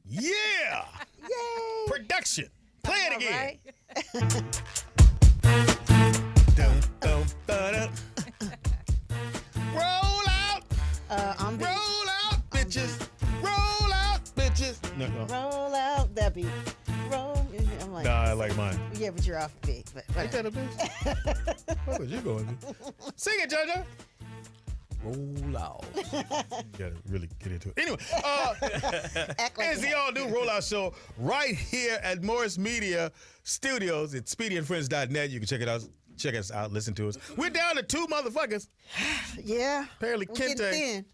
Yeah. Yay. Production. Play it again. Right? Dum, dum, ba-dum. Roll out. I'm the Roll out, bitches. Roll out, bitches. No. roll out that beat. Roll. I'm like, Nah, I like mine. yeah, but you're off beat. But Ain't that a bitch? What was you going to? Sing it, JoJo. Roll out. You gotta really get into it. Anyway, act like as y'all do, Rollout Show right here at Morris Media Studios at speedyandfriends.net. You can check it out. Check us out. Listen to us. We're down to 2 motherfuckers. yeah. Apparently, We're getting Kente. thin.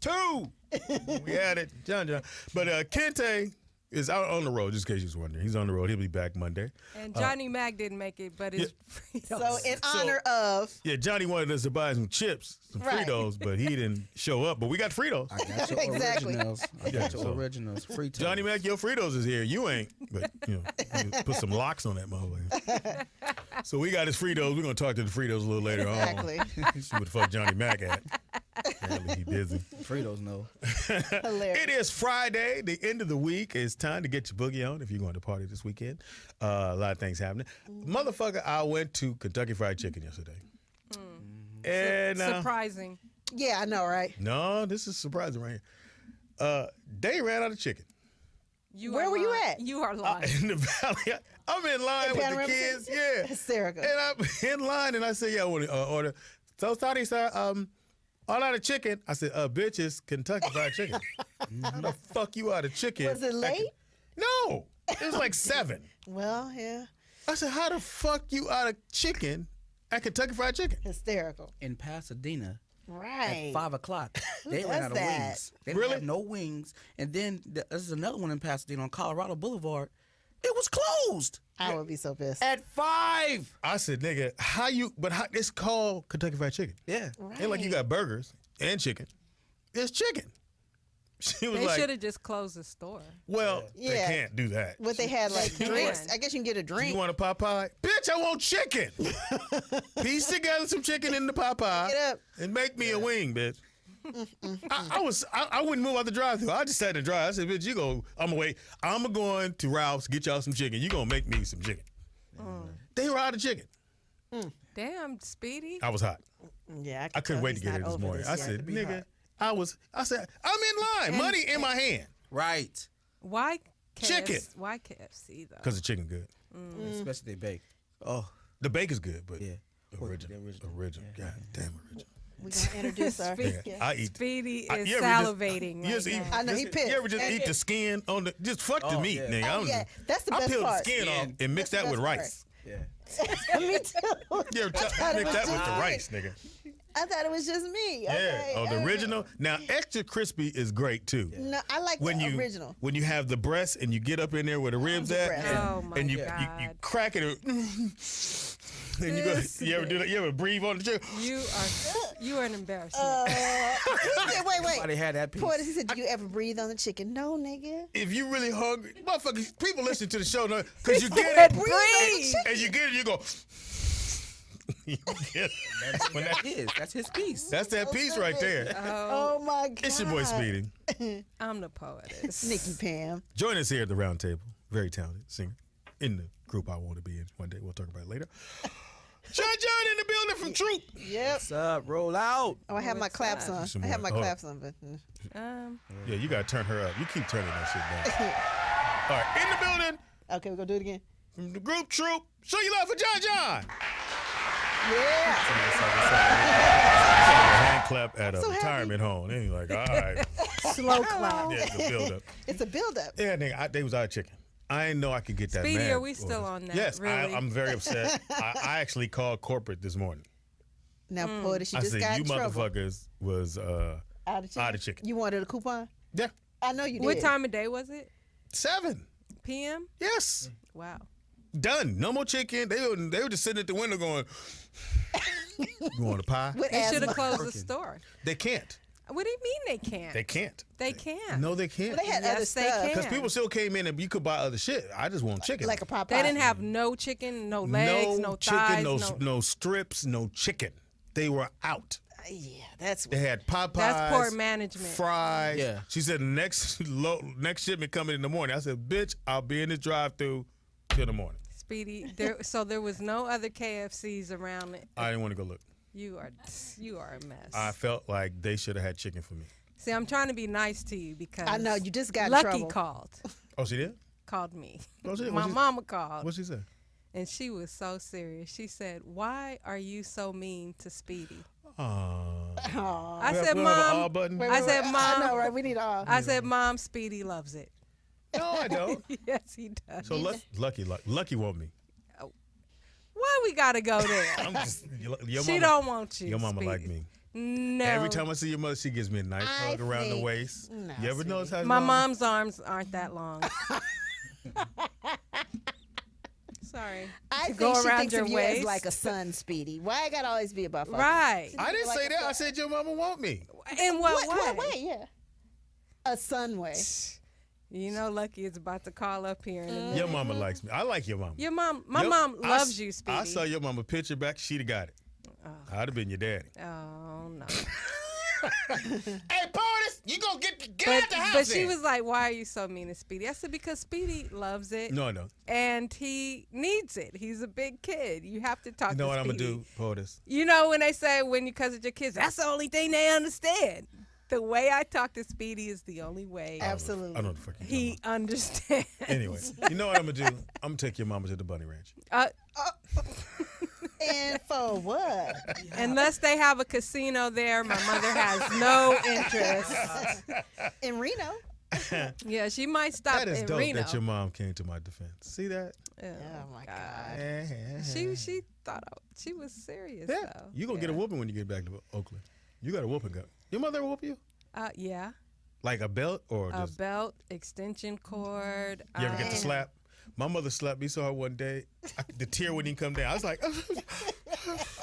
2. We had it, Jon Jon. But Kente is out on the road, just in case you was wondering. He's on the road. He'll be back Monday. And Johnny Mac didn't make it, but it's So in honor of. Yeah, Johnny wanted us to buy some chips, some Right. Fritos, but he didn't show up. But we got Fritos. I got your Exactly. originals. I Yeah, got your so- originals. Free time. Johnny Mac, your Fritos is here. You ain't. But, you put some locks on that motherfucker. So we got his Fritos. We're going to talk to the Fritos a little later on. Exactly. See what the fuck Johnny Mac at. Apparently he busy. Fritos know. Hilarious. It is Friday, the end of the week. It's time to get your boogie on if you're going to party this weekend. A lot of things happening. Motherfucker, I went to Kentucky Fried Chicken yesterday. And surprising. Yeah, I know, right? no, this is surprising right here. They ran out of chicken. Where were you lying. at? You are lying. In the valley. I'm in line with the Panorama kids. City? Yeah. Hysterical. And I'm in line and I said, yeah, I want to order. So sorry, sir. All out of chicken. I said, bitches, Kentucky Fried Chicken. How the fuck you out of chicken? Was it late? No. It was like 7. Well, yeah. I said, how the fuck you out of chicken at Kentucky Fried Chicken? Hysterical. In Pasadena Right. at 5 o'clock, they does ran out of that? wings. They didn't Really? have no wings. And then there's another one in Pasadena on Colorado Boulevard. It was closed I would be so pissed. at 5. I said, nigga, it's called Kentucky Fried Chicken. Yeah. Ain't like you got burgers and chicken. It's chicken. She was They like, should have just closed the store. well, they Yeah. can't do that. What they had, like, They drinks. can. I guess you can get a drink. You want a pot pie? Bitch, I want chicken. Piece together some chicken in the pot pie Get up. and make me a wing, bitch. I wouldn't move out the drive-thru. I just sat in the drive. I said, bitch, you go. I'm gonna wait. I'm going to Ralph's get y'all some chicken. You gonna make me some chicken. They were out of chicken. Damn, Speedy. I was hot. Yeah, I couldn't tell wait to he's get not here this over morning. I yet. said, be nigga, hot. I said, I'm in line. Money in my hand. Right. Why Chicken. Why KFC though? Because the chicken good. Especially they bake. Oh, The bacon's good, but yeah. original. The Original. Yeah. God damn original. We're going to introduce our Speak- guest. I eat. Speedy I- is you ever just- salivating you just right eat- now. I know, he just- pissed. You ever just eat the skin on the? Just fuck the Oh, meat, yeah. nigga. I Oh, don't- yeah. That's the I best peel part. the skin off Skin. and mix That's that the with best rice. Yeah. Me too. You ever thought it mix was that with just the me. rice, nigga? I thought it was just me. Yeah. Okay. Oh, the original. Now, extra crispy is great too. No, I like When the you original. when you have the breast and you get up in there where the ribs the at, breast. and, Oh, my and you God. crack it, and you go. You ever do that? You ever breathe on the chicken? You are an embarrassment. He said, wait. Somebody had that piece. Poetess, he said, do you ever breathe on the chicken? No, nigga. If you really hungry, motherfuckers, people listen to the show because you get said it, breathe. and you get it, you go. You get it. When that- That's his piece. That's that piece right there. Oh, my God. It's your boy Speedy. I'm the poetess. Nikki Pam. Join us here at the round table. Very talented singer in the group I want to be in one day. We'll talk about it later. Jon Jon in the building from Troop. Yep. What's up? Roll out. Oh, I have my What's claps up? on. Some I have my more. Oh. claps on, but Yeah, you got to turn her up. You keep turning that shit down. All right, in the building okay, we're going to do it again. from the group Troop. Show your love for Jon Jon. Yeah. Hand clap at a so happy. retirement home. They like, all right. Slow clap. Yeah, it's a build-up. It's a build-up. Yeah, nigga, they was out of chicken. I didn't know I could get that Speedy, mad. are we still on that? Yes, Really? I'm very upset. I actually called corporate this morning. Now, Poetess, you I just said, got you in trouble. motherfuckers was Out of chicken. out of chicken. You wanted a coupon? Yeah, I know you did. What time of day was it? 7. PM? Yes. Wow. Done. No more chicken. They were just sitting at the window going, you want a pie? With They should asthma. have closed the store. They can't. What do you mean they can't? They can't. They can. No, they can't. They had Yes, other they stuff. can. Because people still came in and you could buy other shit. I just want chicken. Like a Popeye. They didn't have no chicken, no legs, no chicken, thighs, no strips, no chicken. They were out. Yeah, that's They had Popeyes. That's poor management. Fries. Yeah. She said next shipment coming in the morning. I said, bitch, I'll be in the drive-thru till the morning. Speedy. So there was no other KFCs around it. I didn't want to go look. You are a mess. I felt like they should have had chicken for me. See, I'm trying to be nice to you because I know you just got in Lucky trouble. Oh, she did? called me. Oh, she, My mama called. What'd she say? And she was so serious. She said, "Why are you so mean to Speedy?" Aw. I We said, have an "Mom." all button? Wait, I wait, said, wait. "Mom." I know, right? We need all. I said, "Mom, Speedy loves it." No, I don't. Yes, he does. So Lucky want me. Why we gotta go there? I'm just, your She mama, don't want you. Your mama Speedy. like me. No. Every time I see your mother, she gives me a nice hug around the think- waist. No, You ever sweetie. notice how My mom's arms aren't that long. Sorry. I To think go she around thinks your of you waist. as like a son, Speedy. Why I gotta always be about fucking? Right. I didn't say that. I said your mama want me. In what way? What way? Yeah. A son way. You know, Lucky is about to call up here in a minute. Your mama likes me. I like your mama. Your mom, my Your- mom I loves s- you, Speedy. I saw your mama picture back. She'd have got it. I'd have been your daddy. Oh no. Hey, Poetess, you gonna get But, out the house? but she then. was like, "Why are you so mean to Speedy?" I said, "Because Speedy loves it, No, no. and he needs it. He's a big kid. You have to talk You know to what I'm Speedy." gonna do, Poetess? You know when they say when you cousin your kids, that's the only thing they understand. The way I talk to Speedy is the only way Absolutely. I don't know what the fuck you he understands. Anyway, you know what I'm gonna do? I'm gonna take your mama to the bunny ranch. And for what? Unless they have a casino there, my mother has no interest. In Reno. Yeah, she might stop That is in dope Reno. that your mom came to my defense. See that? Oh, my God. She thought she was serious Yeah. though. You gonna get a whooping when you get back to Oakland. You got a whooping gun. Your mother ever whoop you? Yeah. Like a belt or A just? belt, extension cord. You ever get the slap? My mother slapped me so hard one day, the tear wouldn't even come down. I was like,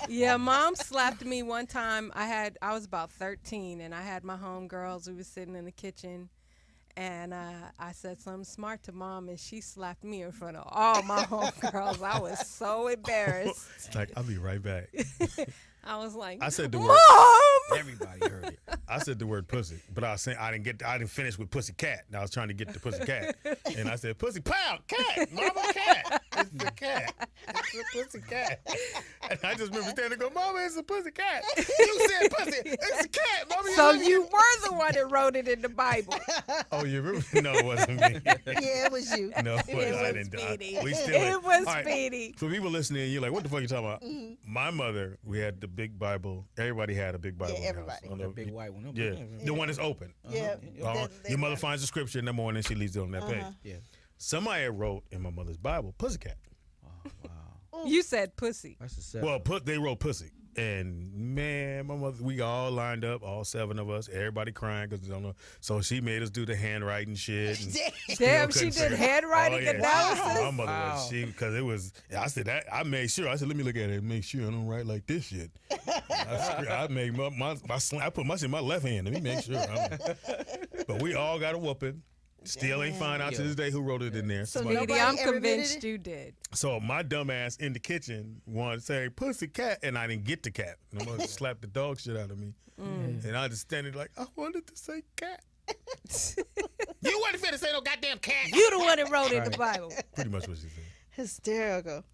Yeah, Mom slapped me one time. I was about 13, and I had my homegirls. We were sitting in the kitchen, and I said something smart to Mom, and she slapped me in front of all my homegirls. I was so embarrassed. it's like, I'll be right back. I was like, I said the Mom! word. Everybody heard it. I said the word pussy, but I was saying I didn't finish with pussy cat. I was trying to get to pussy cat, and I said pussy pow cat, mama cat. It's the cat. It's a pussy cat. And I just remember standing there, go, Mama, it's a pussy cat. You said pussy. It's a cat, Mama. So you were the one that wrote it in the Bible. Oh, you remember? No, it wasn't me. Yeah, it was you. No, It I was didn't. Speedy. We still It was all right, Speedy. For people listening, you're like, what the fuck you talking about? My mother, we had the big Bible. Everybody had a big Bible. Yeah, in the everybody. house. The big white one. Yeah, the one that's open. Yeah. Your mother finds the scripture in the morning, she leaves it on that page. Yeah. Somebody had wrote in my mother's Bible, pussycat. You said pussy. That's a seven. Well, they wrote pussy. And man, my mother, we all lined up, all 7 of us, everybody crying because they don't know. So she made us do the handwriting shit. And Damn, still she couldn't did figure- handwriting Oh, yeah. analysis. My mother was because it was. I said that I made sure. I said let me look at it and make sure I don't write like this shit. I made I put my shit in my left hand. Let me make sure. But we all got a whooping. Still ain't find out to this day who wrote it in there. So Somebody- nobody Speedy, I'm ever admitted convinced it? you did. So my dumb ass in the kitchen wanted to say pussy cat, and I didn't get the cat. And my mother slapped the dog shit out of me. And I just standing like, I wanted to say cat. You wasn't finna say no goddamn cat. You the one that wrote in the Bible. Pretty much what she said. Hysterical.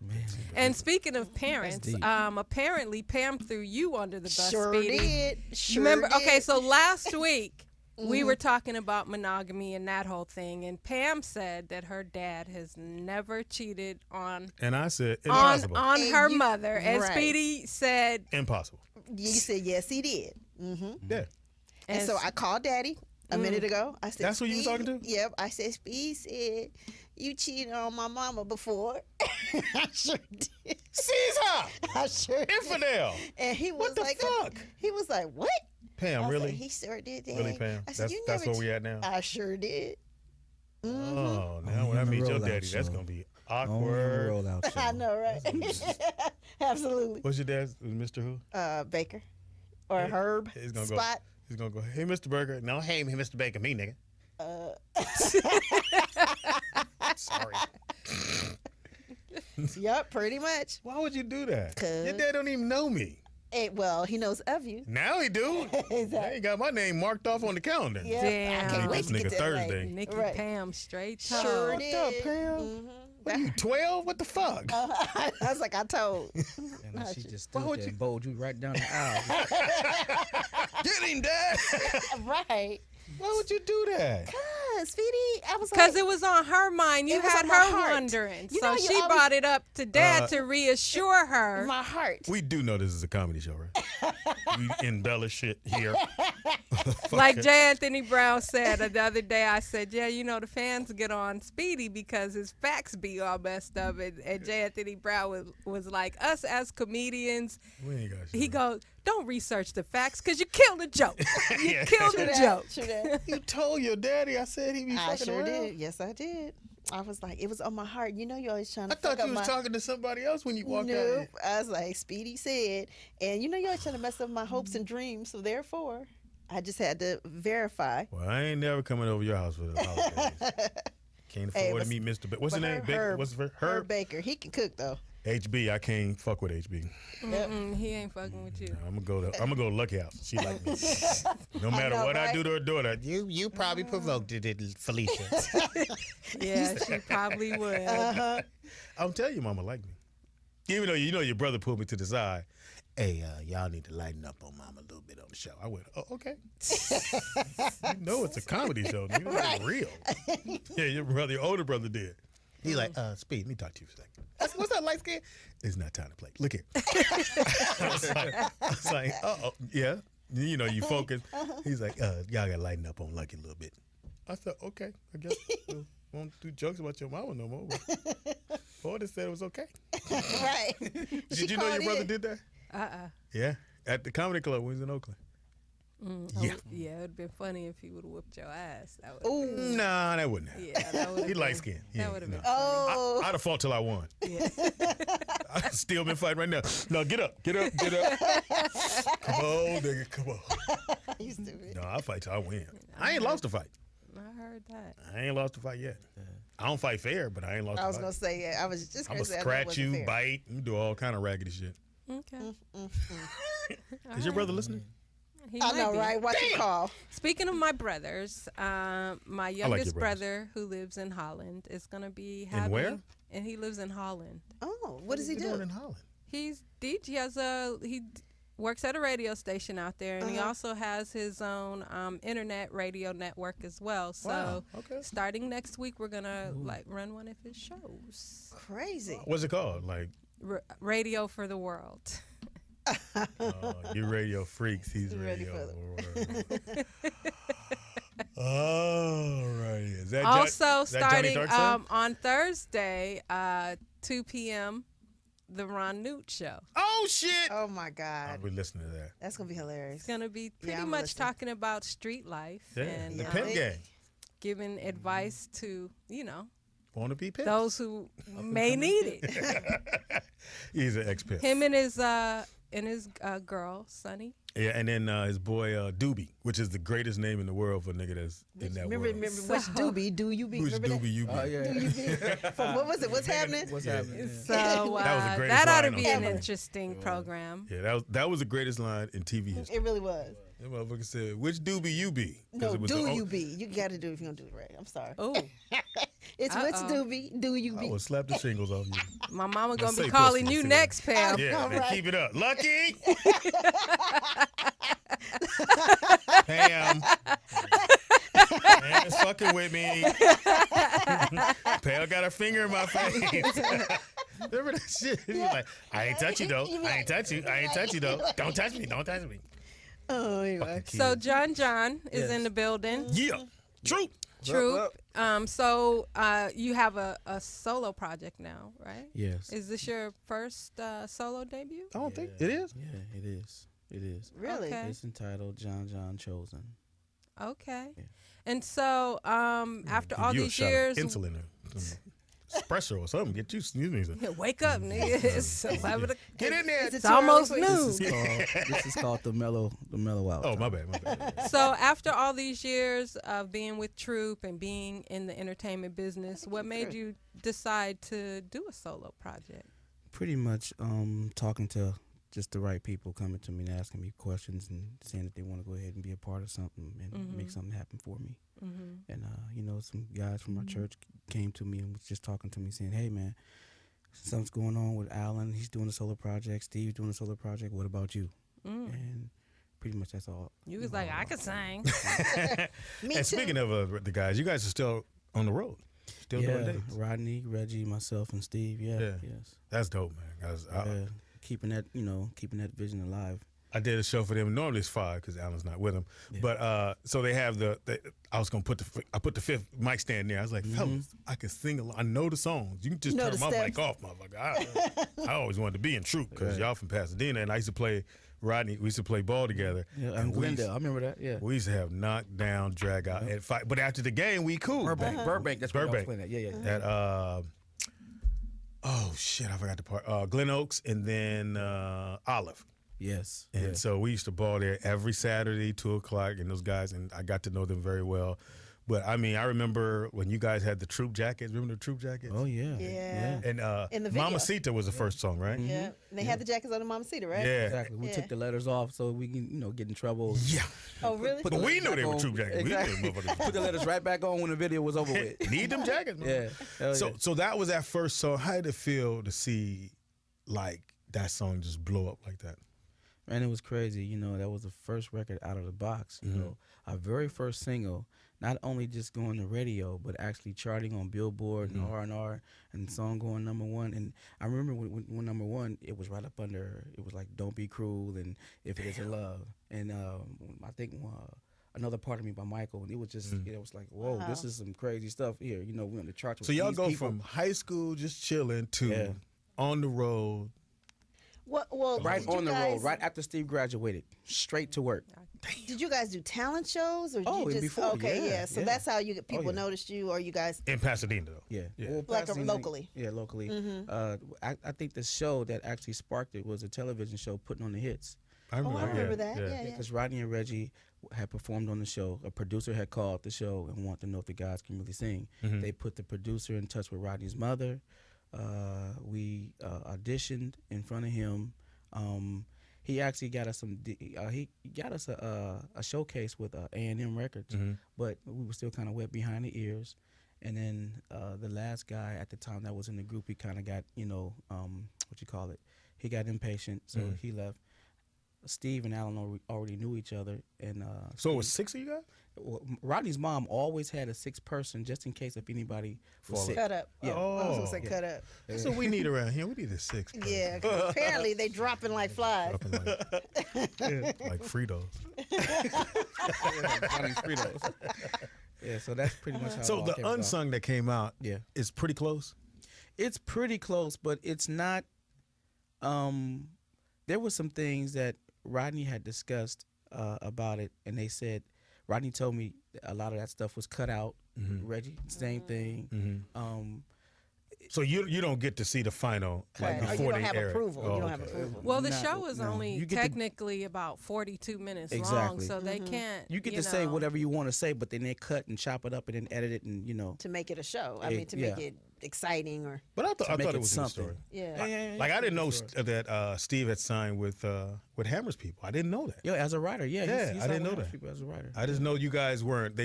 And speaking of parents, deep. apparently Pam threw you under the bus, Sure Speedy. did. Sure Remember? did. Okay, so last week we were talking about monogamy and that whole thing, and Pam said that her dad has never cheated on And I said, impossible. on And her you- mother, and right. Speedy said, Impossible. You said yes, he did. Yeah. And so I called Daddy a minute ago. I said, That's who you was "Speed," talking to? Yep. I said, Speed said you cheated on my mama before. I sure did. Caesar! I sure did. Infidel! And he was What the like, fuck? He was like, what? Pam, I said, really? he sure did. Dad. Really, Pam? I said, That's, you that's never where we at now? I sure did. Oh, now On when I the meet your rollout daddy, that's show. going to be On the awkward. rollout show. I know, right? Absolutely. What's your dad's? Mr. Who? Baker or Herb He's gonna Spot. go. He's gonna go. Hey, Mr. Burger. No, hey, Mr. Baker, me nigga. Sorry. Yep, pretty much. Why would you do that? 'Cause- Your dad don't even know me. Well, he knows of you. Now he do. They ain't got my name marked off on the calendar. Yeah, Damn. I can't Meet wait this to get nigga that Thursday. right. Nikki Right. Pam straight Sure toe. did. Fucked up, Pam. What are you, 12? What the fuck? I was like, I told. And she just Why stood would there you- and bowled you right down the aisle. Get him, Dad. Right. Why would you do that? Speedy, I was Because like, it was on her mind. You It was had on my her heart. wondering. You So know, you she always- brought it up to Dad to reassure her. my heart. We do know this is a comedy show, right? We embellish shit here. Like J. Anthony Brown said the other day, I said, yeah, you know, the fans get on Speedy because his facts be all messed up. And J. Anthony Brown was like, us as comedians, We ain't got shit. he goes, don't research the facts because you killed the joke. You killed True the that, joke. true that. You told your daddy I said he be I fucking sure around. did. Yes, I did. I was like, it was on my heart. You know, you're always trying I to. thought fuck you up was my... talking to somebody else when you walked out. Nope. Here. I was like, Speedy said, and you know, you're always trying to mess up my hopes and dreams. So therefore, I just had to verify. Well, I ain't never coming over your house for the holidays. Can't afford Hey, to but- meet Mr. What's his but name? Herb- What's her? Herb Baker, he can cook though. HB. I can't fuck with HB. Yep. He ain't fucking with you. I'm gonna go to Lucky House. She like me. No matter know, what I right? do to her daughter, you probably provoked it, Felicia. Yeah, she probably would. I'm telling you, Mama like me. Even though you know your brother pulled me to the side. Hey, y'all need to lighten up on Mama a little bit on the show. I went, oh, okay. You know it's a comedy show. Nigga. It's real. Yeah, your older brother did. He's like, Speed, let me talk to you for a second. I said, what's that light skin? It's not time to play. Look here. I was like, oh, yeah. You know, you focus. He's like, y'all got to lighten up on Lucky a little bit. I said, okay, I guess we won't do jokes about your mama no more. Poetess said it was okay. Right. Did you know your brother did that? Yeah, at the comedy club when he was in Oakland. Yeah. Yeah, it would have been funny if he would have whooped your ass. That would. Ooh. Nah, that wouldn't happen. Yeah, that would. He light skinned. That would have been. Oh. I'd have fought till I won. Yeah. I'd still been fighting right now. No, get up. Come on, nigga, come on. You stupid. No, I'll fight till I win. I ain't lost a fight. I heard that. I ain't lost a fight yet. I don't fight fair, but I ain't lost I a was fight. gonna say, yeah, I was just I'm gonna gonna say, I know it scratch wasn't you, fair. bite, and do all kind of raggedy shit. Okay. Is your brother listening? He I might know, be. right? Watch your call. Speaking of my brothers, my youngest your brothers. brother who lives in Holland is gonna be having. where? And he lives in Holland. Oh, what does he doing do? in Holland? He's DJ. He works at a radio station out there, and he also has his own internet radio network as well. So Wow, okay. starting next week, we're gonna like run one of his shows. Crazy. What's it called? Like, Radio for the World. you radio freaks. He's Ready radio. All right. Is that Also is that Johnny starting Darkson? on Thursday, 2 p.m. the Ron Newt show. Oh shit! Oh my God, We listening to that. that's gonna be hilarious. It's gonna be pretty I'm much listening. talking about street life Yeah, and the pimp gang. giving advice to Want to be pimp? those who may need it. He's an ex-pimp. Him and his girl Sonny. Yeah, and then his boy Doobie, which is the greatest name in the world for a nigga that's in that Remember, world. remember which doobie do you be? Which Remember Doobie you be? Oh, yeah. Do you be? From what was it? What's happening? What's Yeah. happening? So That was the greatest that ought to line be on an TV. interesting program. Yeah, that was the greatest line in TV history. It really was. That motherfucker said, "Which Doobie you be?" 'Cause No, it was do the you be? You got to do it if you're gonna do it right. I'm sorry. Oh, It's which Uh-oh. doobie do you I be? would slap the shingles off you. my mama gonna say be calling pussy, you see next, Pam. Yeah, All man, right. keep it up. Lucky! Pam. Pam's fucking with me. Pam got her finger in my face. Remember that shit? He was like, I ain't touch you though. I ain't touch you. I ain't touch you though. Don't touch me. Don't touch me. Oh, anyway. So Jon is Yes. in the building. Yeah. True. Troop. So you have a solo project now, right? Yes. Is this your first solo debut? I don't think it is. Yeah, it is. It is. Really? Okay. It's entitled Jon Jon Chosen. Okay. Yeah. And so after Give all you a these shot of years, insulin or some espresso or something. Get you. Excuse me. Some. wake up, nigga. It's 11 Get in there. It's almost noon. This is called the mellow out. Oh, my bad. My bad. So after all these years of being with Troop and being in the entertainment business, what made you decide to do a solo project? Pretty much talking to just the right people coming to me and asking me questions and saying that they want to go ahead and be a part of something and make something happen for me. And you know, some guys from our church came to me and was just talking to me, saying, "Hey, man, something's going on with Alan. He's doing a solo project. Steve's doing a solo project. What about you?" And pretty much that's all. You was like, I could sing. Me And too. speaking of the guys, you guys are still on the road, still doing dates. Rodney, Reggie, myself, and Steve. Yeah. Yes. That's dope, man. Keeping that vision alive. I did a show for them. Normally it's 5 because Alan's not with them. Yeah. But so they have I was gonna put the 5th mic stand there. I was like, fellas, I can sing along. I know the songs. You can just Know turn the my steps. mic off, motherfucker. I always wanted to be in Troop because y'all from Pasadena, and I used to play Rodney. We used to play ball together. Yeah, and we Glendale. I remember that. Yeah. used to have knockdown, drag out, and fight. But after the game, we cool. Burbank. Burbank. That's where I was Burbank. playing at. Yeah. At oh shit, I forgot the part. Glen Oaks and then Olive. Yes. And so we used to ball there every Saturday, 2:00, and those guys, and I got to know them very well. But I mean, I remember when you guys had the Troop jackets. Remember the Troop jackets? Oh yeah. Yeah. And In the video. Mamacita was the first song, right? Yeah. And they had the jackets on the Mamacita, right? Yeah. Exactly. We Yeah. took the letters off so we can, get in trouble. Yeah. Oh, really? Put But the we letters knew they back were on. Troop jackets. Exactly. We knew they motherfuckers. Put the letters right back on when the video was over with. Need them jackets, man. Yeah. Hell So yeah. so that was that first song. How did it feel to see like that song just blow up like that? Man, it was crazy. That was the first record out of the box. Our very first single, not only just going to radio, but actually charting on Billboard and R&R, and the song going #1. And I remember when #1, it was right up under. It was like "Don't Be Cruel" and "If It Isn't Love." And I think "Another Part of Me" by Michael. And it was just, it was like, whoa, this is some crazy stuff here. We on the charts. So with y'all these go people. from high school just chilling to Yeah. on the road. Well, right did you on the guys- road, right after Steve graduated, straight to work. Did you guys do talent shows, or did Oh, you just before, okay? yeah, So yeah. that's how people yeah. noticed you, or you guys. In Pasadena, though. Yeah. Yeah. Well, Like Pasadena- locally. Yeah, locally. I think the show that actually sparked it was a television show, Putting on the Hits. I remember, I remember that. Yeah. Because Rodney and Reggie had performed on the show. A producer had called the show and wanted to know if the guys can really sing. They put the producer in touch with Rodney's mother. We auditioned in front of him. He actually got us a showcase with A&M Records, but we were still kind of wet behind the ears. And then the last guy at the time that was in the group, he kind of got, he got impatient, so he left. Steve and Alan already knew each other, and So it was 6 of you guys? well, Rodney's mom always had a 6th person just in case if anybody was sick. Cut up. Yeah. I was gonna say Oh. cut up. That's what we need around here. We need a 6. Yeah. 'Cause apparently they dropping like flies. Dropping like Fritos. Rodney's Fritos. Yeah, so that's pretty much how. it So all the came about. unsung that came out Yeah. is pretty close. It's pretty close, but it's not. There were some things that Rodney had discussed about it, and they said Rodney told me a lot of that stuff was cut out. Reggie, same thing. So you don't get to see the final like Right. Or before you don't they have air it. approval. Oh, You don't have okay. approval. Well, the No, show is no. only You get to- technically about 42 minutes long, Exactly. so they can't. You get to say whatever you want to say, but then they cut and chop it up and then edit it, and To make it a show. I mean, to make Yeah. it exciting or But I make thought it it was a good something. story. yeah. Like I didn't know that Steve had signed with Hammer's people. I didn't know that. Yeah, as a writer, yeah, Yeah, he's I didn't know with that. people as a writer. I just know you guys weren't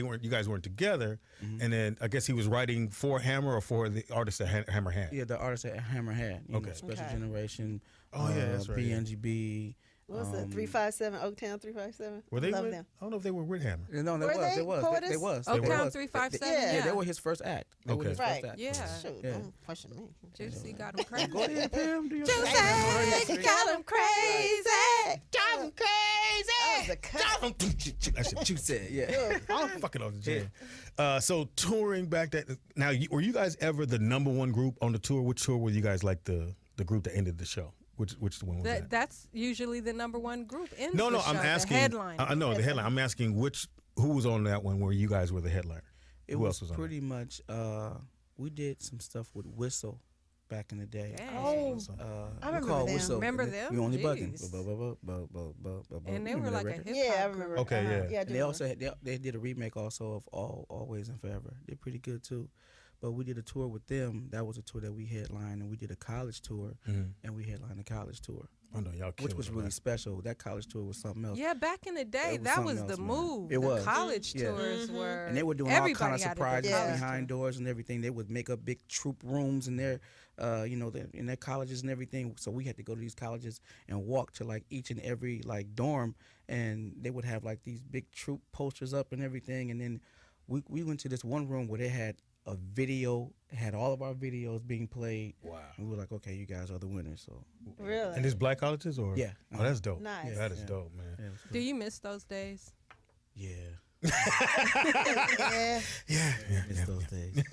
together, and then I guess he was writing for Hammer or for the artist that Hammer had. Yeah, the artist at Hammer had, Okay. Special Okay. Generation. Oh, yeah, that's right, yeah. BNGB. What's that? 357 Oaktown 357. Were they? Love with, them. I don't know if they were with Hammer. No, Were they? they was. Poetess? They was. They were. Oaktown was. 357. Yeah. Yeah, they were his first act. They were Okay. his Right. first act. Yeah. Shoot, Yeah. don't question me. Juicy got him crazy. Go ahead, Pam. Do your Juicy thing. got him crazy. Drive him crazy. That was a cut. That's what you said. Yeah. I'm fucking off the jam. So touring back that now, were you guys ever the #1 group on the tour? Which tour were you guys like the group that ended the show? Which one was that? That's usually the #1 group in No, the I'm show, asking. the headline. I know the headline. I'm asking who was on that one where you guys were the headliner? It Who was else was on pretty much. We did some stuff with Whistle back in the day. Dang. Oh, We I remember called them. Whistle. Remember them? We only bugging. Jeez. And they Remember were that like a record? hip yeah, I hop remember. group. Okay, yeah. Yeah, I do And they remember. also had, they did a remake also of Always and Forever. They're pretty good too. But we did a tour with them. That was a tour that we headlined, and we did a college tour, and we headlined a college tour. Oh no, y'all which killed was it, really man. special. That college tour was something else. Yeah, back in the day, It was that something was the else, man. move. It the was. college Yeah. tours were, And they were doing all everybody kind of had to do surprises college behind tour. doors and everything. They would make up big troop rooms in their, in their colleges and everything. So we had to go to these colleges and walk to like each and every like dorm, and they would have like these big troop posters up and everything. And then we went to this one room where they had a video, had all of our videos being played. Wow. And we were like, okay, you guys are the winners. So Really? And it's black colleges or? Yeah. Oh, that's dope. Nice. That is Yeah. dope, man. yeah, it was cool. Do you miss those days? Yeah, Yeah. Yeah. it's those days.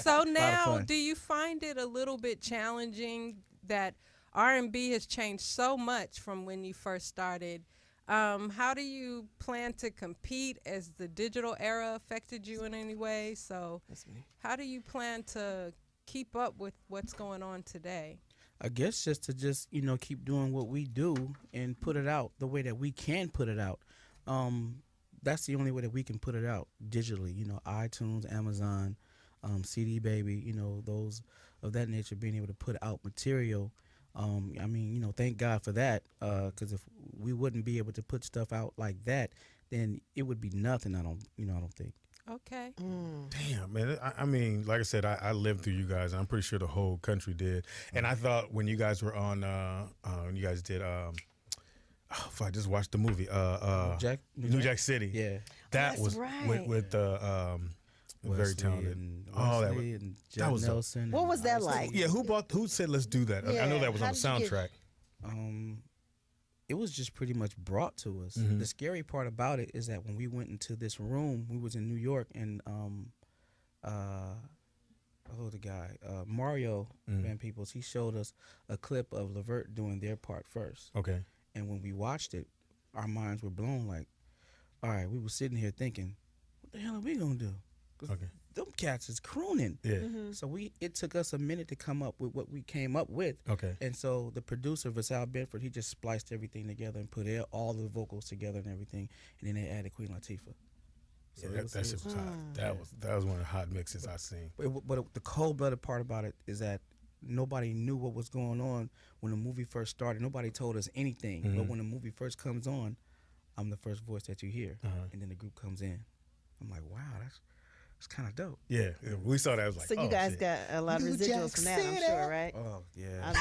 So now, fun. do you find it a little bit challenging that R&B has changed so much from when you first started? How do you plan to compete? As the digital era affected you in any way? So That's me. how do you plan to keep up with what's going on today? I guess just to keep doing what we do and put it out the way that we can put it out. That's the only way that we can put it out digitally. iTunes, Amazon, CD Baby. Those of that nature, being able to put out material. Thank God for that. Because if we wouldn't be able to put stuff out like that, then it would be nothing. I don't think. Okay. Damn, man. I mean, like I said, I lived through you guys. And I'm pretty sure the whole country did. And I thought when you guys were on, when you guys did, I just watched the movie, New Jack City. Yeah. That That's was right. with the very Wesley talented. and Oh, that Wesley was- and that Jeff was dope. Nelson. What and was that Ice-T. like? Yeah, who said let's do that? I know Yeah, that was on how the did you soundtrack. It was just pretty much brought to us. Mhm. The scary part about it is that when we went into this room, we was in New York, and the guy Mario Van Peebles, he showed us a clip of Levert doing their part first, Okay. and when we watched it, our minds were blown. Like, all right, we were sitting here thinking, what the hell are we gonna do? 'Cause Okay. them cats is crooning. Yeah. So it took us a minute to come up with what we came up with. Okay. And so the producer, Vasal Bedford, he just spliced everything together and put all the vocals together and everything, and then they added Queen Latifah. So Yeah, that shit was hot. That was one of the hot mixes I seen. But the cold-blooded part about it is that nobody knew what was going on when the movie first started. Nobody told us anything. But when the movie first comes on, I'm the first voice that you hear, and then the group comes in. I'm like, wow, that's kind of dope. Yeah, we saw that. I was like, So you oh, guys shit. got a lot of New residuals Jack from that, I'm City. sure, right? Oh yeah.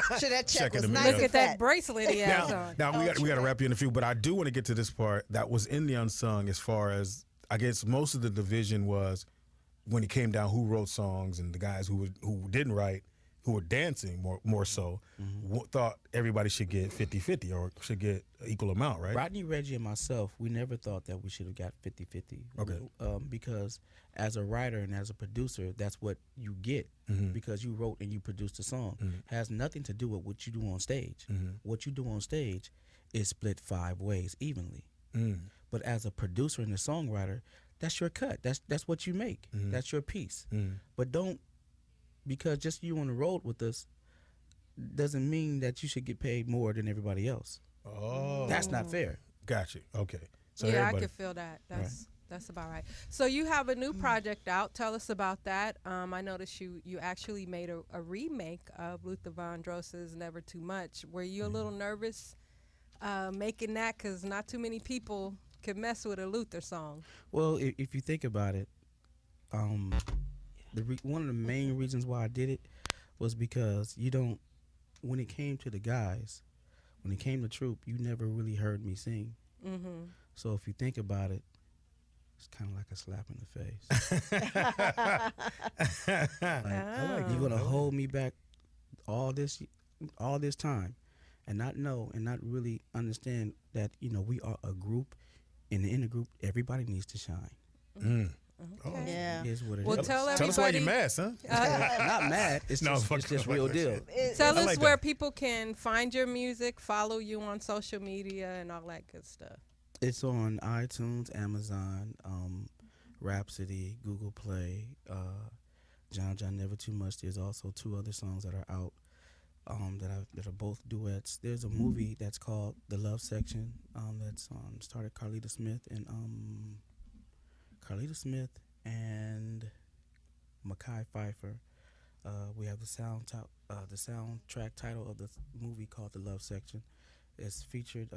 I'm sure that check Checking was the nice mail. Look and at that fat. bracelet he has on. Now we got to wrap you in a few, but I do want to get to this part that was in the unsung. As far as I guess most of the division was when it came down who wrote songs and the guys who didn't write, who were dancing more so, thought everybody should get 50-50 or should get equal amount, right? Rodney, Reggie, and myself, we never thought that we should have got 50-50. Okay. Because as a writer and as a producer, that's what you get because you wrote and you produced a song. Has nothing to do with what you do on stage. What you do on stage is split 5 ways evenly. But as a producer and a songwriter, that's your cut. That's what you make. That's your piece. But don't, because just you on the road with us doesn't mean that you should get paid more than everybody else. Oh, That's not fair. got you. Okay, so Yeah, I everybody. can feel that. That's about right. So you have a new project out. Tell us about that. I noticed you actually made a remake of Luther Vandross's "Never Too Much." Were you a little nervous making that? Because not too many people could mess with a Luther song. Well, if you think about it, one of the main reasons why I did it was because when it came to the guys, when it came to Troop, you never really heard me sing. So if you think about it, it's kind of like a slap in the face. You're gonna hold me back all this time, and not know and not really understand that we are a group, and in a group everybody needs to shine. Okay. Yeah. It is what it Well, is. tell Tell us why everybody. you're mad, son. Not mad. It's No, just, fuck it's just no, real like deal. that. Tell I us like where that. people can find your music, follow you on social media, and all that good stuff. It's on iTunes, Amazon, Rhapsody, Google Play, Jon Jon Never Too Much. There's also 2 other songs that are out that are both duets. There's a movie that's called The Love Section that's started Carlita Smith and Mackay Pfeiffer. We have the soundtrack title of the movie called The Love Section. It's featured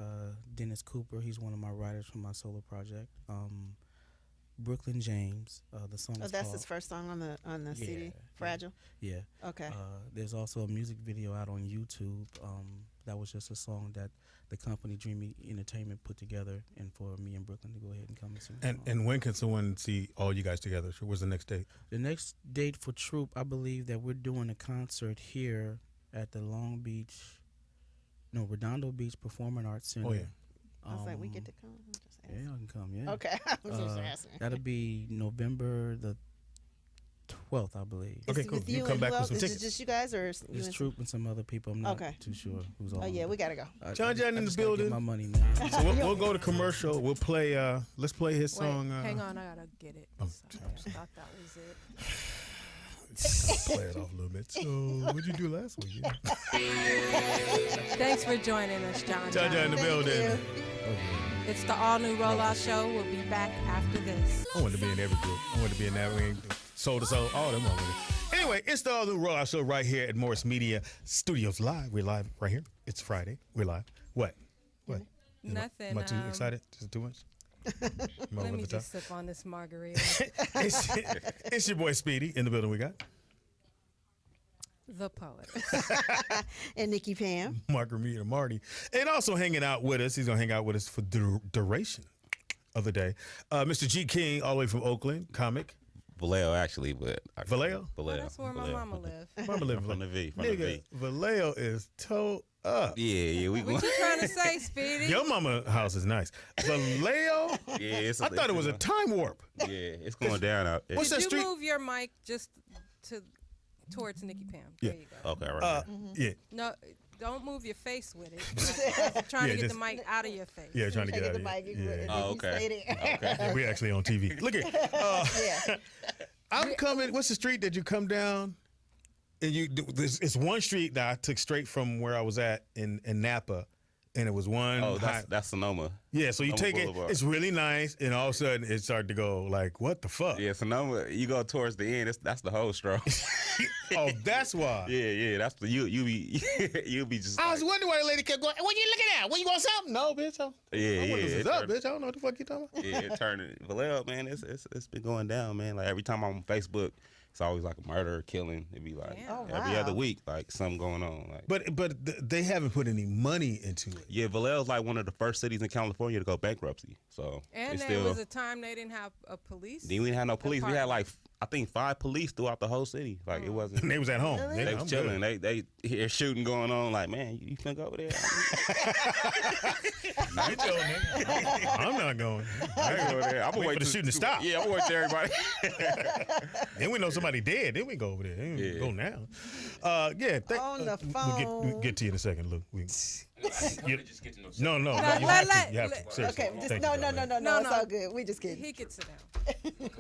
Dennis Cooper. He's one of my writers from my solo project. Brooklyn James. The song. Oh, is that's called, his first song on the CD. Fragile. Yeah. Okay. There's also a music video out on YouTube. That was just a song that the company Dreamy Entertainment put together, and for me and Brooklyn to go ahead and come and sing. And when can someone see all you guys together? So where's the next date? The next date for Troop, I believe that we're doing a concert here at the Redondo Beach Performing Arts Center. Oh, yeah. I was like, we get to come. I'm just asking. Yeah, I can come. Yeah. Okay. I'm just asking. That'll be November the 12th, I believe. Okay, Is it cool. with You and come back who with else? some Is tickets. it just you guys, or you It's and Troop and some other people. I'm not Okay. too sure who's all. Oh yeah, we gotta go. Jon Jon in the just gotta building. Get my money, man. So we'll go to commercial. We'll play. Let's play his Wait, song. hang on, I gotta get it. Oh, Sorry, I thought that was it. Play it off a little bit. So, what'd you do last week? Thanks for joining us, Jon Jon Jon in the Thank building. you. It's the all-new Rollout Show. We'll be back after this. I wanted to be in every group. I wanted to be in that ring. Soul to Soul. All them. Anyway, it's the all new Rollout Show right here at Morris Media Studios live. We're live right here. It's Friday. We're live. What? Nothing. Am I too excited? Is it too much? Am I Let over me the top? just sip on this margarita. It's your boy Speedy in the building. We got The poet. And Nikki Pam. Margarita Marty, and also hanging out with us. He's gonna hang out with us for the duration of the day. Mr. G King, all the way from Oakland, comic. Vallejo, actually, but Vallejo? Vallejo. That's where my mama live. Mama live From the V. From the Nigga, V. Vallejo is toe up. Yeah, we What you trying to say, Speedy? Your mama house is nice. Vallejo? Yeah, it's I thought it was a time warp. Yeah, it's going down out. What's Did that you street? move your mic just towards Nikki Pam? Yeah. There you go. Okay, right. Yeah, No, don't move your face with it. I'm trying Yeah, to get just- the mic out of your face. yeah, trying to get Take out the of mic. here. And Yeah. then Oh, you okay. stay there. Yeah, we actually on TV. Look at Yeah. I'm coming. What's the street that you come down? And it's one street that I took straight from where I was at in Napa, and it was one. Oh, that's Sonoma. yeah. So you Sonoma take Boulevard. it's really nice, and all of a sudden it started to go like, what the fuck? Yeah, Sonoma. You go towards the end. That's the whole stroke. Oh, that's why. yeah. That's the you be you be just. I was like- wondering why the lady kept going. What you looking at? What you want something? No, bitch. Yeah, I'm yeah. this is it up, turned- bitch. I don't know what the fuck you talking about. Yeah, it turned Vallejo, man. It's been going down, man. Like every time I'm on Facebook, it's always like a murder, killing. It'd be like Damn. Oh, every wow. other week, like something going on. Like, But they haven't put any money into it. yeah, Vallejo's like one of the first cities in California to go bankruptcy. So And it's there still. was a time they didn't have a police. Then we didn't have no police. We had department. like I think 5 police throughout the whole city. Like it wasn't. And they was at home. Really? They I'm was good. chilling. They hear shooting going on. Like, man, you finna go over there? You tell me. I'm not going. I ain't go over there. I'm gonna Wait wait for the till- shooting to stop. Yeah, I'm gonna wait till everybody. Then we know somebody dead. Then we go over there. Then we Yeah. go now. Yeah. On the We'll get to you in a second, Luke. You- Just get to know no, no, Let- you have let- to. You have let- to. Seriously. Okay, just Thank no, you, no, John, no, no, man. no, No, it's no. all good. We just kidding. He could sit down.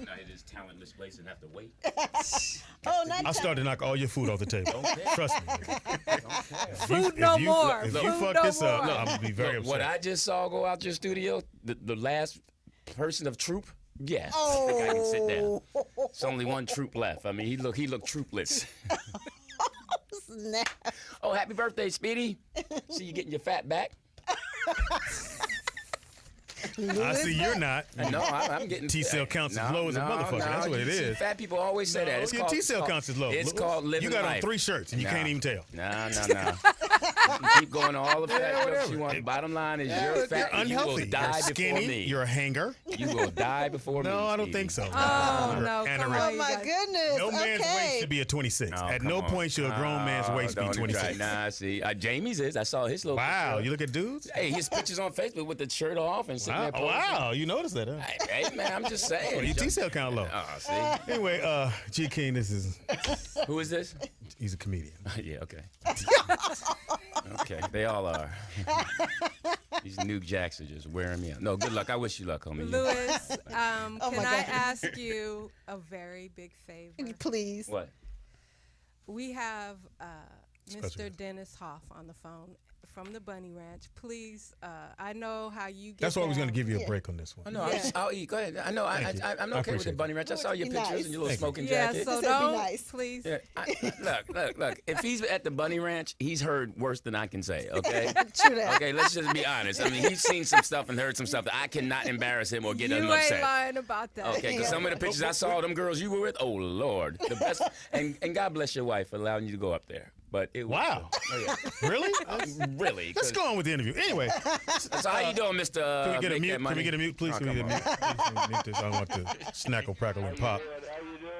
now it is talentless place and have to wait. Oh, not I'll start to knock all your food off the table. Trust me. Food no more. If you Food fuck no this up, more. I'm gonna be very Look, what upset. I just saw go out your studio, the last person of troop, yeah, Oh. I can sit down. It's only one troop left. I mean, he looked troopless. Snap. Oh, happy birthday, Speedy! See you getting your fat back. I see you're not. No, I'm getting T cell counts as low as a motherfucker. That's what it you see, is. Fat people always say that. It's Your called, T cell counts is low. It's called living You got on life. 3 shirts and you Nah. can't even tell. No. You can keep going to all the fat jokes you want. Bottom line is you're You're fat and you will unhealthy. die You're before skinny. me. You're a hanger. You will die before me. No, I don't Speedy. think so. Oh, You're no, come anorexic. Oh You my guys- goodness. No man's waist Okay. should be a 26. Oh, At come no on. point should a grown man's waist be Don't even 26. try. Nah, see, Jamie's is. I saw his little. Wow, picture. you look at dudes? Hey, his pictures on Facebook with the shirt off and sitting Wow, there posing. wow, you noticed that, huh? Hey, man, I'm just saying. Oh, your T cell count low. Oh, see, Anyway, G King, who is this? he's a comedian. Yeah, okay. Okay, they all are. These Nuke Jacks are just wearing me out. No, good luck. I wish you luck, homie. Louis, Oh can my I God. ask you a very big favor? Please. What? We have Special Mr. Dennis Hoff on the phone from the Bunny Ranch. Please, I know how you get That's why I was going to down. give you a break on this one. Oh, no, I'll eat. Go ahead. I know. Thank you. I'm I okay with the appreciate bunny ranch. I saw your Be pictures nice. and your little Thank you. smoking Yeah, jacket. so Just say be don't, nice. please. Yeah, look. If he's at the bunny ranch, he's heard worse than I can say. Okay. True that. Okay, let's just be honest. I mean, he's seen some stuff and heard some stuff that I cannot embarrass him or get him You ain't upset. lying about that. Okay, because some of the pictures I saw of them girls you were with, oh Lord, the best. And God bless your wife for allowing you to go up there. But it was, Wow. oh, yeah. Really? Really. Let's go on with the interview. Anyway, So how you doing, Mr. can we get a Make mute? That Can Money? we get a mute, please? Oh, Can we come get a on. mute? Please mute this. I don't want to snackle, crackle, and pop. How you doing?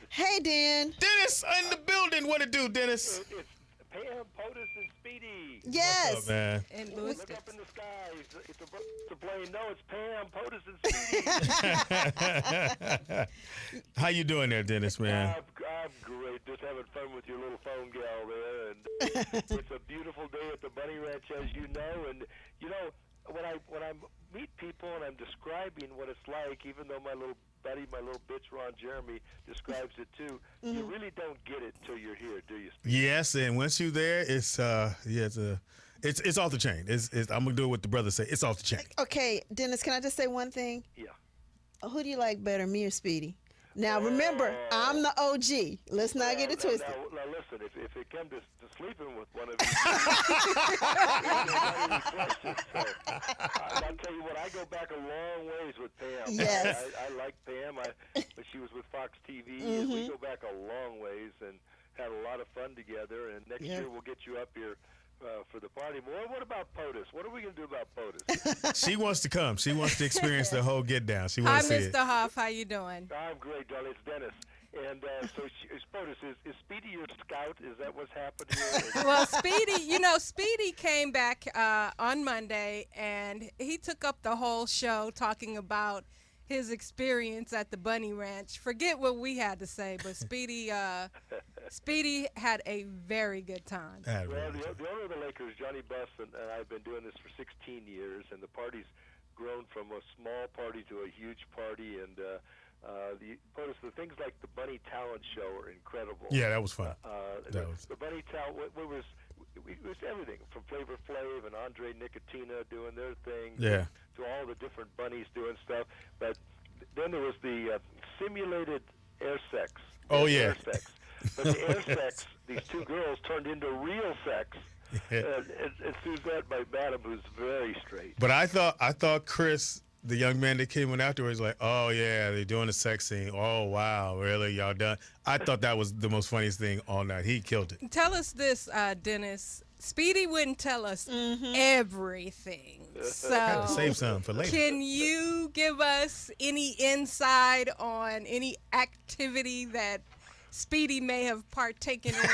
Hey, Dan. Dennis in the building. What it do, Dennis? It's Pam, Poetess, and Speedy. Yes. What's up, man? And Look Louis up in the sky. It's a plane. No, it's Pam, Poetess, and Speedy. How you doing there, Dennis, man? I'm great. Just having fun with your little phone gal there. And it's a beautiful day at the Bunny Ranch, as you know. And, you know, when I meet people and I'm describing what it's like, even though my little buddy, my little bitch Ron Jeremy describes it too, you really don't get it until you're here, do you? Yes, and once you're there, it's it's off the chain. I'm gonna do what the brothers say. It's off the chain. Okay, Dennis, can I just say one thing? Yeah. Who do you like better, me or Speedy? Now, remember, I'm the OG. Let's not get it twisted. Now listen, if it comes to sleeping with one of you, not any questions. So, I'll tell you what, I go back a long ways with Pam. Yes. I like Pam. When she was with Fox TV, and we go back a long ways and had a lot of fun together. And next year we'll get you up here for the party. Well, what about POTUS? What are we going to do about POTUS? She wants to come. She wants to experience the whole get down. She Hi, wants to see Mr. Hoff. How you doing? I'm great, darling. It's Dennis. And so, POTUS, is Speedy your scout? Is that what's happened here? Well, Speedy came back on Monday, and he took up the whole show talking about his experience at the Bunny Ranch. Forget what we had to say, but Speedy had a very good time. it. Well, the owner of the Lakers, Johnny Buss, and I have been doing this for 16 years, and the party's grown from a small party to a huge party. And the things like the Bunny Talent Show are incredible. Yeah, that was fun. The Bunny Talent, it was everything from Flavor Flav and Andre Nicotina doing their thing. Yeah. To all the different bunnies doing stuff. But then there was the simulated air sex. Oh, yeah. Air sex. But the air sex, these two girls turned into real sex. And Suzette, my madam, who's very straight. But I thought Chris, the young man that came in afterwards, like, oh yeah, they're doing a sex scene. Oh wow, really, y'all done? I thought that was the most funniest thing all night. He killed it. Tell us this, Dennis. Speedy wouldn't tell us everything. So I had to save some for later. can you give us any insight on any activity that Speedy may have partaken in? Well,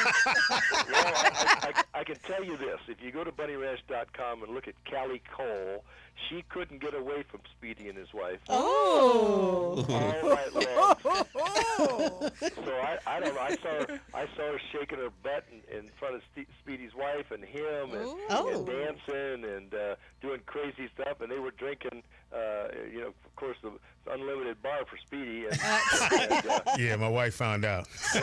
I can tell you this. If you go to bunnyranch.com and look at Callie Cole, she couldn't get away from Speedy and his wife. Oh. All night long. So I don't know. I saw her shaking her butt in front of Speedy's wife and him, and dancing and doing crazy stuff. And they were drinking, of course, the unlimited bar for Speedy. And Yeah, my wife found out. and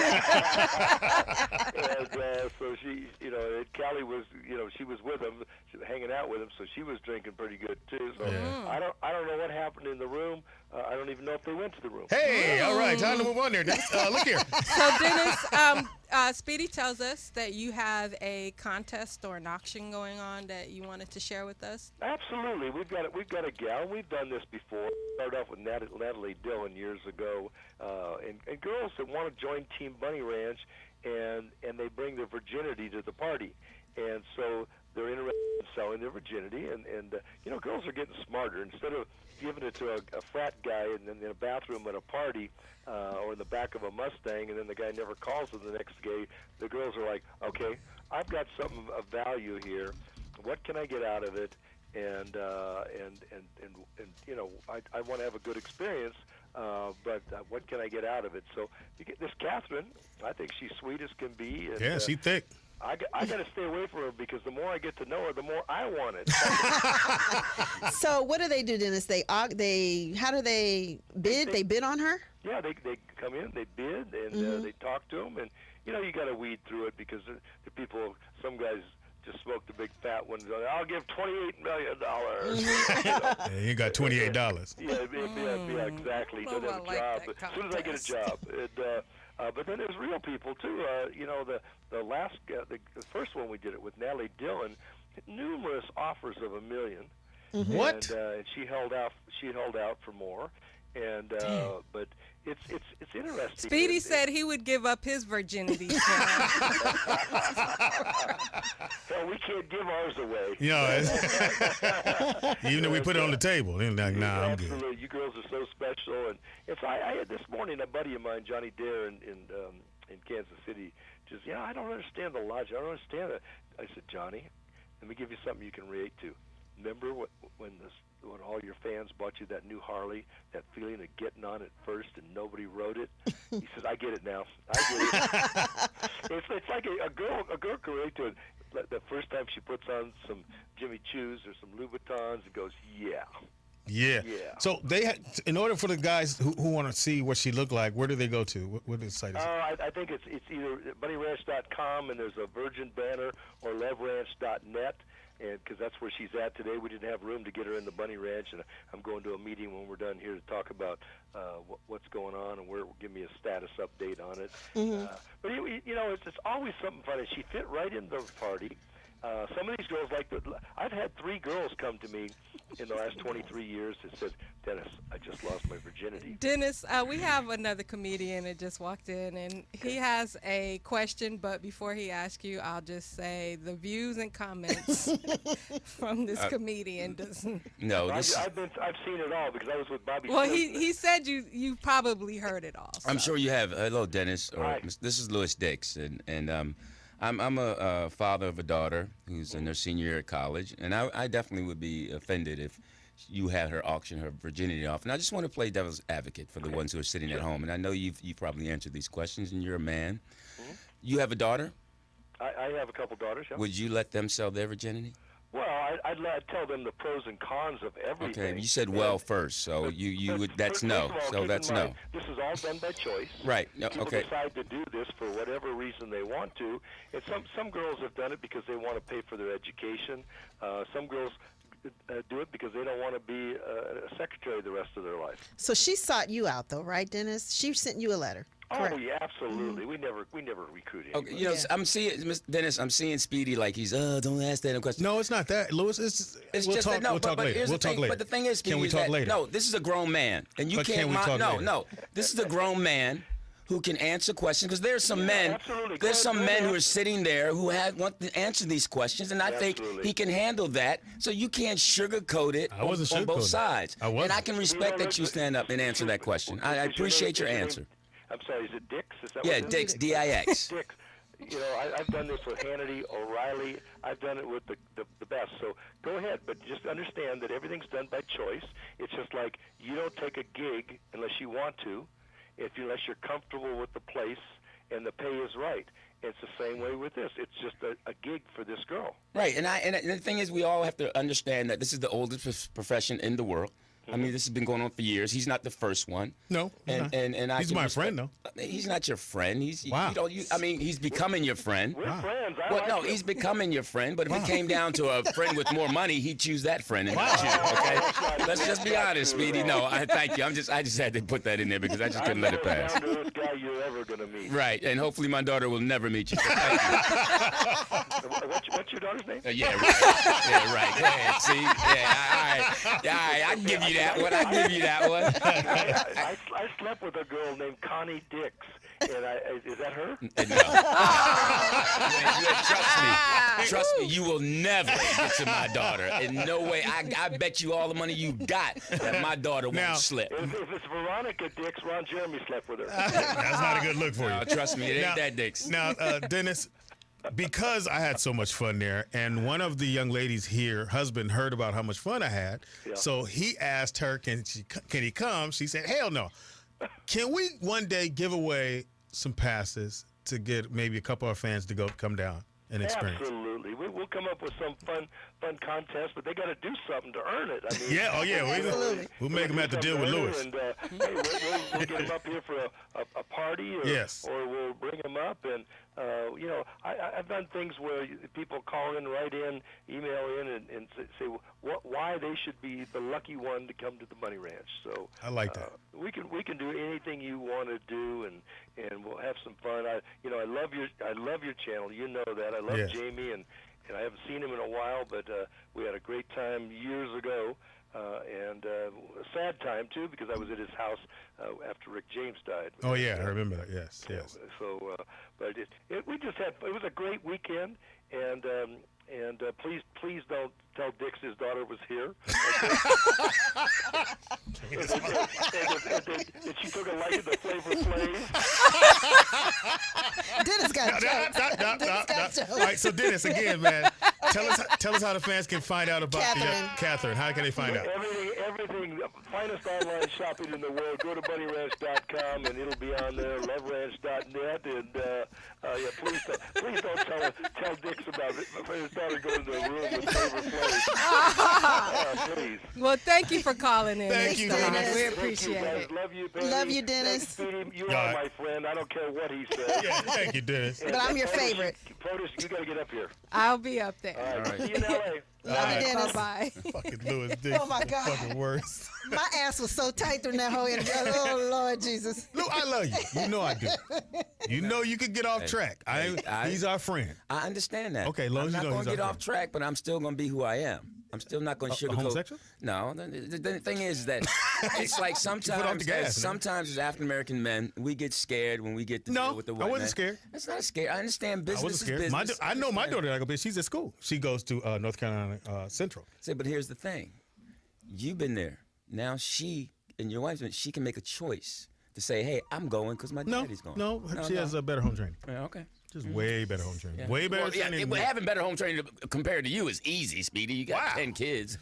so she, Callie was, she was with him, she was hanging out with him, so she was drinking pretty good too. So I don't know what happened in the room. I don't even know if they went to the room. Hey, all right, time to move on there. Dennis. Look here. So, Dennis, Speedy tells us that you have a contest or an auction going on that you wanted to share with us. Absolutely, we've got a gal. We've done this before. Started off with Natalie Dillon years ago, and girls that want to join Team Bunny Ranch, and they bring their virginity to the party, and so they're interested in selling their virginity, and girls are getting smarter. Instead of giving it to a frat guy in a bathroom at a party or in the back of a Mustang, and then the guy never calls them the next day, the girls are like, okay, I've got something of value here. What can I get out of it? And I want to have a good experience, but what can I get out of it? So you get this Catherine. I think she's sweet as can be. And, Yeah, she thick. I got to stay away from her because the more I get to know her, the more I want it. So what do they do, Dennis? How do they bid? They bid on her? Yeah, they come in, they bid, and they talk to them, and you got to weed through it because the people, some guys just smoke the big fat ones. I'll give $28 million. Yeah, you got $28. Yeah, exactly. Don't have a job. But as soon as I get a job, but then there's real people too. The first one we did it with Natalie Dillon, numerous offers of $1 million. What? And she held out. She held out for more. And but it's interesting. Speedy said he would give up his virginity. Hell, we can't give ours away. Even if we put it on the table, they're like, nah, I'm good. Absolutely, you girls are so special. And I had this morning a buddy of mine, Johnny Dare, in Kansas City. Just I don't understand the logic. I don't understand it. I said, Johnny, let me give you something you can relate to. Remember when all your fans bought you that new Harley, that feeling of getting on it first and nobody rode it? He says, I get it now. I get it. It's like a girl can relate to it. The first time she puts on some Jimmy Choos or some Louboutins and goes, yeah. So in order for the guys who want to see what she looked like, where do they go to? What is the site? I think it's either bunnyranch.com and there's a Virgin banner, or loveranch.net. And because that's where she's at today. We didn't have room to get her in the Bunny Ranch, and I'm going to a meeting when we're done here to talk about what's going on and give me a status update on it. But it's always something funny. She fit right in the party. Some of these girls I've had 3 girls come to me in the last 23 years that said, Dennis, I just lost my virginity. Dennis, we have another comedian that just walked in, and he has a question, but before he asks you, I'll just say the views and comments from this comedian doesn't. No, I've seen it all because I was with Bobby. Well, Smith. he said you probably heard it all. I'm so. sure you have. Hello, Dennis. Hi. This is Louis Dix, and I'm a father of a daughter who's in her senior year at college, and I definitely would be offended if you had her auction her virginity off. And I just want to play devil's advocate for the ones who are sitting at home. And I know you've probably answered these questions, and you're a man. You have a daughter? I have a couple daughters. Yeah. Would you let them sell their virginity? Well, I'd tell them the pros and cons of everything. Okay, you said first, so you would. That's no. So that's no. This is all done by choice. Right. No, People okay. decide to do this for whatever reason they want to. And some girls have done it because they want to pay for their education. Some girls do it because they don't want to be a secretary the rest of their life. So she sought you out, though, right, Dennis? She sent you a letter. Correct. Oh yeah, absolutely. We never recruited. Okay, I'm seeing Dennis. I'm seeing Speedy like he's don't ask that question. No, it's not that, Louis. We'll just talk. that, We'll talk later. We'll talk later. But the thing is, Speedy, can we talk later? No, this is a grown man, and you But can't. can we talk later? No. This is a grown man who can answer questions because there's some men. Absolutely. There's some men who are sitting there who want to answer these questions, and I think he can handle that. So you can't sugarcoat it on both sides. I wasn't. And I can respect that you stand up and answer that question. I appreciate your answer. I'm sorry, is it Dix? Is that Yeah, what it is? Dix, D-I-X. Dix. I've done this with Hannity, O'Reilly. I've done it with the best. So go ahead, but just understand that everything's done by choice. It's just like you don't take a gig unless you want to, unless you're comfortable with the place and the pay is right. It's the same way with this. It's just a gig for this girl. Right, and the thing is, we all have to understand that this is the oldest profession in the world. I mean, this has been going on for years. He's not the first one. No, and he's my friend, though. He's not your friend. Wow. He's becoming your friend. We're friends. He's becoming your friend. But if it came down to a friend with more money, he'd choose that friend. And not you, okay, let's just be honest, Speedy. No, thank you. I just had to put that in there because I just couldn't let it pass. I'm the most guy you're ever gonna meet. Right, and hopefully my daughter will never meet you. So thank you. What's your daughter's name? Yeah, right. Yeah, right. Go ahead. See? Yeah, all right. I can give you that one. I give you that one. I slept with a girl named Connie Dix, and is that her? No. Trust me. You will never get to my daughter. In no way. I bet you all the money you got that my daughter won't slip. If it's Veronica Dix, Ron Jeremy slept with her. That's not a good look for you. No, trust me, it ain't that Dix. Now, Dennis, because I had so much fun there, and one of the young ladies here, husband, heard about how much fun I had, so he asked her, can he come? She said, hell no. Can we one day give away some passes to get maybe a couple of our fans to come down? and experience. Absolutely. We'll come up with some fun contest, but they got to do something to earn it. I mean, Yeah, oh yeah, we'll make them have to deal with Lewis. And hey, we'll get them up here for a party, or we'll bring them up. And I've done things where people call in, write in, email in, and say why they should be the lucky one to come to the Bunny Ranch. So I like that. We can do anything you want to do, and we'll have some fun. I love your channel. You know that. I love Jamie, and I haven't seen him in a while, but we had a great time years ago, and a sad time too, because I was at his house after Rick James died. Oh yeah, I remember that. Yes. So, but we just had, it was a great weekend, and please don't tell Dix his daughter was here. That she took a liking to Flavor Flav. Dennis got jokes. All right, so Dennis, again, man, tell us how the fans can find out about Catherine. How can they find out? Everything, finest online shopping in the world. Go to bunnyranch.com and it'll be on there. Loveranch.net, and please don't tell Dix about it. His daughter goes to the room with Flavor Flav. Please. Well, thank you for calling in. Thank you, Dennis. We appreciate it. Love you, Penny. Love you, Dennis. Speedy, you are my friend. I don't care what he says. Yeah, thank you, Dennis. But I'm your favorite. Poetess, you got to get up here. I'll be up there. All right. See you in L.A. Love you, Dennis. Bye-bye. Fucking Lewis Dix. Oh, my God. Fucking worst. My ass was so tight during that whole interview. Oh, Lord Jesus. Lou, I love you. You know I do. You know you could get off track. He's our friend. I understand that. Okay, long I'm as you not know going he's to get our off friend. track, but I'm still going to be who I am. I'm still not going to sugarcoat. homosexual? No. The thing is that it's like sometimes, as African American men, we get scared when we get to deal with the white I wasn't man. scared. It's not scared. I understand business I wasn't scared. is business. I know my daughter. She's at school. She goes to North Carolina Central. Say, but here's the thing. You've been there. Now she and your wife, she can make a choice to say, hey, I'm going because my daddy's going. No, she has a better home training. Yeah, okay. Just way better home training. Yeah. Way better training. But having better home training compared to you is easy, Speedy. You got 10 kids.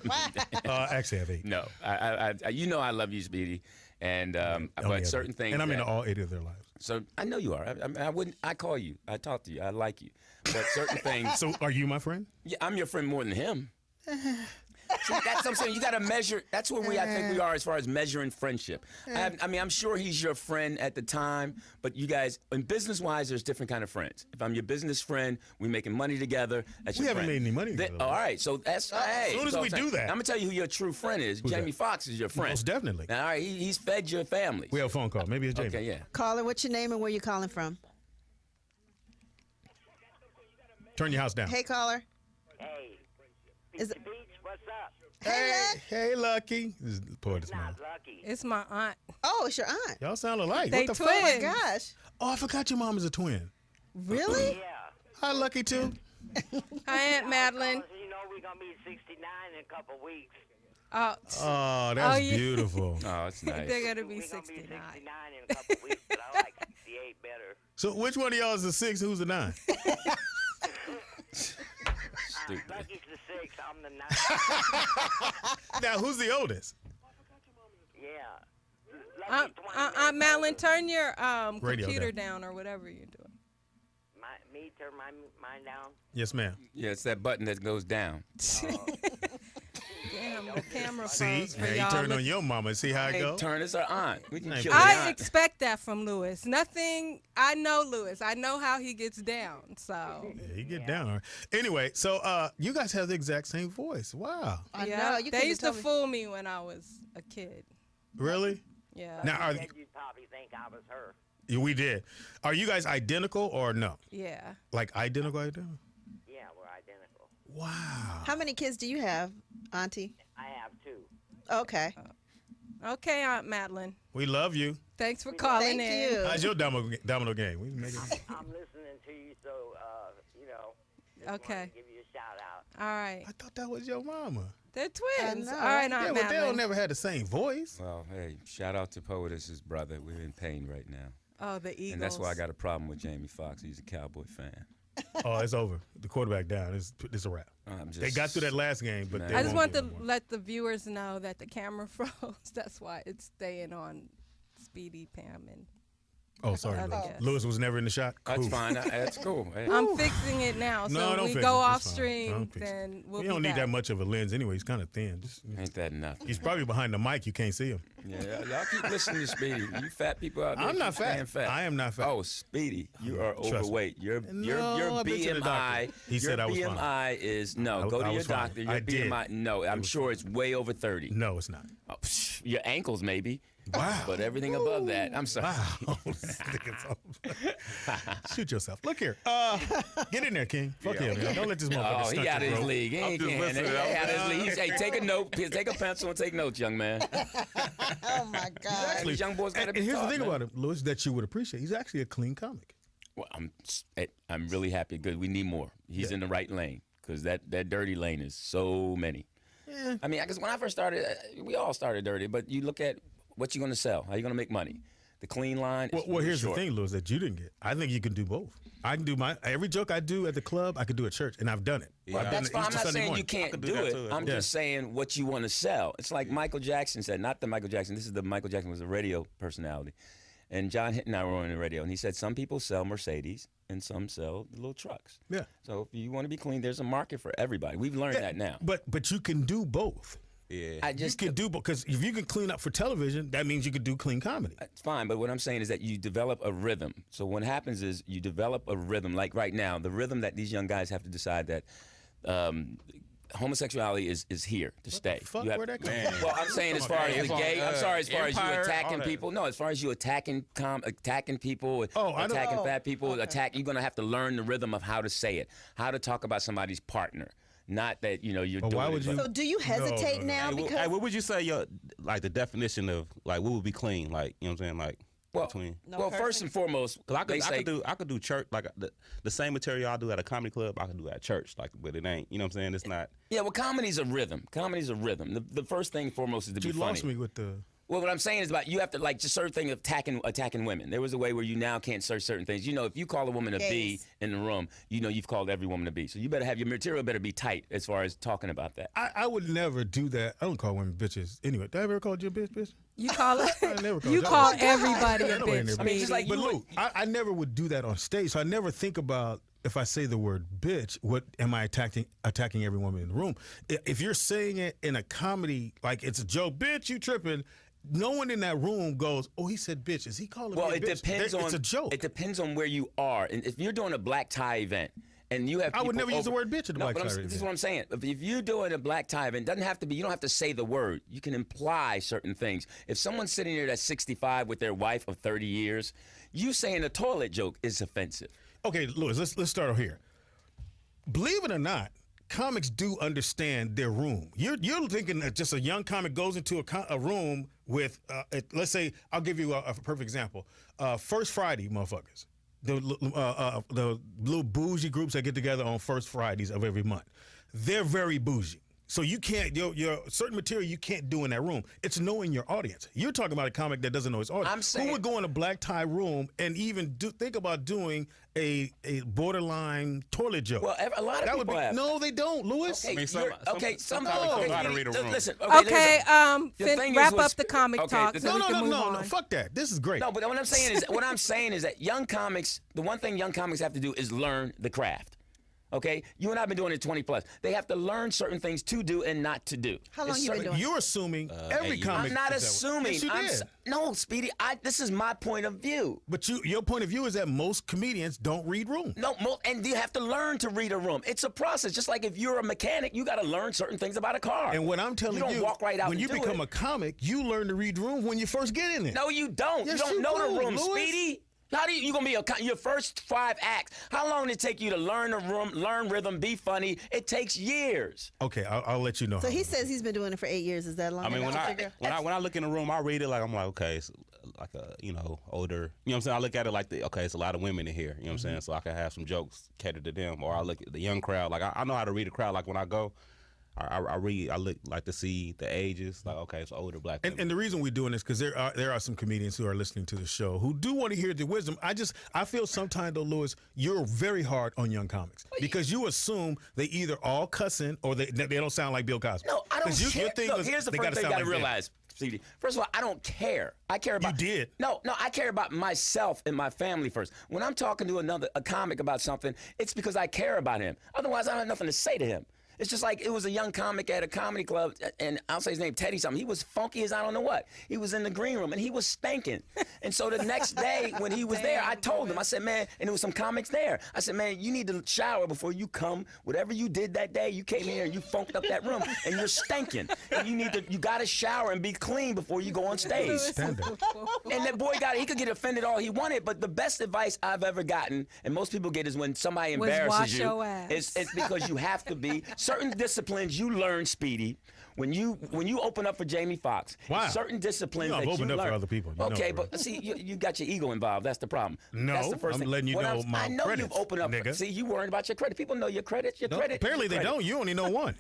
Actually, I have 8. No, I you know I love you, Speedy, and but certain things. And I'm into all 8 of their lives. So I know you are. I wouldn't. I call you. I talk to you. I like you. But certain things. So are you my friend? Yeah, I'm your friend more than him. See, that's what I'm saying. You got to measure. That's where I think we are as far as measuring friendship. I mean, I'm sure he's your friend at the time, but you guys, and business-wise, there's different kind of friends. If I'm your business friend, we making money together. That's We your haven't friend. made any money together. All right, so that's hey. As soon as we do that. I'm gonna tell you who your true friend is. Jamie Foxx is your friend. Most definitely. All right, he's fed your family. We have a phone call. Maybe it's Jamie. Okay, yeah. Caller, what's your name and where you calling from? Turn your house down. Hey, caller. Hey, Is it- Beach, what's up? Hey, Lucky. This is Poetess Not mom. lucky. It's my aunt. Oh, it's your aunt. Y'all sound alike. They What the Oh, my twins. gosh. Oh, I forgot your mom is a twin. Really? Yeah. Hi, Lucky, too. Hi, Aunt Madeline. You know we're going to be 69 in a couple weeks. Oh, Oh, that's yeah. beautiful. Oh, it's nice. they're going to be We're going to be 69. 69 in a couple weeks, but I like 68 better. So which one of y'all is the 6? Who's the 9? Stupid. Lucky's the 6, I'm the 9. Now, who's the oldest? Yeah. Lucky's 20 Aunt Madeline, minutes turn your Radio computer down. down or whatever you're doing. Me turn mine down. Yes, ma'am. Yeah, it's that button that goes down. Damn, the camera See? phones for Hey, you y'all. turn on your mama. See how it Hey, go? turn us our aunt. We can Hey, kill the I aunt. expect that from Lewis. Nothing. I know Lewis. I know how he gets down. So Yeah, you get down. All right. Anyway, so you guys have the exact same voice. Wow. I yeah, know. You they couldn't used to tell me. fool me when I was a kid. Really? Yeah. Now, I said you'd probably think I was her. we did. Are you guys identical or no? Yeah. Like identical? Yeah, we're identical. Wow. How many kids do you have, Auntie? I have 2. Okay. Okay, Aunt Madeline. We love you. Thanks for calling Thank in. you. How's your domino game? We can make it. I'm listening to you, so, you know. Just Okay. wanted to give you a shout out. All right. I thought that was your mama. They're twins. know, All right, Aunt Yeah, but they Madeline. don't never had the same voice. Well, hey, shout out to Poetess's brother. We're in pain right now. Oh, the Eagles. And that's why I got a problem with Jamie Foxx. He's a Cowboy fan. Oh, it's over. The quarterback down. It's a wrap. I'm just, They got through that last game, but Man. they I just won't want get to no more. let the viewers know that the camera froze. That's why it's staying on Speedy, Pam, and Oh, sorry, Other Lewis. guest. Lewis was never in the shot. That's Cool. fine. That's cool. Hey. I'm fixing it now. No, So don't we fix go it. off It's fine. stream, Don't fix it. then we'll You be don't need back. that much of a lens anyway. He's kind of thin. Just, Ain't that enough? he's probably behind the mic. You can't see him. Yeah, y'all keep listening to Speedy. You fat people out there. I'm not keep staying fat. I am not fat. Oh, Speedy, you are Trust me. overweight. Your No, I've been to the BMI. doctor. He said I was fine. BMI is no. I Go to your was fine. doctor. Your I did. BMI. No, I'm sure it's way over 30. No, it's not. Oh, your ankles maybe. Wow. But everything above that, I'm sorry. Wow. Shoot yourself. Look here. Get in there, King. Fuck him. Man. Don't let this motherfucker Oh, he stunt out of your his growth. league. He ain't just can. listening. He out of his league. Hey, take a note. Take a pencil and take notes, young man. Oh my God. These young boys got to And be here's the taught, thing man. about him, Lewis, that you would appreciate. He's actually a clean comic. Well, I'm really happy. Good. We need more. He's in the right lane because that dirty lane is so many. Yeah. I mean, because when I first started, we all started dirty. But you look at what you're going to sell, how you're going to make money. The clean line. Is Well, really here's short. the thing, Lewis, that you didn't get. I think you can do both. I can do every joke I do at the club, I could do at church, and I've done it. Yeah. I've done That's it fine. I'm Easter not Sunday saying you morning. can't could do do that it. too. I'm Yeah. just saying what you want to sell. It's like Michael Jackson said, not the Michael Jackson. This is the Michael Jackson was a radio personality. And John Hinton and I were on the radio, and he said some people sell Mercedes and some sell the little trucks. Yeah. So if you want to be clean, there's a market for everybody. We've learned that now. But you can do both. Yeah. I You just can do both because if you can clean up for television, that means you could do clean comedy. It's fine, but what I'm saying is that you develop a rhythm. So what happens is you develop a rhythm. Like right now, the rhythm that these young guys have to decide that homosexuality is here to stay. fuck? You have- Where'd that come Man. from? Well, I'm saying as far as the gay, I'm sorry, as far as you Empire, attacking all that. people. No, as far as you attacking people, Oh, I know. attacking Oh, fat people, you're gonna have to learn the rhythm of how to say it, how to talk about somebody's partner. Not that you're But doing why it, would but- you? So do you hesitate no. now Hey, because hey, what would you say your like the definition of like what would be clean? Like, you know what I'm saying? Like Well, between No well, first cursing? and foremost, Cause they say I could do church like the same material I do at a comedy club. I can do at church, like, but it ain't. You know what I'm saying? It's not. yeah. Well, comedy's a rhythm. Comedy's a rhythm. The first thing foremost is to You be funny. lost me with the. Well, what I'm saying is about you have to like just certain thing of attacking women. There was a way where you now can't search certain things. If you call a woman a B Gays. in the room, you've called every woman a B. So you better have your material better be tight as far as talking about that. I would never do that. I don't call women bitches. Anyway, did I ever call you a bitch? You call it. I never called You you. call everybody a I know I ain't bitch. never- I mean, just like Speedy. you But would- Lou, I never would do that on stage. So I never think about if I say the word bitch, what am I attacking every woman in the room? If you're saying it in a comedy, like it's a joke, bitch, you tripping. No one in that room goes, oh, he said bitch. Is he calling Well, me a it bitch? depends on. It's a joke. It depends on where you are, and if you're doing a black tie event. And you have I would people never use the over- word bitch at a no, black but tie This event. is what I'm saying. If you're doing a black tie event, it doesn't have to be. You don't have to say the word. You can imply certain things. If someone's sitting here that's 65 with their wife of 30 years, you saying a toilet joke is offensive. Okay, Louis, let's start over here. Believe it or not, comics do understand their room. You're thinking that just a young comic goes into a room with, let's say, I'll give you a perfect example. First Friday, motherfuckers. The little bougie groups that get together on first Fridays of every month. They're very bougie. So you can't, your certain material you can't do in that room. It's knowing your audience. You're talking about a comic that doesn't know his audience. I'm saying- Who would go in a black tie room and even think about doing a borderline toilet joke? Well, a lot of that would people be, have. No, they don't, Louis. Okay, I mean, some some comics okay, know how to read a room. Listen, Okay, The thing is wrap what's- up the comic okay, talk the- so we can move No, on. fuck that. This is great. No, but what I'm saying is that young comics, the one thing young comics have to do is learn the craft. Okay, you and I have been doing it 20 plus. They have to learn certain things to do and not to do. How long It's you been certain- doing You're assuming every 8 years. comic. I'm not is that way. assuming. Yes, you did. No, Speedy. This is my point of view. But your point of view is that most comedians don't read rooms. No, and you have to learn to read a room. It's a process. Just like if you're a mechanic, you got to learn certain things about a car. And what I'm telling you don't walk right out when and you do become it. a comic, you learn to read rooms when you first get in there. No, you don't. Yes, you don't you know do, the room, Louis. Speedy. How do you gonna be your first 5 acts? How long did it take you to learn the room, learn rhythm, be funny? It takes years. Okay, I'll let you know. So how he long. says he's been doing it for 8 years. Is that long? I mean, enough to figure? when I look in the room, I read it like I'm like, okay, it's like a older. You know what I'm saying? I look at it like okay, it's a lot of women in here. You know what I'm saying? So I can have some jokes catered to them, or I look at the young crowd. Like I know how to read a crowd. Like when I go, I read. I look like to see the ages. Like okay, it's older black women. And the reason we're doing this because there are some comedians who are listening to the show who do want to hear the wisdom. I feel sometimes though, Louis, you're very hard on young comics because you assume they either all cussing or they don't sound like Bill Cosby. No, I don't 'Cause care. your thing Look, was here's the they first gotta thing you sound got to like them. realize. Speedy. First of all, I don't care. I care about. You did. No, I care about myself and my family first. When I'm talking to a comic about something, it's because I care about him. Otherwise, I don't have nothing to say to him. It's just like it was a young comic at a comedy club, and I'll say his name, Teddy something. He was funky as I don't know what. He was in the green room, and he was stinking. And so the next day when he was there, I told him, I said, man, and there was some comics there. I said, man, you need to shower before you come. Whatever you did that day, you came here and you funked up that room, and you're stinking. And you got to shower and be clean before you go on stage. Stand up. And that boy he could get offended all he wanted, but the best advice I've ever gotten, and most people get, is when somebody Was embarrasses wash you. your ass. It's because you have to be. Certain disciplines you learn, Speedy, when you open up for Jamie Foxx. Wow. Certain disciplines I've that opened you up learn. for other people. You Okay, know, but see, you got your ego involved. That's the problem. No, That's the first I'm thing. letting you know my I know credits, you've opened up. nigga. See, you worrying about your credit. People know your credit. Your No, credit. apparently your they credit. don't. You only know one.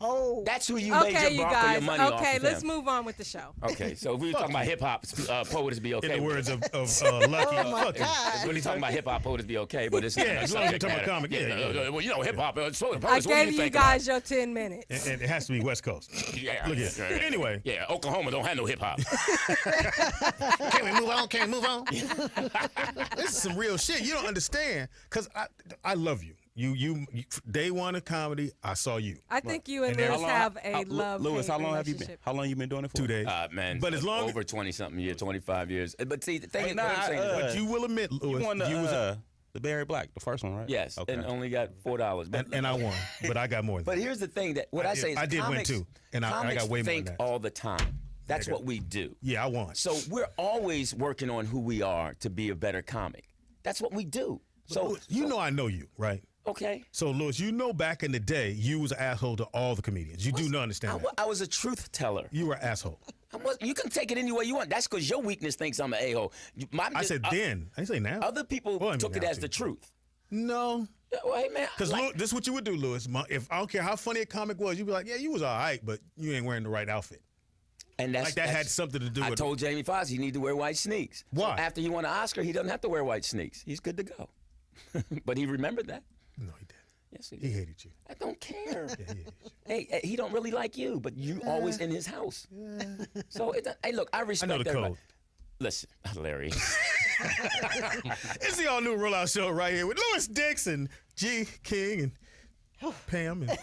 Oh, That's who you made Okay, your you Bronco your guys. money off Okay, of let's them. move on with the show. Okay, so if we were talking about hip hop, Poetess be okay. In the with words it. of Lucky. Oh, my Fuck it. God. It's really talking about hip hop, Poetess be okay, but it's Yeah, as long as you're talking about comic, yeah. Well, you know, hip hop. So I what do gave you you think guys your 10 minutes. And it has to be West Coast. Yeah. Look here. Anyway. Yeah, Oklahoma don't have no hip hop. Can we move on? Can we move on? This is some real shit. You don't understand. Because I love you. You day one of comedy, I saw you. I think you and And Lewis how have a love Lewis, how long have you been? relationship. How long you been doing it for? 2 days. Man, But as long over 20-something years, 25 years. But see, the thing is, Nah, what I'm saying is, But you will admit, Louis, You won you was the Barry Black, the first one, right? yes, Okay. and only got $4. But, and I won, but I got more than but that. here's the thing that what I say is I did win comics, too, and I comics got way more think than that. all the time. That's Nigga. what we do. Yeah, I won. So we're always working on who we are to be a better comic. That's what we do. So Louis, you know I know you, right? okay. So, Louis, you know back in the day, you was an asshole to all the comedians. You do not understand that. I was a truth teller. You were an asshole. You can take it any way you want. That's because your weakness thinks I'm an a-hole. I said then. I didn't say now. Other people Well, I mean, took it now as too. the truth. No. Yeah, well, hey, man. Because this is what you would do, Louis. If I don't care how funny a comic was, you'd be like, yeah, you was all right, but you ain't wearing the right outfit. And that's, Like that had something to do I with told Jamie Foxx he need to wear white sneaks. Why? So after he won an Oscar, he doesn't have to wear white sneaks. He's good to go. But he remembered that. No, he didn't. Yes, he He did. hated you. I don't care. Yeah, he hated you. Hey, he don't really like you, but you always in his house. So, hey, look, I I respect know the everybody. code. Listen, Larry. It's the all new rollout show right here with Louis Dixon, G King, and Pam, and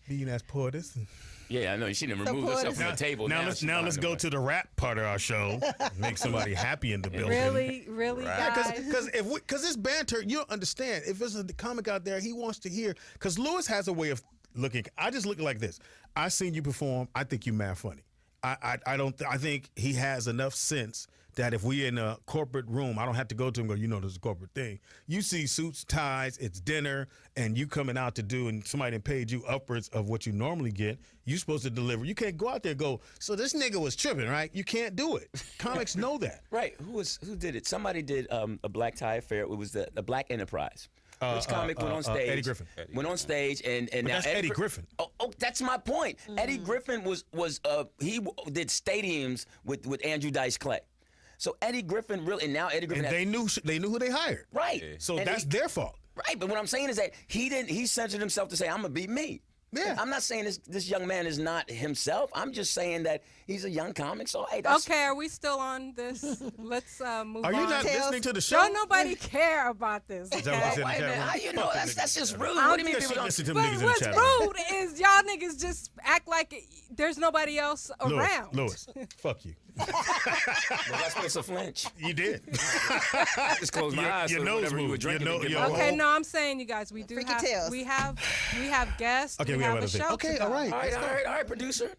being as Poetess. And Yeah, I know. She didn't remove herself from the table. now let's she's go fine. to the rap part of our show. Make somebody happy in the building. Really, Yeah, guys? because this banter, you don't understand. If there's a comic out there, he wants to hear. Because Louis has a way of looking. I just look like this. I seen you perform. I think you mad funny. I don't. I think he has enough sense that if we in a corporate room, I don't have to go to him and go, you know, there's a corporate thing. You see suits, ties, it's dinner, and you coming out to do, and somebody done paid you upwards of what you normally get. You supposed to deliver. You can't go out there and go, so this nigga was tripping, right? You can't do it. Comics know that. Right. Who did it? Somebody did a black tie affair. It was the Black Enterprise. Which comic went on stage? Eddie Griffin. Went on stage and But now that's Eddie Griffin. Oh, that's my point. Eddie Griffin he did stadiums with Andrew Dice Clay. So Eddie Griffin really, and now Eddie Griffin. And they knew who they hired. right. So And that's their fault. right. But what I'm saying is that he censored himself to say I'm gonna be me. Yeah. And I'm not saying this young man is not himself. I'm just saying that he's a young comic. So hey, that's Okay, are we still on this? Let's move Are on. you not listening to the show? Don't nobody care about this. that Okay? what's in the Wait a chat minute, room? how you know? That's just rude. I'm What do you mean Because people she don't? listen to them But niggas in the what's chat room. rude is y'all niggas just act like there's nobody else around. Louis, fuck you. Was I supposed to flinch? You did. I just closed my eyes. your so nose whatever we moved. were drinking Your to get no- my- your Okay, whole- no, I'm saying you guys, we do Freaky have tales. we have guests. Okay, we we have got a other things. show. Okay, to go. all right. All right, producer.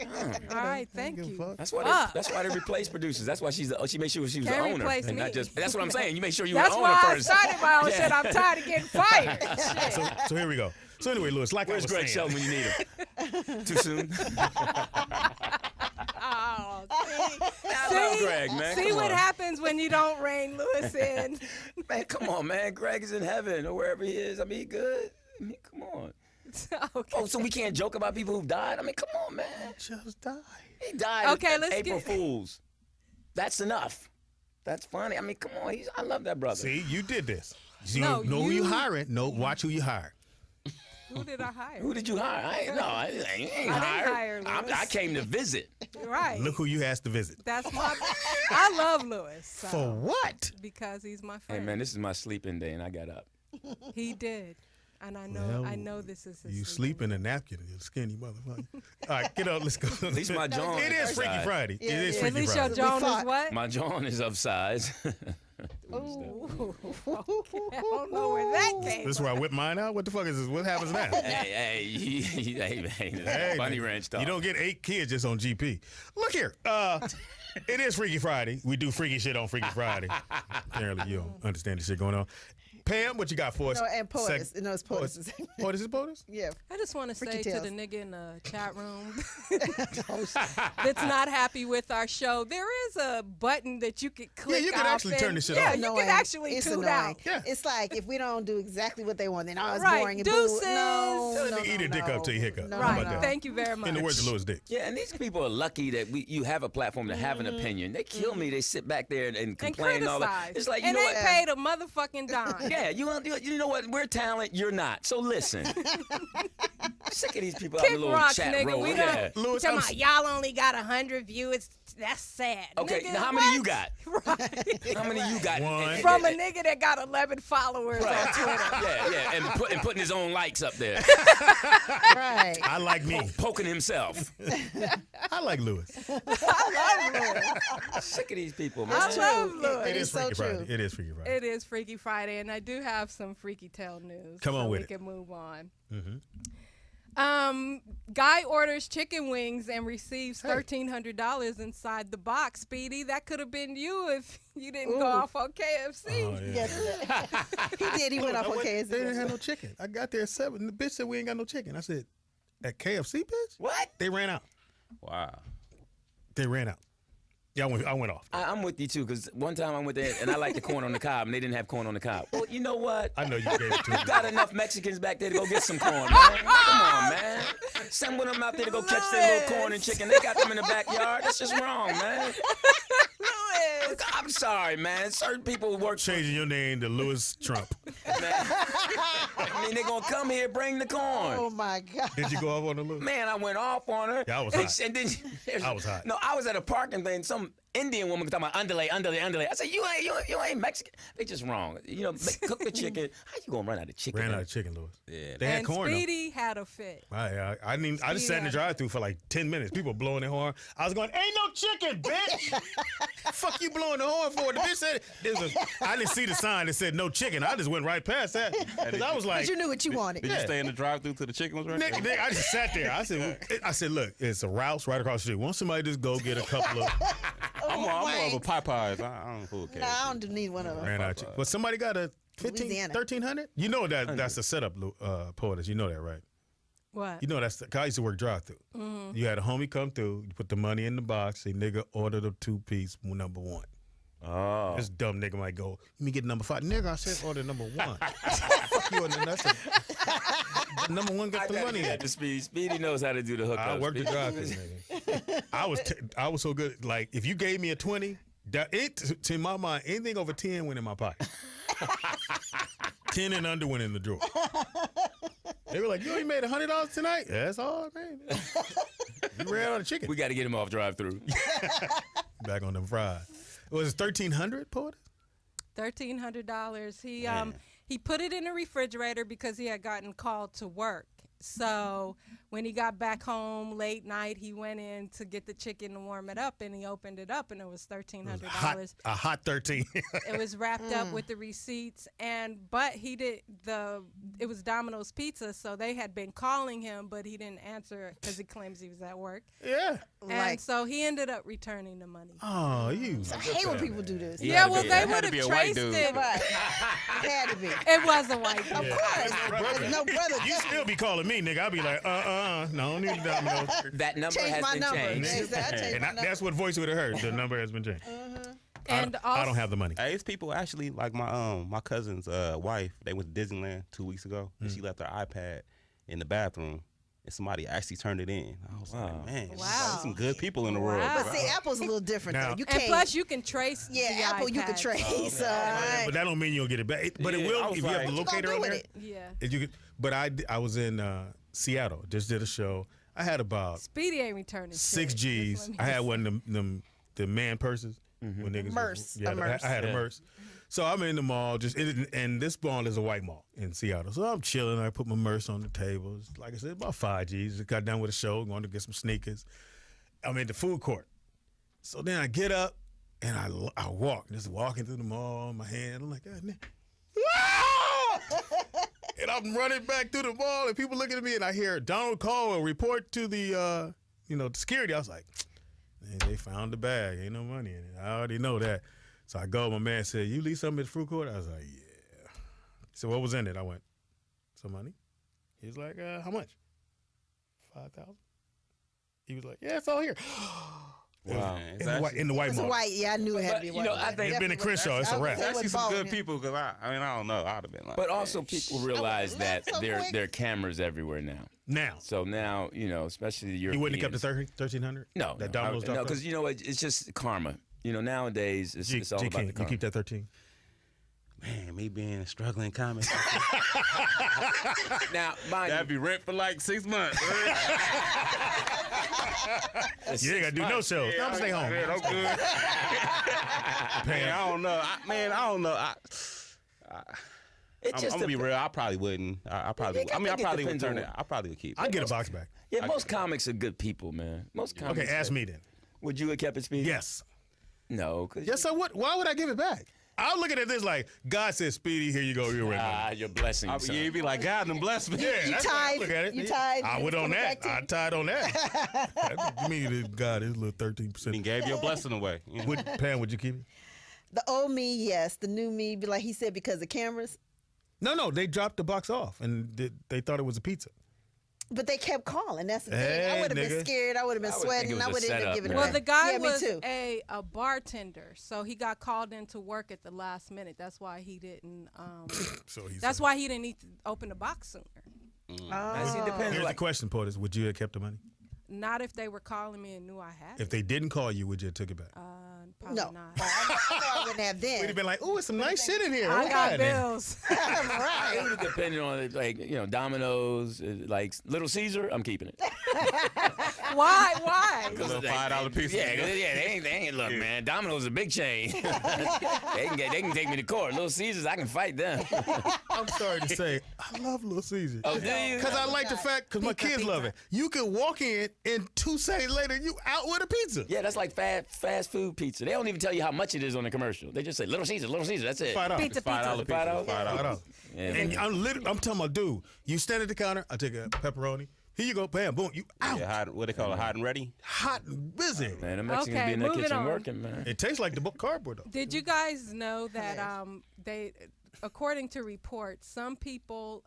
All right, thank give a you. fuck. That's why Fuck. that's why they replace producers. That's why she made sure she was Can't the owner. replace And me. not just that's what I'm saying. You make sure you That's were the owner why I first. started my own shit. I'm tired of getting fired. Shit. So here we go. So anyway, Louis, like Where's I was Greg saying, Shelton when you need him? Too soon? Oh, I love Greg, man. see Come what on. happens when you don't rein Lewis in. Man, come on, man. Greg is in heaven or wherever he is. I mean, he good. I mean, come on. Okay. Oh, so we can't joke about people who've died? I mean, come on, man. just die. He died Okay, at let's April get- Fools. That's enough. That's funny. I mean, come on. I love that brother. See, you did this. You No, know who you you- hiring. No, watch who you hire. Who did I hire? Who did you hire? I ain't didn't hired. hire Lewis. I came to visit. Right. Look who you asked to visit. That's my. I love Lewis. So, For what? because he's my Hey friend. man, this is my sleeping day, and I got up. He did, and I know. Well, I know this is his. You sleeping sleep in a napkin, you skinny motherfucker. All right, get up. Let's go. At least my John. It is Freaky Friday. Yeah, it is yeah. At Freaky least your Friday. John is fought. what? My John is of size. Ooh, okay. I don't know where that came This is where I whip mine out. What the fuck is this? What happens now? hey, Bunny man, Ranch talk. You don't get 8 kids just on GP. Look here. It is Freaky Friday. We do freaky shit on Freaky Friday. Apparently, you don't understand the shit going on. Pam, what you got for us? No, and Poetess. No, it's Poetess. Poetess is Poetess? Yeah. I just want to Freaky say tales. to the nigga in the chat room that's not happy with our show, there is a button that you could click. you can off actually turn and- this shit yeah, off. you Annoying. can actually It's tune annoying. out. Yeah. It's like if we don't do exactly what they want, then it's Right. boring and Deuces. boo. No, Tell no, him to eat no, a dick no. up till you hiccup. No, How Right. about that? Thank you very much. In the words of Louis Dick. Yeah, and these people are lucky that you have a platform to have an opinion. They kill me. They sit back there and and complain and all that. criticize. It's like, you and know they what? paid a motherfucking dime. Yeah, you know what? We're talent. You're not. So listen. Sick of these people out Kick in the little rocks, chat nigga. room. We Yeah. don't. Louis, Talking I'm about y'all only got 100 views. That's sad. Okay, Nigga, now how many you what? got? Right. How many you got? One. From a nigga that got 11 followers on Twitter. Yeah, and putting his own likes up there, Right. I like me. poking himself. I like Louis. I love Lewis. Sick of these people, man. I love true. Lewis. It is so Freaky true. Friday. It is Freaky Friday. It is Freaky Friday, and I do have some freaky tale news. Come on so with we it. can move on. Mm-hmm. Guy orders chicken wings and receives $1,300 inside the box. Speedy, that could have been you if you didn't go Ooh. off on KFC. Oh, yeah. Yes, he did. He went off on They didn't KFC. have no chicken. I got there at 7. The bitch said we ain't got no chicken. I said, at KFC, bitch? What? They ran out. Wow. They ran out. Yeah, I went off. I'm with you too, because one time I went there and I liked the corn on the cob, and they didn't have corn on the cob. Well, you know what? I know you gave it to me. Got enough Mexicans back there to go get some corn, man. Come on, man. Send one of them out there to go catch their little corn and chicken. They got them in the backyard. That's just wrong, man. Lewis. I'm sorry, man. Certain people work for Changing your name to Louis Trump. man. I mean, they gonna come here, bring the corn. Oh my God. Did you go off on the Louis? Man, I went off on her. Yeah, I was And- hot. And then, I was hot. No, I was at a parking thing. Some Indian woman was talking about underlay. I said, you ain't Mexican. They just wrong. You know, cook the chicken. How you gonna run out of chicken? Ran out of chicken, Louis. Yeah. They had And corn, though. Speedy had a fit. I just sat in the drive-thru for like 10 minutes. People blowing their horn. I was going, ain't no chicken, bitch. Fuck you blowing the horn for? The bitch said, I didn't see the sign that said no chicken. I just went right past that. Because I was like, But you knew what you wanted. Did you stay in the drive-thru till the chicken was ready? Nick, I just sat there. I said, look, it's a Rouse right across the street. Won't somebody just go get a couple of I'm more of a Wings. Popeyes. I don't fool No, I don't need one of them. ran out of chicken? But somebody got a Louisiana. 1,300? You know that's the setup, Poetess. You know that, right? What? You know that's cause I used to work drive-thru. You had a homie come through, you put the money in the box, say, nigga, order the 2-piece number 1. Oh. This dumb nigga might go, let me get number 5. Nigga, I said order number 1. Fuck you on the nuts. Number 1 got the money in. Speedy knows how to do the hookup. I worked the drive-thru, nigga. I was so good. Like, if you gave me a 20, to my mind, anything over 10 went in my pocket. 10 and under went in the drawer. They were like, you only made $100 tonight? Yeah, that's all I made. You ran out of chicken. We got to get him off drive-through. Back on them fries. Was it 1,300, Poetess? $1,300. He put it in the refrigerator because he had gotten called to work. So when he got back home late night, he went in to get the chicken and warm it up, and he opened it up, and it was $1,300. A hot 13. It was wrapped up with the receipts, but it was Domino's Pizza, so they had been calling him, but he didn't answer because he claims he was at work. Yeah. And Right. so he ended up returning the money. Oh, you. I hate when people do this. Yeah, well, be- they it had would to have be a white traced dude. it. Right. Had to be. It was a white dude. Of course. There's no brother. You still be calling me, nigga. I'll be like, no, I don't need Domino's. That number Change has my been number. changed. Exactly. I changed And my number. that's what voice would have heard. The number has been changed. And I don't have the money. Hey, it's people actually like my cousin's wife. They went to Disneyland 2 weeks ago, and she left her iPad in the bathroom. and somebody actually turned it in. I was like, man, Wow. there's some good people in the world. Wow. But see, Apple's a little different Now- though. You And can't. plus, you can trace. yeah, the Apple you can iPad. trace. But that don't mean you'll get it back. But it Yeah, will I was if you have like, the what you gonna locator do on with there. it? Yeah. If you could, but I was in Seattle. Just did a show. I had about Speedy ain't returning. 6 shit. G's. Just let me I had say. one of them the man purses. When niggas Merce, yeah, a Merce. I had a Merce. So I'm in the mall, and this mall is a white mall in Seattle. So I'm chilling. I put my Merce on the table. It's, like I said, about 5 G's. Just got done with a show, going to get some sneakers. I'm in the food court. So then I get up and I walk, just walking through the mall, my hand. I'm like, God, man. And I'm running back through the mall, and people looking at me, and I hear Donald Caldwell report to the security. I was like, man, they found the bag. Ain't no money in it. I already know that. So I go. My man said, "You leave something at the fruit court?" I was like, "Yeah." He said, "What was in it?" I went, "Some money." He was like, "How much?" 5,000. He was like, "Yeah, it's all here." Wow. In the white It's a mall. white. Yeah, I knew it had to be But, white. you know, I think- It's been in Crenshaw. It's a wrap. They Actually, was some good balling. people because I don't know. I'd have been like, But also, people realize I that left so there quick. are cameras everywhere now. Now, So now, especially the Europeans. you wouldn't have kept the 1300? No, that no, Domino's dropped because it's just karma. Nowadays it's all G about King, the you karma. keep that 13. man, me being a struggling comic, Now, mind that'd be rent for like 6 months. You ain't got to do no shows. I'm stay home. Man, I'm good. Man, I don't know. I don't know. I'm gonna be real. I probably wouldn't. I probably. I I think it probably would depends turn on- it. I probably would keep. I'll get a box back. Yeah, most comics are good people, man. Most comics. Okay, ask me then. Would you have kept it, Speedy? Yes. No, because Yes, I would. Why would I give it back? I'm looking at this like, God said, Speedy, here you go. You're right. your blessing. Yeah, you'd be like, God done bless me. Yeah, that's how I tied. look at it. You tied. I would on Coming that. back to I you. tied on that. Give me the God, his little 13%. He gave your blessing away. You know? Pam, would you keep it? The old me, yes. The new me, be like he said, because of cameras. No, they dropped the box off and they thought it was a pizza. But they kept calling. That's the thing. Hey, I would have been nigga. scared. I would have been I would think sweating. it was I a would have ended setup, up giving it man. Well, back. the guy yeah, was me too. a bartender, so he got called into work at the last minute. That's why he didn't. So he That's said. why he didn't need to open the box sooner. See, it depends. Here's Like, the question, Poetess. Would you have kept the money? Not if they were calling me and knew I had If it. they didn't call you, would you have took it back? Probably No. not. I know I wouldn't have We'd have then. been like, ooh, it's some nice shit in here. I What got kind? bills. it Right. would have depended on it, like Domino's, like Little Caesar. I'm keeping it. Why? Why? A little $5 piece. Yeah, they ain't. Look, man, Domino's is a big chain. they can take me to court. Little Caesars, I can fight them. I'm sorry to say, I love Little Caesar. Oh, do you? Because I like the fact, because my kids love it. You can walk in and 2 seconds later, you out with a pizza. Yeah, that's like fast food pizza. They don't even tell you how much it is on the commercial. They just say Little Caesar, that's it. $5. Pizza, $5 pizza. pizza. $5. Yeah, And I'm talking about, dude, you stand at the counter, I take a pepperoni. Here you go, bam, boom, you out. Yeah, what they call it, hot and ready. Hot and busy. man, the Mexicans Okay, be in that moving kitchen on. working, man. It tastes like the book cardboard, though. Did you guys know that they, according to reports, some people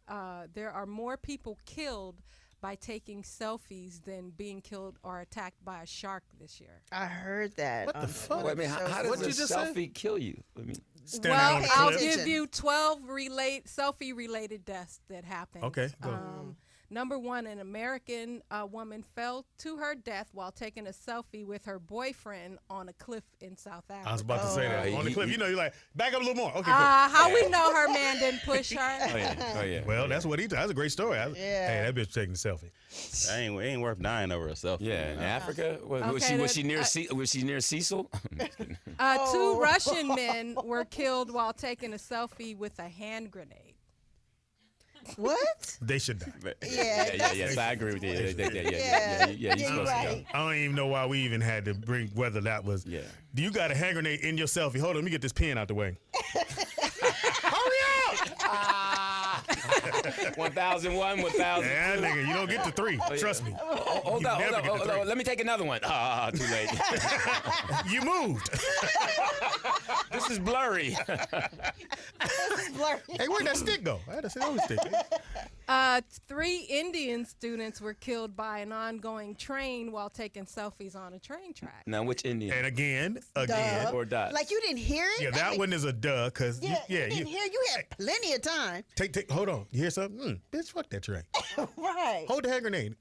there are more people killed by taking selfies than being killed or attacked by a shark this year. I heard that. What the fuck? Wait a minute, how does What'd a you just say? selfie kill you? I mean, Standing Well, on a I'll cliff? give you 12 selfie-related deaths that happened. Okay, go. Number one, an American woman fell to her death while taking a selfie with her boyfriend on a cliff in South Africa. I was about to say that. On the cliff, you're like, back up a little more. Okay, cool. How we know her man didn't push her? oh yeah. Well, that's what he does. That's a great story. Yeah. Hey, that bitch taking a selfie. It ain't worth dying over herself. Yeah, in Africa. Was Okay, she near Cecil? Two Russian men were killed while taking a selfie with a hand grenade. What? They should die. Yeah. Yes, I agree with you. Yeah, You're supposed you're to right. I don't even know why we even had to bring whether that was. Yeah. Do you got a hand grenade in your selfie? Hold on, let me get this pen out the way. Hurry up! 1001, 1000. Yeah, nigga, you don't get to 3. Trust me. Hold You on, never get to 3. Let me take another one. Too late. You moved. This is blurry. This is blurry. Hey, where'd that stick go? I had to say that stick. 3 Indian students were killed by an ongoing train while taking selfies on a train track. Now, which Indian? And again, Duh. Or dots? Like you didn't hear it? yeah, that one is a duh. Because Yeah, you didn't hear. You had plenty of time. take. Hold on. You hear something? Bitch, fuck that train. Right. Hold the hand grenade.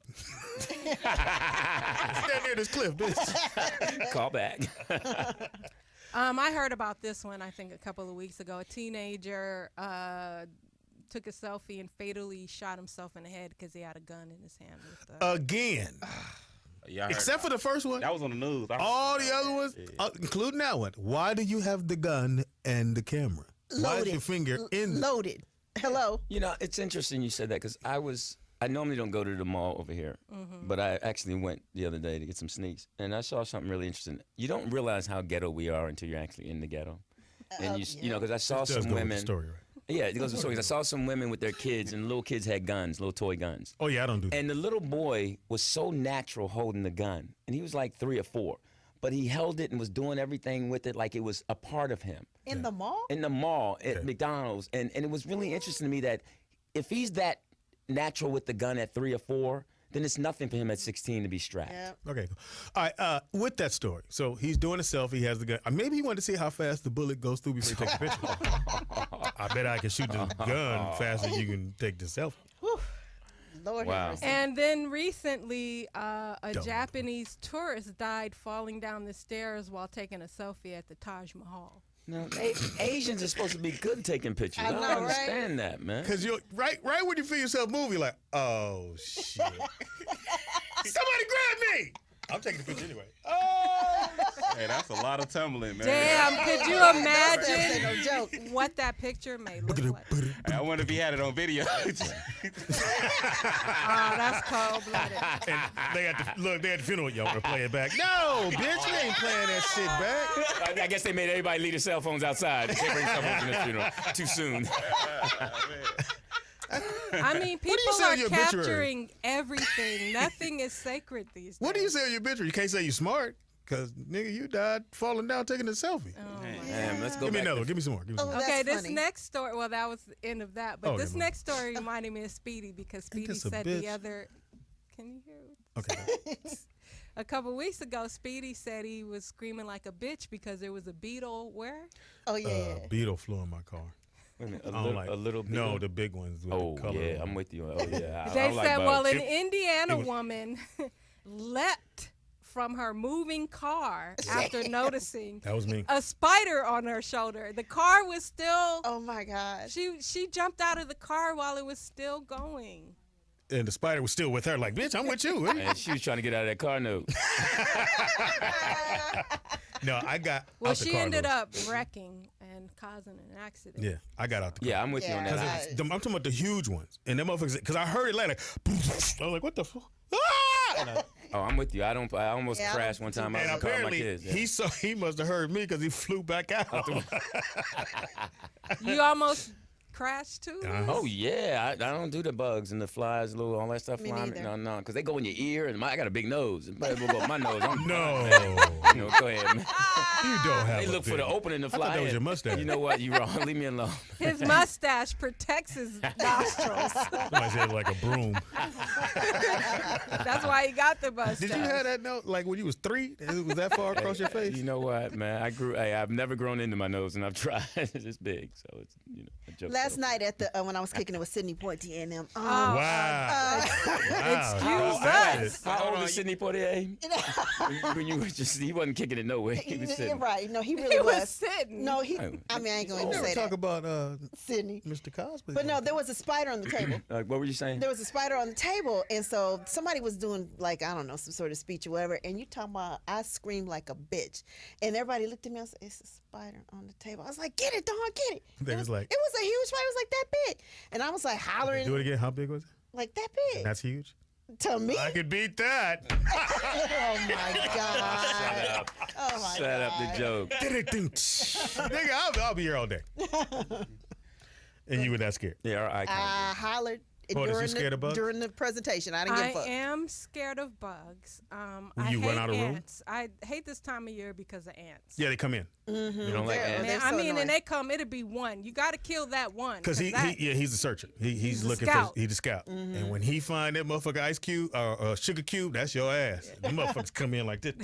Stand near this cliff, bitch. Call back. I heard about this one, I think, a couple of weeks ago. A teenager took a selfie and fatally shot himself in the head because he had a gun in his hand. Again. Yeah, I heard Except for the first one. that was on the news. All the other ones, including that one. Why do you have the gun and the camera? Why is Loaded. your finger in Loaded. Hello. You know, it's interesting you said that because I normally don't go to the mall over here, but I actually went the other day to get some sneaks, and I saw something really interesting. You don't realize how ghetto we are until you're actually in the ghetto. And you know, because I saw Does some go with the women. story, right? Yeah, it goes with stories. I saw some women with their kids, and little kids had guns, little toy guns. Oh, yeah, I don't do that. And the little boy was so natural holding the gun, and he was like 3 or 4, but he held it and was doing everything with it like it was a part of him. In the mall? In the mall at Okay. McDonald's, and it was really interesting to me that if he's that natural with the gun at 3 or 4, then it's nothing for him at 16 to be strapped. Yeah. Okay. All right. With that story, so he's doing a selfie. He has the gun. Maybe he wanted to see how fast the bullet goes through before he takes a picture. I bet I can shoot the gun faster than you can take the selfie. Lord Wow. have mercy. And then recently, a Dumb. Japanese tourist died falling down the stairs while taking a selfie at the Taj Mahal. No, Asians are supposed to be good taking pictures. I know, don't right? understand that, man. Because you're right when you feel yourself moving, like, oh, shit. Somebody grab me. I'm taking the picture anyway. Oh, Hey, that's a lot of tumbling, man. Damn, could you That ain't imagine no joke. what that picture may look like? Hey, I wonder if he had it on video. Oh, that's cold-blooded. and they had the funeral. Y'all want to play it back? No, bitch, we ain't playing that shit back. I guess they made everybody leave their cell phones outside. They can't bring cell phones to the funeral too soon. I mean, do you people say are in your obituary? capturing everything. Nothing is sacred these days. What do you say in your obituary? You can't say you smart, because, nigga, you died falling down taking a selfie. Oh, my Damn, let's go Give me back. another one. Give me some more. Give me some Oh, more. Okay, That's this funny. next story. Well, that was the end of that. But Oh, this yeah, next story reminded me of Speedy because Speedy this a said bitch? the other. Can you hear? Okay. A couple weeks ago, Speedy said he was screaming like a bitch because there was a beetle. Where? Oh, yeah. Beetle flew in my car. Wait a minute, I don't like- a little bit. No, the big ones with Oh the color. yeah, I'm with you. Oh yeah. I They don't like said, well, bugs. an Indiana was- woman leapt from her moving car after noticing That was me. a spider on her shoulder. The car was still. Oh, my gosh. She jumped out of the car while it was still going. And the spider was still with her, like, bitch, I'm with you. And she was trying to get out of that car note. No, I got Well, out the she car, ended though. up wrecking and causing an accident. Yeah, I got out the car. Yeah, I'm with you on Yeah. that. Because I'm talking about the huge ones. And them motherfuckers, because I heard it like, I was like, what the fuck? Ah! And, Oh, I'm with you. I almost Yeah, I crashed don't one do time. I and was in the car with my apparently, kids. Yeah. he must have heard me because he flew back out. You almost crashed too? Oh yeah, I don't do the bugs and the flies, little all that stuff Me flying. neither. No, because they go in your ear, and I got a big nose. It might go up my nose. No. You know, go ahead, man. You don't have They a look for big- the opening to I fly. thought that was in. your mustache. You know what? You wrong. Leave me alone. His mustache protects his nostrils. Somebody said like a broom. That's why he got the mustache. Did you have that note like when you was 3? It was that far across your face? You know what, man? I've never grown into my nose, and I've tried. It's big, so it's a joke. Last night at the when I was kicking it with Sydney Poitier and them. Wow. Excuse us. How old is Sidney Poitier? When you were he wasn't kicking it nowhere. He was You're sitting. right. No, he really He was. was sitting. No, he. Oh. I mean, I ain't going You to never say talk that. about Sydney. Mr. Cosby. But no, there was a spider on the table. What were you saying? There was a spider on the table, and so somebody was doing like I don't know some sort of speech or whatever, and you talking about I screamed like a bitch, and everybody looked at me and said, "It's a spider on the table." I was like, "Get it, dog, get it!" They was like, It was a huge spider. It was like that big, and I was like hollering do it again. How big was it? like that big That's huge. to me. I could beat that. Oh my god! Shut up. Oh my Shut up god! the joke. Nigga, I'll be here all day. And you were that scared. Yeah, our icon. I hollered Poetess, you scared of bugs? during the presentation. I didn't give I a fuck. am scared of bugs. Will I you hate run out of room? ants. I hate this time of year because of ants. Yeah, they come in. You don't like ants? They're I so mean, annoying. and they come, it'll be one. You got to kill that one. Because he's a searcher. He's a looking scout. for he's a scout. And when he find that motherfucker ice cube or sugar cube, that's your ass. The motherfuckers come in like this.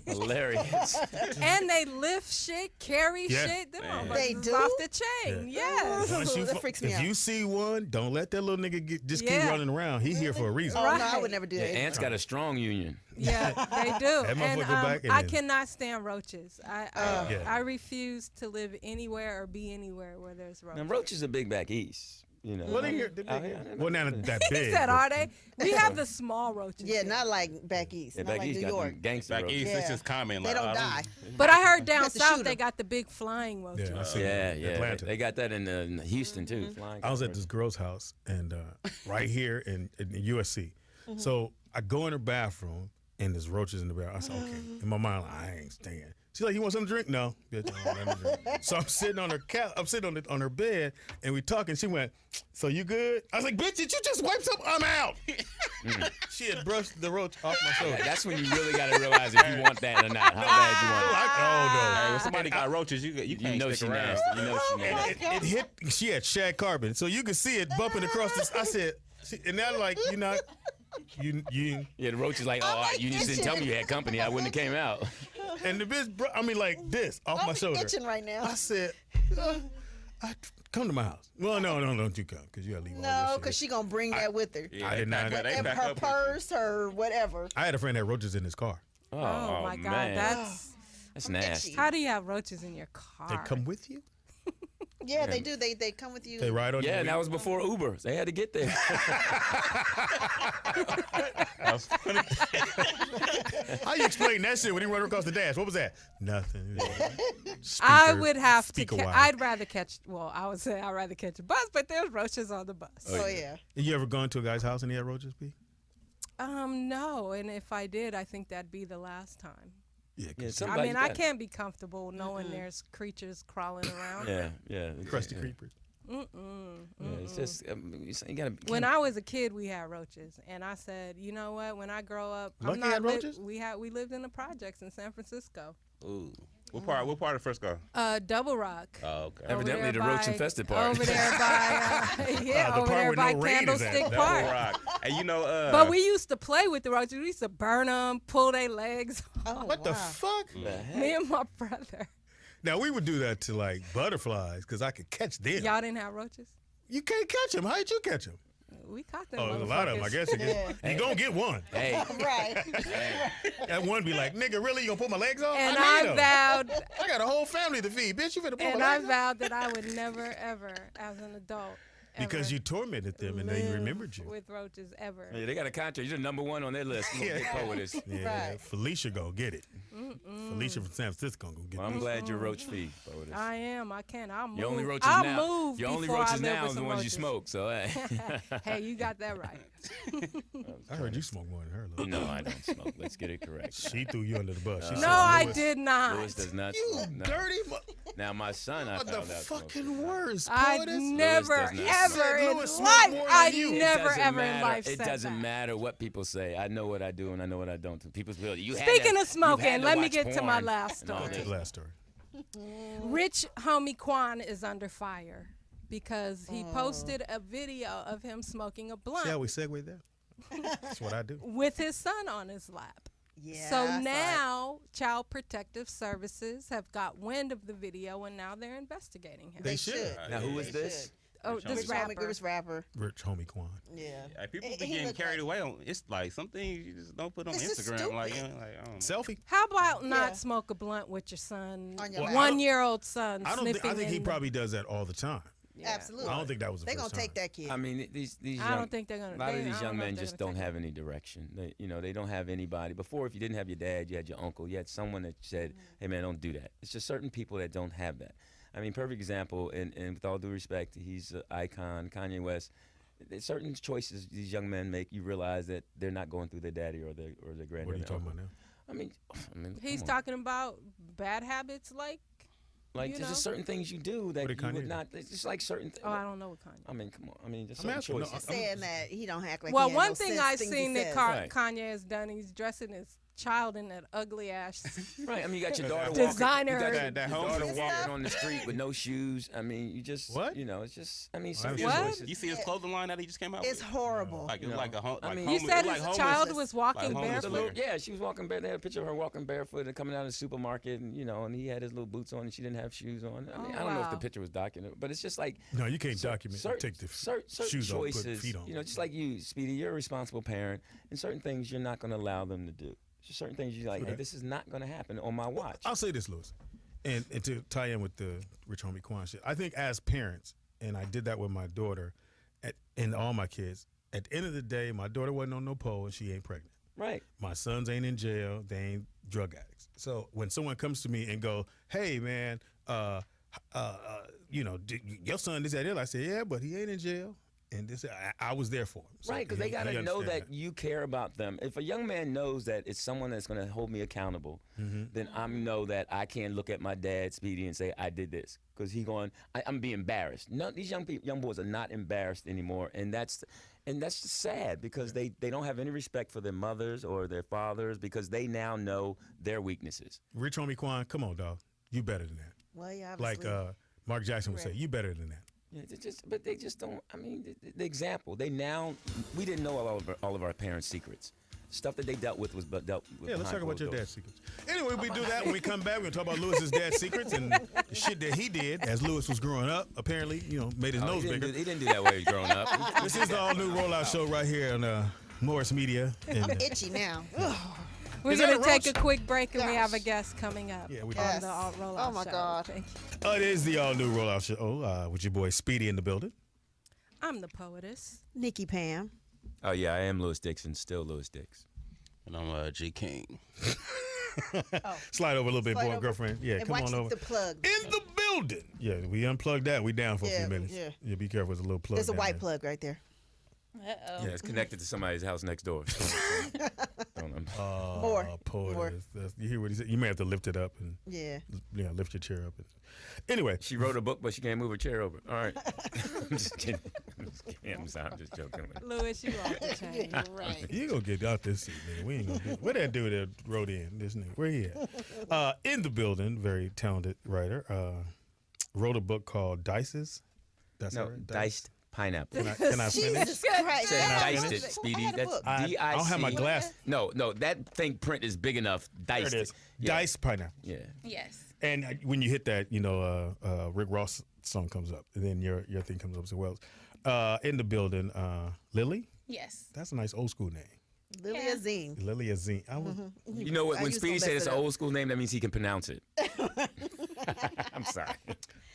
Hilarious. And they lift shit, carry Yeah. shit. Them motherfuckers They is do? off the chain. Yes. Once you That freaks me if out. you see one, don't let that little nigga just keep Yeah. running around. He here for a reason. Oh no, I Right. would never do Yeah, that. ants got a strong union. Yeah, they do. That motherfucker And go back and I then- cannot stand roaches. Yeah. I refuse to live anywhere or be anywhere where there's roaches. Now, roaches are big back east. You know. Well, they here. Out here, Well, not that He big. said, but- "Are they? We have the small roaches." Yeah, here. not like back east, Yeah, not back like east New got York. them gangster Back roaches. east, Yeah. it's just common. They Like, don't I die. But I heard down have to shoot south 'em. they got the big flying roaches. Yeah, I see Yeah, yeah. Atlanta. They got that in Houston too. Flying I was at cockroaches. this girl's house and right here in USC. So I go in her bathroom and there's roaches in the bathroom. I said, okay. In my mind, I ain't staying. She's like, you want something to drink? No, bitch, I don't want nothing to drink. So I'm sitting on her I'm sitting on her bed and we talking. She went, so you good? I was like, bitch, did you just wipe something? I'm out. She had brushed the roach off my shoulder. That's when you really got to realize if you want that or not. How bad you want it. Hey, Oh when somebody got roaches, you You can't know stick she around. nasty. You know she no. nasty. It hit. She had shag carbon, so you could see it bumping across this. I said, and now like you not. You Yeah, the roach is like, oh, you just didn't tell me you had company. I wouldn't have came out. and the bitch, I mean, like this off my I'm shoulder. itching right now. I said, come to my house. Well, no, don't you come because you gotta leave all No, this shit. because she gonna bring that with her. Yeah, I did not. They Whatever, back her up. purse, her whatever. I had a friend that had roaches in his car. Oh, my God, man. that's nasty. itchy. how do you have roaches in your car? They come with you. Yeah, they do. They come with you. They ride on you. Yeah, and that was before Uber. They had to get there. That's funny. How you explain that shit when he run across the dash? What was that? Nothing. I Speaker- would have to. speaker wire. I'd rather catch. Well, I would say I'd rather catch a bus, but there's roaches on the bus. Oh yeah. You ever gone to a guy's house and he had roaches, B? No, and if I did, I think that'd be the last time. Yeah, Yeah, 'cause somebody I mean, I got- can't be comfortable knowing there's creatures crawling around. Yeah. crusty yeah. creepers. Yeah, it's just you gotta. When I was a kid, we had roaches, and I said, you know what? When I grow up, Lucky I'm not had roaches? we lived in the projects in San Francisco. Ooh. What part of Frisco? Double Rock. Oh, okay. Over Evidently there the by- roach-infested part. Over there by the over part there where by no rain is at. Candlestick Double Park. Rock. And you know, But we used to play with the roaches. We used to burn them, pull their legs. Oh, What the wow. fuck? Me and my brother. Now we would do that to like butterflies because I could catch them. Y'all didn't have roaches? You can't catch them. How did you catch them? We caught them. Oh, a lot of them. I guess you get. You gonna get one. Hey, Right. That one be like, nigga, really? You gonna put my legs off? And I I need 'em. vowed, I got a whole family to feed, bitch. You finna put and my I legs off? vowed that I would never, ever, as an adult, Because ever you tormented them and they live remembered you. with roaches ever. yeah, they got a contract. You're number one on their list. Yeah. Poetess. Yeah, Right. Felicia gonna get it. Felicia from San Francisco gonna get Well, it. I'm glad you're roach free, Poetess. I am. I can. I'll move. Your only roaches I'll now. move Your only before I roaches live now with is the some ones you roaches. smoke. So hey. Hey, you got that right. I heard you smoke more than her. Look. No, I don't smoke. Let's get it correct. She threw you under the bus. She No, said, I Louis, did not. Louis does not You smoke. No. dirty Now my son, I what the found out smokes. fucking worst, I Poetess. never, does not ever smoke. in Louis smoked life, more I than you. It never, doesn't ever in matter. life It said doesn't that. matter what people say. I know what I do and I know what I don't. People feel you. had Speaking to- of smoking, you've had to let me watch get to my porn last and all story. this. Last story. Rich homie Quan is under fire because he posted a video of him smoking a blunt See how we segue there? That's what I do. with his son on his lap. Yeah. So I saw it. now Child Protective Services have got wind of the video and now they're investigating him. They should. Now who is They this? should. Oh, Rich this Rich rapper. This rapper. Rich homie Quan. Yeah. Hey, people He be getting look carried like- away on. It's like some things you just don't put on It's just Instagram. Like, stupid. you know, like I don't know. Selfie. How about not Yeah. smoke a blunt with your son, On your lap. 1-year-old son, I don't. sniffing I think he in- probably does that all the time. Yeah. Absolutely. I don't think that was the They're first gonna take time. that kid. I mean, these I young, don't think they're gonna. a lot of they- these I don't young know if men they're just gonna don't take have any direction. They don't have anybody. Before, if you didn't have your dad, you had your uncle. You had someone that said, "Hey, man, don't do that." It's just certain people that don't have that. I mean, perfect example. And with all due respect, he's an icon, Kanye West. There's certain choices these young men make, you realize that they're not going through their daddy or their granddaddy. What are you or talking uncle. about now? I mean, He's come on. talking about bad habits like. Like you there's just know? certain things you do that What did you Kanye would do? not. It's just like certain. Oh, I don't know what Kanye. I mean, come on. I mean, just I'm certain asking, no, choices. Saying that he don't act like Well, he had one no thing sense, I've things he seen that says. Right. Kanye has done, he's dressing his child in that ugly ass. Right. I mean, you got your daughter Designer. walking. You got That your home daughter is walking on the street with no shoes. I mean, you just What? You know, it's just. I mean, Well, some what? choices. You see his clothing line that he just came out It's with? horrible. Like, it was like a home. I Like mean- You homeless- said it was his like child homeless- was walking like homeless barefoot. wear. Yeah, she was walking barefoot. They had a picture of her walking barefoot and coming out of the supermarket, and and he had his little boots on, and she didn't have shoes on. I mean, Oh, I don't know if the wow. picture was documented, but it's just like No, you can't document. Take the certain shoes off, put choices. feet on. Just like you, Speedy, you're a responsible parent, and certain things you're not going to allow them to do. Just certain things you're like, True hey, that. this is not going to happen on my watch. I'll say this, Lewis, and to tie in with the Rich Homie Quan shit. I think as parents, and I did that with my daughter, and all my kids. At the end of the day, my daughter wasn't on no pole, and she ain't pregnant. Right. My sons ain't in jail. They ain't drug addicts. So when someone comes to me and go, "Hey, man, your son this that," I say, "Yeah, but he ain't in jail." And this, I was there for him. So Right, because they he got to know understand that you care about them. If a young man knows that it's someone that's going to hold me accountable, then I know that I can't look at my dad, Speedy, and say, I did this. Because I'm being embarrassed. These young boys are not embarrassed anymore. And that's just sad because they don't have any respect for their mothers or their fathers because they now know their weaknesses. Rich Homie Quan, come on, dog. You better than that. Well, yeah, Like obviously. Mark Jackson would say, you better than that. Yeah, but they just don't. I mean, the example. We didn't know all of our parents' secrets. Stuff that they dealt with was dealt with. Yeah, let's talk behind about your closed dad's secrets. Anyway, we do that when we come back. We're going to talk about Lewis's dad's secrets and the shit that he did as Lewis was growing up. Apparently, made his doors. nose bigger. He didn't do that when he was growing up. This is the all-new Rollout Show right here on Morris Media. And, I'm itchy now. Ugh. We're Is that going to a take roach? a quick break, and we have a Gosh. guest coming up Yeah, we on do. the Yes. Rollout Oh, my Show. God. Thank you. it is the all-new Rollout Show with your boy Speedy in the building. I'm the poetess. Nikki Pam. Oh yeah, I am Lewis Dixon, still Lewis Dix. And I'm G King. Slide over a little bit, Slide boy, over. girlfriend. Yeah, And come watch on over. the plug. In the building. Yeah, we unplugged that. We down for a Yeah, few minutes. yeah. Be careful. There's a little plug. There's a down white there. plug right there. Yeah, it's connected to somebody's house next door. Don't More. Poetess. More. You hear what he said? You may have to lift it up and Yeah. lift your chair up. Anyway, She wrote a book, but she can't move her chair over. All right. I'm just kidding. I'm sorry. I'm just joking. Louis, you off the chain. Right. you gonna get out this seat, nigga. We ain't gonna get. Where that dude that wrote in this nigga? Where he at? In the building, very talented writer. Wrote a book called Dices. That's No, right. diced pineapple. Can I finish? Jesus Christ. Said That diced was- it, Speedy. I had a That's book. I DIC. don't have my glass. No, that thing print is big enough. There Diced it is. Yeah. Diced pineapple. Yeah. Yes. And when you hit that, Rick Ross song comes up, and then your thing comes up as well. In the building, Lilly. Yes. That's a nice old school name. Lilly Yeah. Azeem. Lilly Azeem. I was, You know what? I When used to Speedy mess said it's it an up. old school name, that means he can pronounce it. I'm sorry.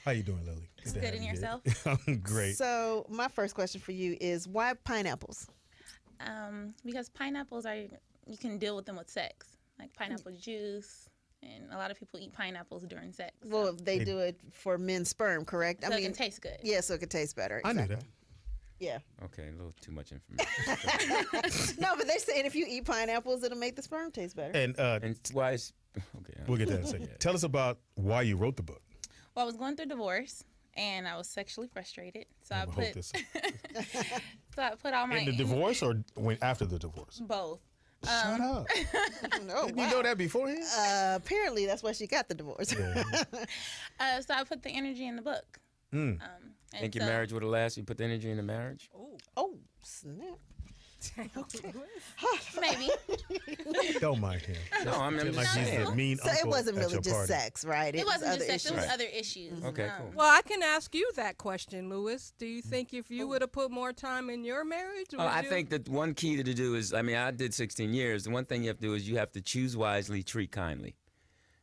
How you doing, Lilly? It's to good have in you here. yourself. I'm great. So my first question for you is why pineapples? Because pineapples you can deal with them with sex, like pineapple juice, and a lot of people eat pineapples during sex. Well, they do it for men's sperm, correct? so it can taste good. yeah, so it could taste better. I knew exactly. that. Yeah. Okay, a little too much information. No, but they're saying if you eat pineapples, it'll make the sperm taste better. And And why is okay? we'll get to that in a second. Tell us about why you wrote the book. Well, I was going through divorce, and I was sexually frustrated, so I I'm gonna put hope this. all my In the divorce or after the divorce? both. Shut up. No, Didn't you know that beforehand? apparently, that's why she got the divorce. Yeah. So I put the energy in the book. Mm. And Think your so- marriage would have lasted? You put the energy in the marriage? Oh, snap. Maybe. Don't mind him. No, I'm Feel just like he's saying. the mean So it uncle wasn't at really your just party. sex, right? It wasn't was just other sex. It was issues. other issues. Okay, cool. Well, I can ask you that question, Louis. Do you think if you would have put more time in your marriage, would I you? think that one key to do is, I did 16 years. The one thing you have to do is you have to choose wisely, treat kindly,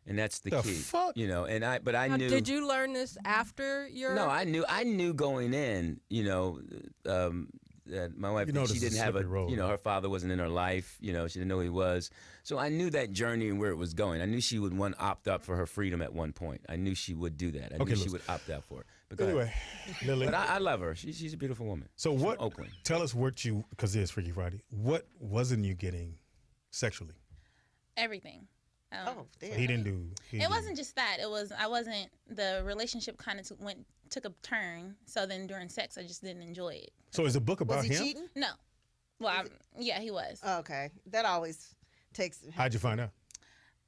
and that's the The key. fuck? And I Now, knew. did you learn this after your? No, I knew going in. That my wife, You know she this is didn't a have slippery road, right? her father wasn't in her life. She didn't know who he was. So I knew that journey and where it was going. I knew she would opt up for her freedom at one point. I knew she would do that. I Okay, knew she listen. would opt out for it. But go Anyway, ahead. Lily. But I love her. She's a beautiful woman. So She's what? From Oakland. Tell us what you, because it is Freaky Friday. What wasn't you getting sexually? Everything. Oh, damn. He didn't do. It wasn't just that. The relationship kind of took a turn. So then during sex, I just didn't enjoy it. So is the book about Was he him? cheating? No. Well, yeah, he was. Okay. That always Takes. How'd you find out?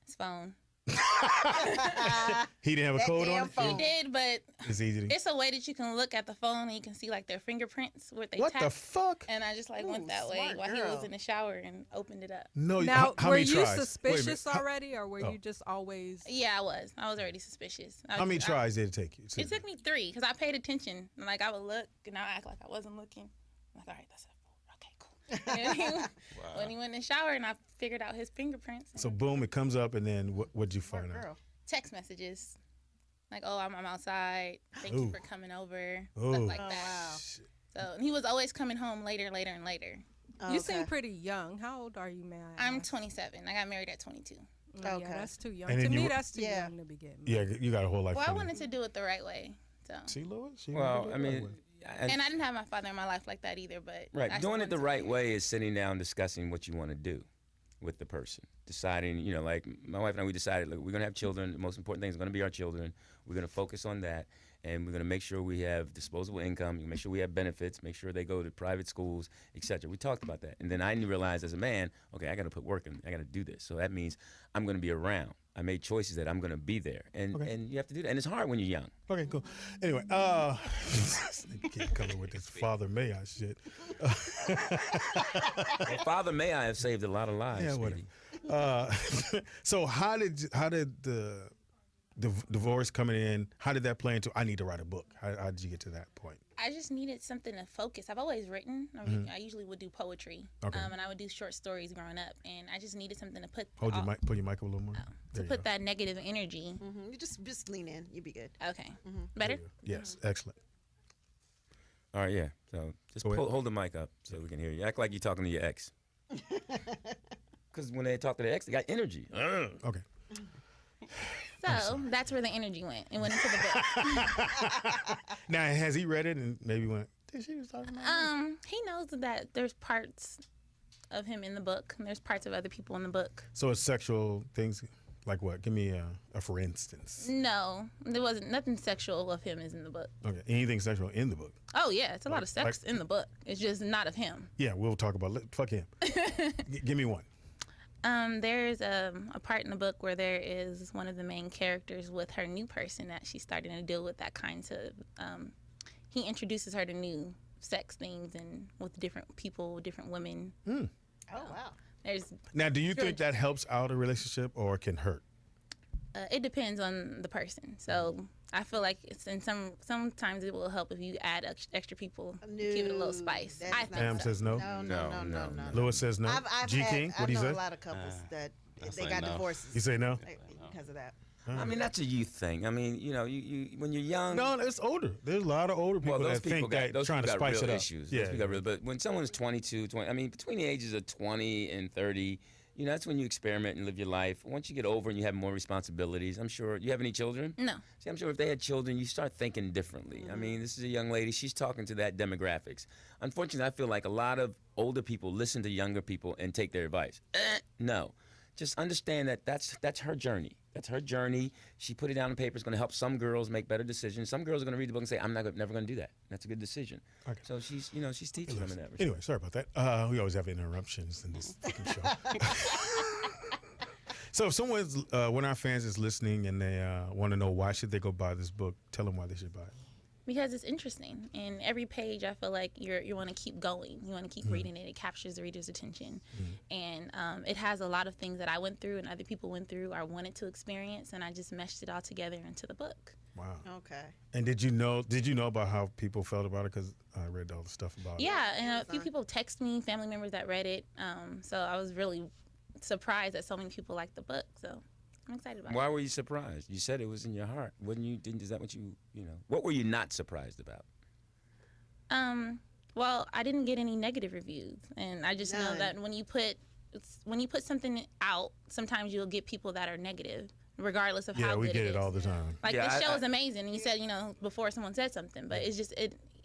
His phone. He didn't have a That code damn on it? phone. He did, but It's easy to. it's a way that you can look at the phone and you can see like their fingerprints where they What tap. the fuck? And I just like Ooh, went that way smart while he girl. was in the shower and opened it up. No, Now, how were many you tries? Wait a minute. suspicious already, or were Oh. you just always? Yeah, I was. I was already suspicious. How many tries did it take you? It took me 3 because I paid attention. And, like I would look and I would act like I wasn't looking. I'm like, all right, that's it. Okay, cool. And when he went in the shower and I figured out his fingerprints. So boom, it comes up, and then what'd you Smart find out? girl. Text messages. Like, oh, I'm outside. Thank Ooh. you for coming over. Ooh. Stuff like Oh, that. wow. So and he was always coming home later, and later. Oh, You okay. seem pretty young. How old are you, man? I'm 27. I got married at 22. Yeah, Okay. that's too young. And To then you me, were- that's too Yeah. young to be getting. Yeah, you got a whole life. Well, I planned. wanted to do it the right way. So. See, Louis? She Well, did it I the right mean, way. And I didn't have my father in my life like that either, but right, I still doing it wanted the to right be- way is sitting down, discussing what you want to do with the person, deciding. You know, like my wife and I, we decided, look, we're gonna have children. The most important thing is gonna be our children. We're gonna focus on that, and we're gonna make sure we have disposable income. Make sure we have benefits. Make sure they go to private schools, etc. We talked about that, and then I realized as a man, okay, I got to put work in. I got to do this. So that means I'm gonna be around. I made choices that I'm gonna be there, and Okay. and you have to do that. And it's hard when you're young. Okay, cool. Anyway, keep coming with this Father May I shit. Well, Father, may I have saved a lot of lives. Yeah, Speedy. whatever. So how did the divorce coming in? How did that play into? I need to write a book. How did you get to that point? I just needed something to focus. I've always written. I usually would do poetry, Okay. and I would do short stories growing up. And I just needed something to put Hold your mic. Put your mic up a little more. to There you put go. that negative energy. You just lean in. You'll be good. Okay, better. Yes, excellent. All right, yeah. So just Go ahead. hold the mic up so we can hear you. Act like you're talking to your ex. Because when they talk to their ex, they got energy. Okay. So that's where the energy went. It went into the book. Now has he read it and maybe went? Did she was talking about? Me? He knows that there's parts of him in the book, and there's parts of other people in the book. So it's sexual things, like what? Give me a for instance. No, there wasn't nothing sexual of him is in the book. Okay, anything sexual in the book? Oh yeah, it's a lot of sex like- in the book. It's just not of him. Yeah, we'll talk about. Fuck him. Give me one. There's a part in the book where there is one of the main characters with her new person that she's starting to deal with that kinds of. He introduces her to new sex things and with different people, different women. Oh wow. There's Now, do you think that helps out a relationship or can hurt? it depends on the person. So I feel like it's in sometimes it will help if you add extra people, give it a little spice. That is I not think Pam so. says no. No. Lewis says no. I've G had, King, I what do you know say? a lot of couples that I they say got no. divorces. You say no? Because of that. I mean, that's a youth thing. I mean, you know, you when you're young. No, it's older. There's a lot of older people Well, those that people think got that those trying to people got spice real it up. issues. Yeah, Those people got real, but when someone's 22, 20, I mean, between the ages of 20 and 30, you know, that's when you experiment and live your life. Once you get over and you have more responsibilities, I'm sure. You have any children? No. See, I'm sure if they had children, you start thinking differently. I mean, this is a young lady. She's talking to that demographics. Unfortunately, I feel like a lot of older people listen to younger people and take their advice. No. Just understand that that's her journey. That's her journey. She put it down on paper. It's going to help some girls make better decisions. Some girls are going to read the book and say, "I'm never going to do that." That's a good decision. Okay. So she's teaching them in that respect. Anyway, sorry about that. We always have interruptions in this fucking show. So if someone's, one of our fans is listening and they want to know why should they go buy this book, tell them why they should buy it. Because it's interesting, and every page I feel like you want to keep going. You want to keep reading it. It captures the reader's attention, and it has a lot of things that I went through and other people went through or wanted to experience, and I just meshed it all together into the book. Wow. Okay. And did you know about how people felt about it? Because I read all the stuff about it. Yeah, and a few people text me, family members that read it. So I was really surprised that so many people liked the book. So I'm excited about it. Why were you surprised? You said it was in your heart. Wouldn't you? Is that what you know? What were you not surprised about? Well, I didn't get any negative reviews, and I just know None. that when you put something out, sometimes you'll get people that are negative, regardless of Yeah, how we good get it it is. all the time. Like Yeah, this show I- is amazing, and you said before someone said something, but it's just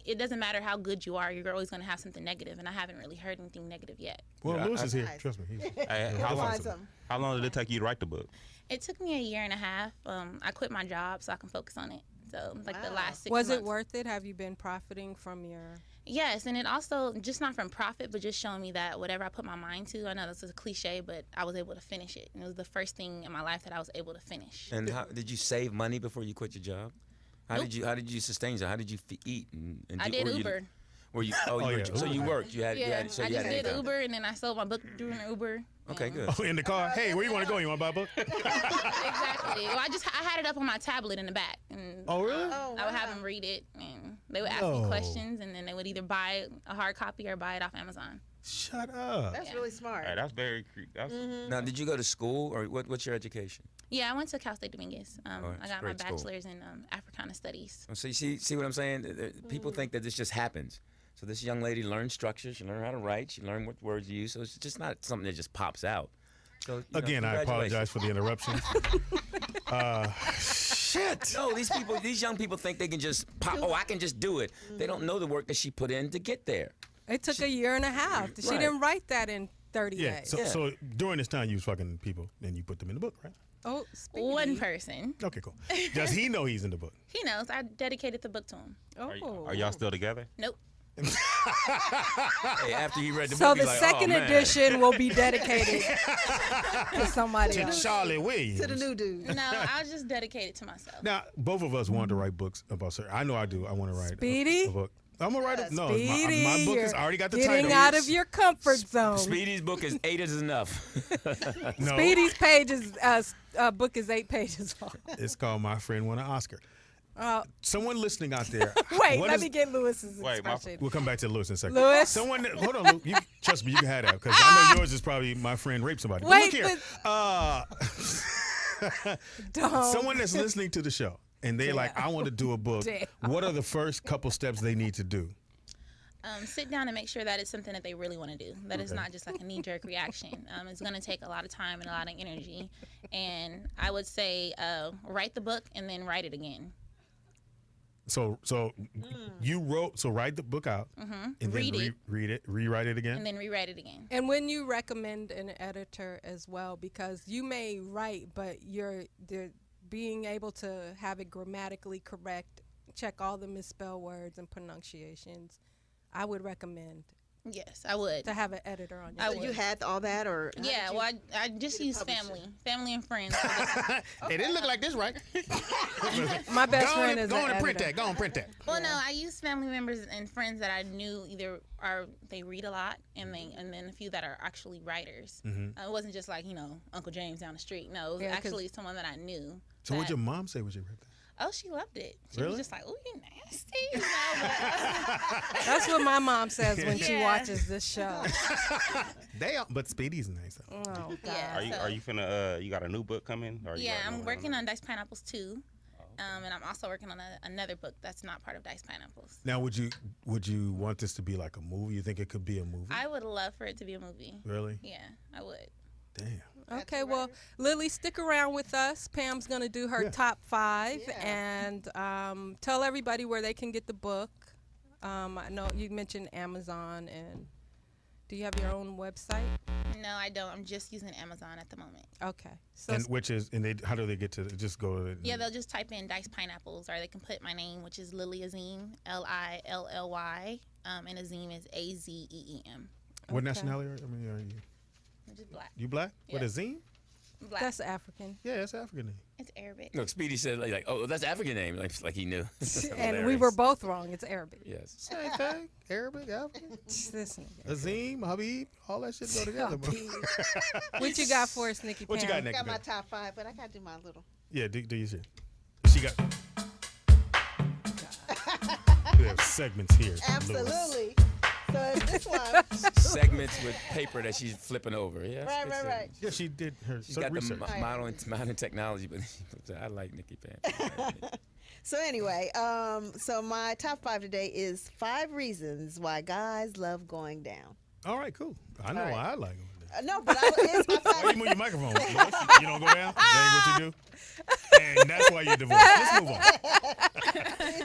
it doesn't matter how good you are, you're always going to have something negative, and I haven't really heard anything negative yet. Well, Yeah, Lewis is here. Nice. Trust me. Hey, We'll how find long? something. How long did it take you to write the book? It took me a year and a half. I quit my job so I can focus on it. So like the Wow. last 6 Was months. it worth it? Have you been profiting from your? Yes, and it also just not from profit, but just showing me that whatever I put my mind to, I know this is a cliche, but I was able to finish it. And it was the first thing in my life that I was able to finish. And how did you save money before you quit your job? How Nope. did you sustain yourself? How did you eat? And I did Uber. Were you? Oh, Oh, you yeah, were, so Uber. you worked. You had. Yeah, so I you just had did income. Uber, and then I sold my book doing Uber. Okay, and- good. Oh, in the car. Hey, where you want to go? You want to buy a book? Exactly. Well, I had it up on my tablet in the back. And, Oh, really? Oh, I would have wow. them read it, and they would ask No. me questions, and then they would either buy a hard copy or buy it off Amazon. Shut up. That's Yeah. really smart. Hey, that's very that's Now, did you go to school or what's your education? Yeah, I went to Cal State Dominguez. Oh, I that's got my great school. bachelor's in Africana Studies. So you see what I'm saying? People think that this just happens. So this young lady learned structure. She learned how to write. She learned what words to use. So it's just not something that just pops out. So, you know, Again, I apologize congratulations. for the interruption. Shit. No, these young people think they can just pop. Oh, I can just do it. They don't know the work that she put in to get there. It took a year and a half. She Right. didn't write that in 30 Yeah. days. So, Yeah. so during this time, you was fucking people, and you put them in the book, right? Oh, Speedy. One person. Okay, cool. Does he know he's in the book? He knows. I dedicated the book to him. Oh. Are y'all still together? Nope. Hey, after he read the So book, the he's like, second oh, man. edition will be dedicated to somebody To else. Charlie Williams. To the new dude. No, I was just dedicated to myself. Now, both of us wanted to write books about certain. I know I do. I want to write Speedy? a book. I'm gonna write a no. Speedy, My book has you're already got the getting title. out of your comfort zone. Speedy's book is 8 is enough. No, Speedy's book is 8 pages long. it's called My Friend Won an Oscar. Uh, Someone listening out there. Wait, what let is- me get Lewis's Wait, my- expression. We'll come back to Lewis in a second. Lewis? Someone, hold on, Lou. You, trust me, you can have that because I know yours is probably my friend raped somebody. But Wait, look here. Don't. Someone that's listening to the show and they're like, I want to do a book. Damn. What are the first couple steps they need to do? Sit down and make sure that it's something that they really want to do. That it's not just like a knee-jerk reaction. It's going to take a lot of time and a lot of energy. And I would say write the book and then write it again. So you wrote, so write the book out and then Read it. read it, rewrite it again. And then rewrite it again. And when you recommend an editor as well, because you may write, but they're being able to have it grammatically correct, check all the misspelled words and pronunciations, I would recommend Yes, I would. to have an editor on your I So team. you had all that, or how Yeah, did you- well, I just use publish family and friends. It didn't look like this, right? My best go friend on, is go an on and print editor. that. Go on and print that. Well, no, I use family members and friends that I knew either they read a lot, and then a few that are actually writers. It wasn't just like Uncle James down the street. No, it was Yeah, 'cause- actually someone that I knew. So what'd that- your mom say when you read that? Oh, she loved it. She Really? was just like, "Oh, you nasty." But, That's what my mom says when she Yeah. watches this show. But Speedy's nice. Though. Oh, God. Yeah. Are you finna you got a new book coming? Or you yeah, already I'm know working that? on Diced Pineapples 2. And I'm also working on another book that's not part of Diced Pineapples. Now, would you want this to be like a movie? You think it could be a movie? I would love for it to be a movie. Really? Yeah, I would. Damn. Okay, well, Lily, stick around with us. Pam's going to do her Yeah. top 5 Yeah. and tell everybody where they can get the book. I know you mentioned Amazon, and do you have your own website? No, I don't. I'm just using Amazon at the moment. Okay. So And how do they get to just go to Yeah, they'll just type in Diced Pineapples, or they can put my name, which is Lilly Azeem, Lilly, and Azeem is Azeem. what Okay. nationality are you? I'm just black. You black? What Yeah. is Zine? Black. that's African. Yeah, it's African name. It's Arabic. Look, Speedy said like, oh, that's African name, like he knew. And we were both wrong. It's Arabic. Yes. Same thing. Arabic, African. This nigga. Azim, Habib, all that shit go together. bro. What you got for us, Nikki What you Pam? got, Nick? got my top 5, but I got to do my little. Yeah, do your shit. She got. We have segments here. Lewis. Absolutely. So it's this one. Segments with paper that she's flipping over. Yeah. Right. Yeah, she did her She's got research. the modern technology, but I like Nikki Pam. So anyway, so my top 5 today is 5 reasons why guys love going down. All right, cool. I know All right. why I like them. No, but it's my Why you 5. move your microphone? Lewis? You don't go down? That ain't what you do? And that's why you're divorced. Let's move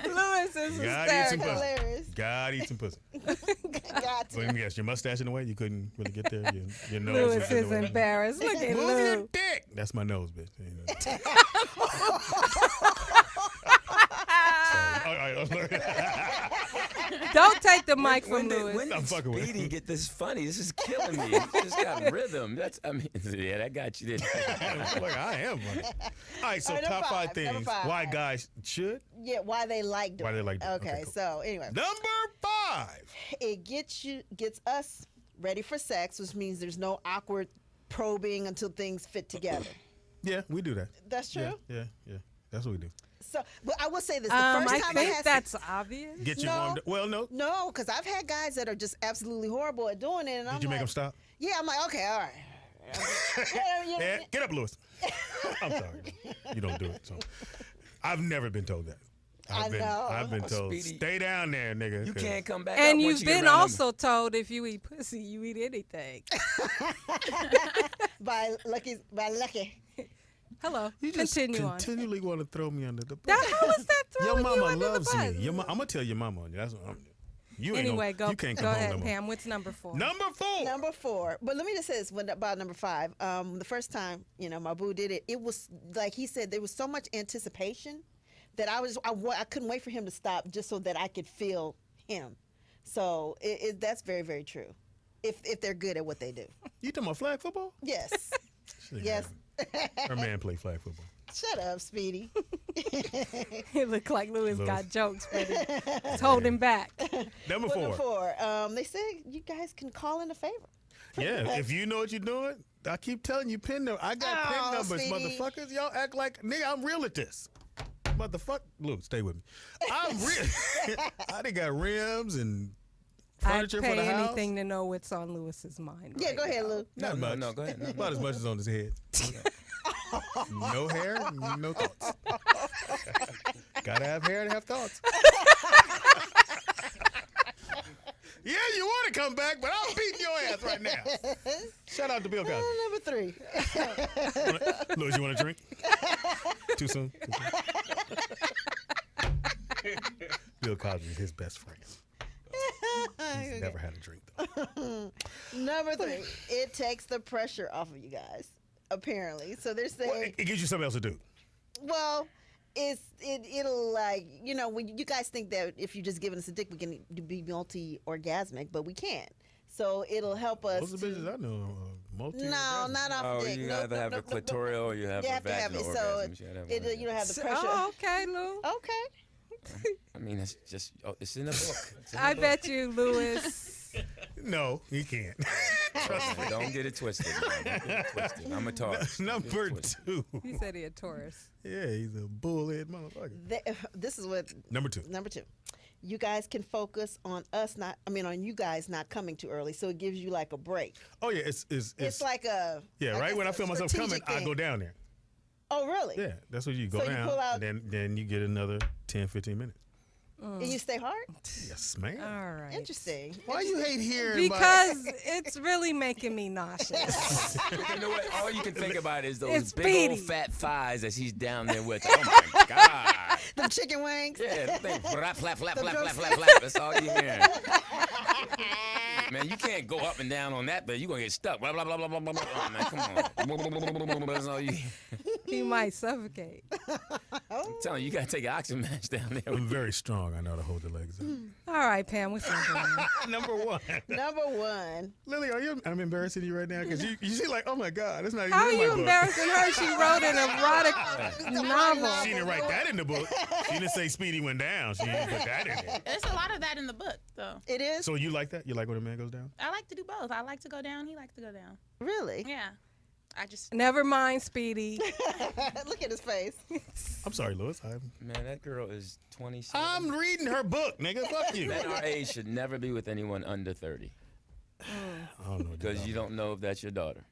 on. Lewis is God eats some hysterical. pussy. Hilarious. God eats some pussy. Got So let to. me guess, your mustache in the way? You couldn't really get there? Your nose Lewis was in is the way? embarrassed. Look at Move your Lou. dick. That's my nose, bitch. all right. Don't take the mic from Lewis. When I'm did fucking with Speedy you. get this funny? This is killing me. He just got rhythm. Yeah, that got you. Didn't it? Look, I am funny. All right, so All right, top number 5 5, number things 5. why guys should. Yeah, why they like doing Why they like doing it. Okay, Okay, cool. so anyway. Number 5. It gets us ready for sex, which means there's no awkward probing until things fit together. Yeah, we do that. That's true. Yeah. That's what we do. So, but I will say this: the first I time think I had that's obvious. Get you No. warmed up. Well, no. no, because I've had guys that are just absolutely horrible at doing it, and I'm Did you make like, them stop? Yeah, I'm like, okay, all right. Yeah, get up, Lewis. I'm sorry. You don't do it. So I've never been told that. I know. I've been told, Speedy. stay down there, nigga. You 'cause- can't come back. And up once you've you get been around also told if you eat pussy, you eat anything. by lucky. Hello. You just Continue on. continually want to throw me under the bus. How is that Your throwing you mama under loves the bus? me. I'm gonna tell your mama on you. That's what I'm doing. You ain't Anyway, gonna, you can't come go home ahead, no more. Pam. What's number 4? Number 4. Number 4. But let me just say this about number 5. The first time, my boo did it, it was like he said, there was so much anticipation that I couldn't wait for him to stop just so that I could feel him. So that's very, very true. If they're good at what they do. You talking about flag football? Yes. Shit, Yes. Her man play flag football. Shut up, Speedy. It looked like Lewis Lewis. got jokes, but it's holding back. Number Number 4. 4. They said you guys can call in a favor. Yeah, if you know what you're doing, I keep telling you pin number. I got Oh, pin numbers, Speedy. motherfuckers. Y'all act like nigga. I'm real at this. Motherfucker, Luke, stay with me. I'm real. I done got rims and I'd furniture pay for the house. anything to know what's on Lewis's mind. Yeah, right go ahead, now. Lou. Not much. No, go ahead. No. About as much as on his head. No hair, no thoughts. Gotta have hair to have thoughts. Yeah, you want to come back, but I'm beating your ass right now. Shout out to Bill Cosby. Number 3. Louis, you want a drink? Too soon? Bill Cosby is his best friend. He's never had a drink, though. Number 3. It takes the pressure off of you guys. Apparently, so they're saying. Well, it gives you something else to do. Well, it'll like when you guys think that if you're just giving us a dick we can be multi-orgasmic, but we can't. So it'll help us. Most of the bitches I know multi. No, not off dick. You Nope, either have nope, a nope, nope, clitoral or you have You a have to have vaginal it, so orgasm. You gotta have one of you don't have the pressure. Oh, okay, Lou. Okay. I mean, it's just it's in the book. It's in the I book. bet you, Lewis. No, he can't. Trust me. Don't get it twisted. Man. Don't get it twisted. I'm a Taurus. Don't get it Number twisted. 2. He said he a Taurus. Yeah, he's a bullhead motherfucker. This is what Number 2. Number 2. You guys can focus on on you guys not coming too early, so it gives you like a break. Oh yeah, it's like a yeah. Right guess when I a feel myself coming, strategic I thing. go down there. Oh, really? Yeah, that's what you go So you down, pull out- and then you get another 10, 15 minutes. And you stay hard? Yes, man. All right. Interesting. Why you hate hearing? Because it's really making me nauseous. You know what? All you can think about is those It's big Speedy. old fat thighs that he's down there with. Oh my God. The chicken wings? Yeah, the thing. Flap, flap, flap, The flap, flap, drumstick. flap, flap. That's all you hear. Man, you can't go up and down on that, but you're going to get stuck. Blah, blah, blah, blah, blah, blah, blah. Oh, man, come on. That's all you. He might suffocate. I'm telling you, you got to take an oxygen mask down there. I'm very strong. I know how to hold the legs up. All right, Pam, what's number 1? Number 1. Number 1. Lily, I'm embarrassing you right now because you see like, oh my God, it's not even How are in my you book. embarrassing her? She wrote an erotic novel. She didn't write that in the book. She didn't say Speedy went down. She didn't put that in there. There's a lot of that in the book, though. It is? So you like that? You like when a man goes down? I like to do both. I like to go down. He likes to go down. Really? Yeah. I just. Never mind, Speedy. Look at his face. I'm sorry, Lewis. Man, that girl is 27. I'm reading her book, nigga. Fuck you. Men our age should never be with anyone under 30 I don't know what because you don't know if that's your daughter.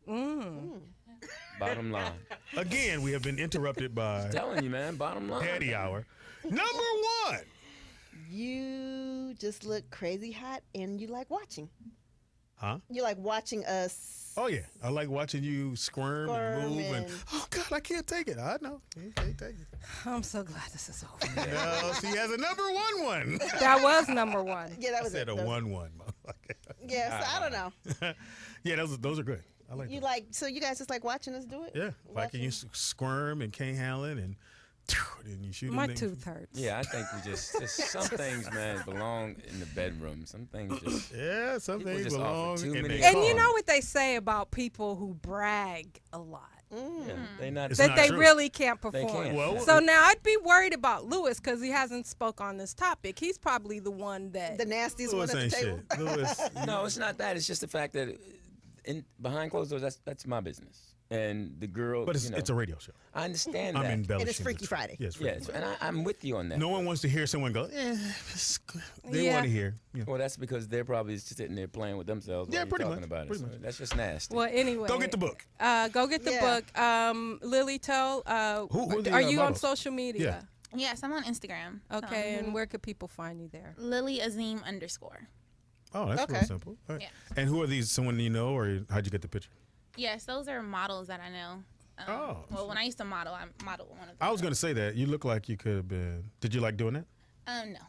Bottom line. Again, we have been interrupted by Telling you, man. Bottom line. Daddy Hour. Number 1. You just look crazy hot and you like watching. Huh? You like watching us. Oh yeah, I like watching you squirm and Squirm move and and- oh God, I can't take it. I know, you can't take it. I'm so glad this is over. No, she has a number 1. That was number 1. Yeah, that I was said it. a Those- 1-1. motherfucker. Yes, I don't know. Yeah, those are good. I like You that. like, so you guys just like watching us do it? Yeah, like you squirm and can't handle it and Then you shoot My them niggas. tooth hurts. Yeah, I think we just some things, man, belong in the bedroom. Some things just. Yeah, some People things just offer belong too in many the And car. you know what they say about people who brag a lot? Yeah, they not. It's That not they true. really can't They perform. can't. Well, So now I'd be worried about Lewis because he hasn't spoke on this topic. He's probably the one that. The nastiest Lewis one at ain't the table. shit. Lewis, No, it's not that. It's just the fact that behind closed doors, that's my business. And the girl, but it's, you know, it's a radio show. I understand I'm that. embellishing. And it's Freaky the truth. Friday. Yes, Yeah, and I'm with you on that. no one wants to hear someone go, they Yeah. want to hear. Yeah. Well, that's because they're probably sitting there playing with themselves Yeah, while you're pretty talking much, about it. pretty So much. that's just nasty. Well, anyway. Go get the book. Go get the Yeah. book. Lily, tell. Who the, are you on models? social media? Yes, I'm on Instagram. Okay, and where could people find you there? Lilly Azeem _. Oh, that's Okay. real simple. All right. Yeah. And who are these? Someone you know, or how'd you get the picture? Yes, those are models that I know. Oh. Well, when I used to model, I modeled one of them. I was going to say that. You look like you could have been. Did you like doing that? No.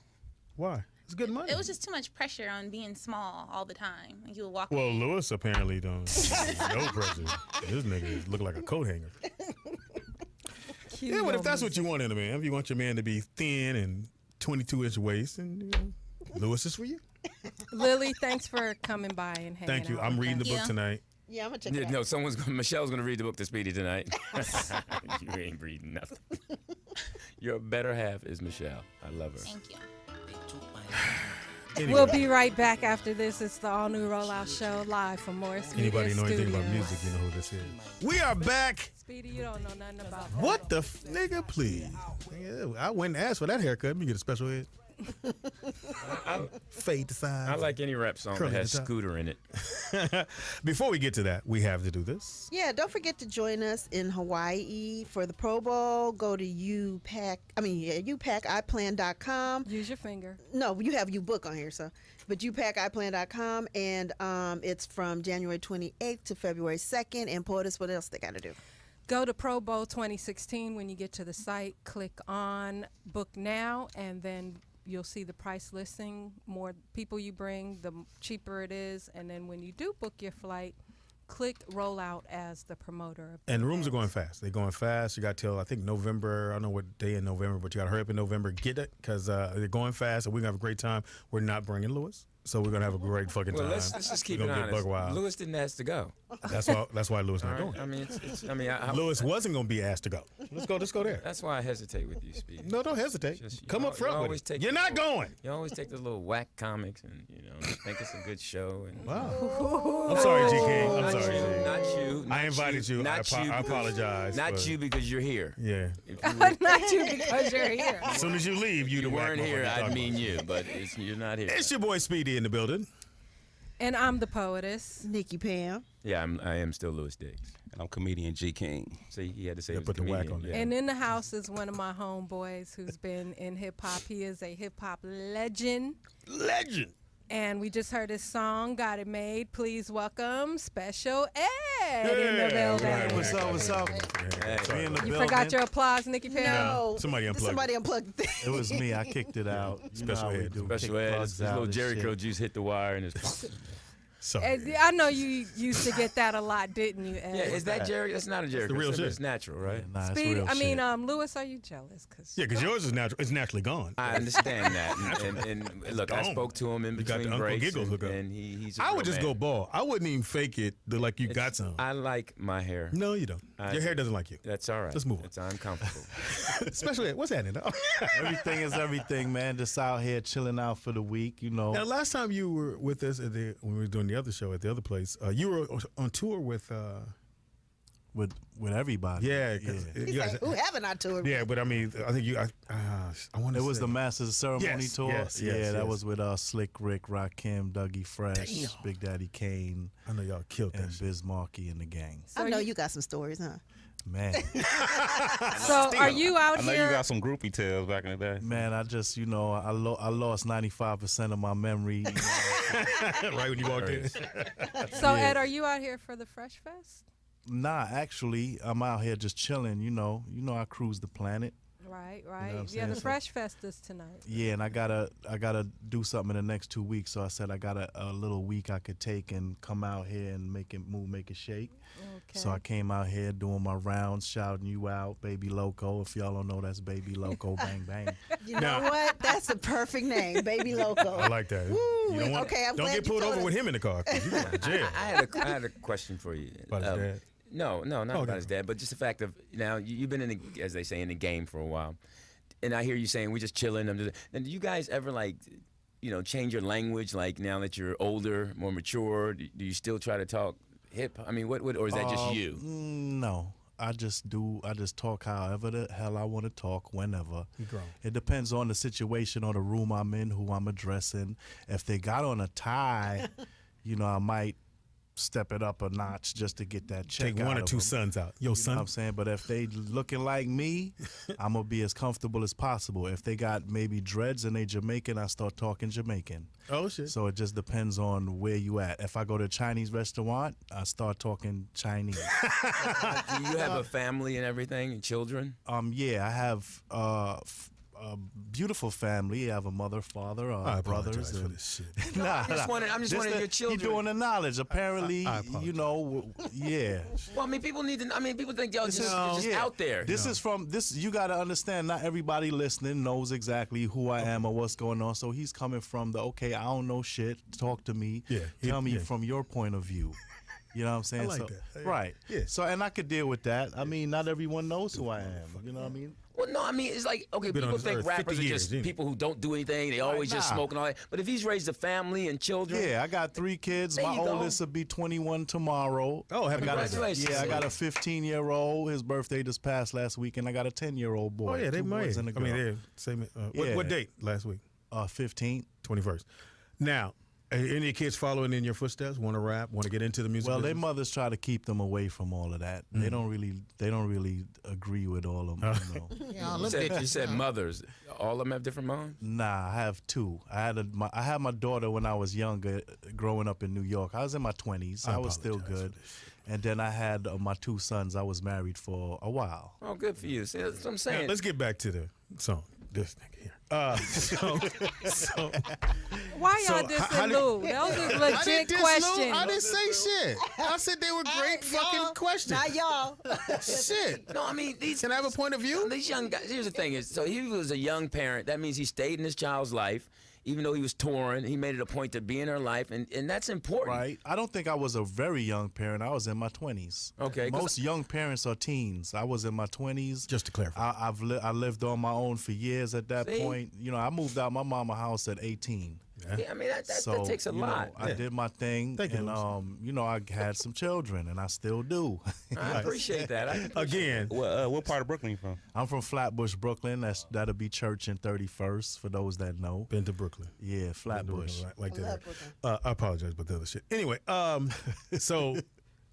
Why? It's good money. It was just too much pressure on being small all the time. Like, you would walk. Well, Lewis apparently don't. No pressure. This nigga look like a coat hanger. Yeah, but if that's what you want in a man, if you want your man to be thin and 22-inch waist, and you know, Lewis is for you. Lily, thanks for coming by and hanging Thank you. out I'm with reading the us. book tonight. Yeah, I'm gonna check Yeah, it out. no, Michelle's gonna read the book to Speedy tonight. You ain't reading nothing. Your better half is Michelle. I love her. Thank you. Anyway, We'll be right back after this. It's the all new Rollout Show live from Morris Media anybody know anything about Studios. music, you know who this is. We are back. Speedy, you don't know nothing about that. What the nigga, please? Nigga, I went and asked for that haircut. Let me get a special head. Fade to side. I like any rap song that Curly has the top. Scooter in it. Before we get to that, we have to do this. Yeah, don't forget to join us in Hawaii for the Pro Bowl. Go to upaciplan.com. Use your finger. No, you have book on here, so. But upaciplan.com, and it's from January 28th to February 2nd. And Poetess, what else they got to do? Go to Pro Bowl 2016. When you get to the site, click on Book Now, and then you'll see the price listing. More people you bring, the cheaper it is. And then when you do book your flight, click Rollout as the promoter. Of the And rooms are event. going fast. They're going fast. You got till, I think, November. I don't know what day in November, but you got to hurry up in November. Get it, because they're going fast, and we're going to have a great time. We're not bringing Lewis, so we're going to have a great fucking Well, time. let's just keep We're it gonna get honest. buck wild. Lewis didn't ask to go. That's why Lewis All not right? going. I mean, Lewis wasn't going to be asked to go. Let's go there. That's why I hesitate with you, Speedy. No, don't hesitate. Just- Come you up front always with it. take You're the not little- going. You always take the little whack comics and think it's a good show. And Wow. I'm sorry, G King. I'm not sorry. you, G. not you. I invited you. Not I you. because- apologize. Not for- you because you're here. Yeah. If you were- Not you because you're here. As soon as you leave, you the you whack weren't here, motherfucker to I'd talk mean about. you, but you're not here. It's your boy Speedy in the building. And I'm the Poetess. Nikki Pam. Yeah, I am still Lewis Diggs. And I'm comedian G King. See, he had to say Yeah, he was put a the whack comedian. on there. Yeah. And in the house is one of my homeboys who's been in hip hop. He is a hip hop legend. Legend. And we just heard his song, Got It Made. Please welcome Special Ed in the building. right. What's up? What's up? Hey, We in the You building. forgot your applause, Nikki Pam? No. somebody unplugged Somebody unplugged. It was me. I kicked it out. You know Special how we ed. do. Special Kick ed, plugs his out little and Jericho shit. juice hit the wire in his. Sorry. Ed, I know you used to get that a lot, didn't you, Ed? Yeah, is that Jericho? That's not a Jericho. real It's shit. natural, right? Nah, it's Speedy, real I mean, shit. Lewis, are you jealous? Cause Yeah, because yours is natural. It's naturally gone. I understand that, and look, I gone. spoke to him in You got between the Uncle breaks, Giggles hook up. and he's. A I real would just man. go bald. I wouldn't even fake it like you got some. I like my hair. No, you don't. I- Your hair doesn't like you. That's all right. Let's move on. I'm comfortable. Especially, what's happening? Everything is everything, man. Just out here chilling out for the week, you know. Now, last time you were with us when we were doing the other show at the other place, you were on tour with. with everybody. Yeah, 'cause Yeah. you guys. Who haven't I toured? Yeah, but I mean, I think you. I want to. It was the Masters Ceremony Yes, tour. yes, yeah, yes, that yes. was with Slick Rick, Rakim, Dougie Fresh, Damn. Big Daddy Kane, I know y'all killed that and shit. Biz Markie and the gang. I know you got some stories, huh? Man, So are you out I know here? you got some groupie tales back in the day. man, I just, I lost 95% of my memory. You know. Right when you walked in. So Ed, are you out here for the Fresh Fest? Nah, actually, I'm out here just chilling. You know, I cruise the planet. Right, what right. I'm Yeah, saying? the So- Fresh Fest is tonight. Yeah, and I gotta do something in the next 2 weeks. So I said I got a little week I could take and come out here and make it move, make it shake. Okay. So I came out here doing my rounds, shouting you out, Baby Loco. If y'all don't know, that's Baby Loco, bang bang. You know what? That's the perfect name, Baby Loco. I like that. Woo, You don't want, okay, I'm don't glad get you pulled told over us. with him in the car. 'Cause you going to jail. I had a question for you. About his dad? No, not Okay. about his dad, but just the fact of now you've been in the, as they say, in the game for a while, and I hear you saying we're just chilling. And do you guys ever like, change your language? Like now that you're older, more mature, do you still try to talk hip? I mean, what or is that just you? No. I just talk however the hell I want to talk, whenever. You grown. It depends on the situation or the room I'm in, who I'm addressing. If they got on a tie, I might step it up a notch just to get that check Take one out or of two them. sons out. Yo, You know son. what I'm saying? But if they looking like me, I'm going to be as comfortable as possible. If they got maybe dreads and they Jamaican, I start talking Jamaican. Oh, shit. So it just depends on where you at. If I go to a Chinese restaurant, I start talking Chinese. Do you have a family and everything and children? Yeah, I have a beautiful family. I have a mother, father, I apologize brothers. for and- this shit. Nah, I'm just wondering your children. You're doing the knowledge. Apparently, I apologize. Yeah. Well, I mean, people need to. I mean, people think y'all just Yeah. out there. This is from this. You got to understand. Not everybody listening knows exactly who I am or what's going on. So he's coming from the okay. I don't know shit. Talk to me. Yeah, Tell me yeah. from your point of view. You know what I'm saying? I like so, that. Right. Yeah. So and I could deal with that. I mean, not everyone knows who I am. You know what I mean? Well, no, I mean, it's like, okay, Been on people this think earth rappers 50 are years, just ain't it? people who don't do anything. They always just nah. smoke and all that. But if he's raised a family and children, Yeah, I got 3 kids. There My you go. oldest will be 21 tomorrow. Oh, happy I got birthday. Congratulations. Yeah, I got a 15-year-old. His birthday just passed last week, and I got a 10-year-old boy. Oh, yeah, they 2 boys married. and a I girl. mean, they're same. Yeah. What date last week? 15. 21st. Now, any of your kids following in your footsteps? Want to rap? Want to get into the music? Well, their business? mothers try to keep them away from all of that. They don't really agree with all of them. you said mothers. All of them have different moms? Nah, I have 2. I had my daughter when I was younger, growing up in New York. I was in my 20s. I was still apologize good. And then I had my 2 sons. I was married for a while. Oh, good for you. See, that's what I'm Now, saying. let's get back to the song. This nigga here. So Why So, y'all how dissing did- Lou? That was a I legit didn't diss Lou. question. I didn't say shit. I said they were great fucking Y'all, questions. Not y'all. Shit. No, I mean, these. Can I have a point of view? These young guys. Here's the thing: is so he was a young parent. That means he stayed in his child's life, even though he was torn. He made it a point to be in her life, and that's important. Right. I don't think I was a very young parent. I was in my 20s. Okay, 'cause- Most young parents are teens. I was in my 20s. Just to clarify. I lived on my own for years at that See? point. I moved out my mama's house at 18. Yeah, I mean, that So, takes a lot. I did my thing, Thank you, and I had some children, and I still do. I appreciate that. Again, What part of Brooklyn you from? I'm from Flatbush, Brooklyn. That'll be Church and 31st for those that know. been to Brooklyn. Yeah, Been to Flatbush. Brooklyn, like I love that. Brooklyn. I apologize about the other shit. Anyway, so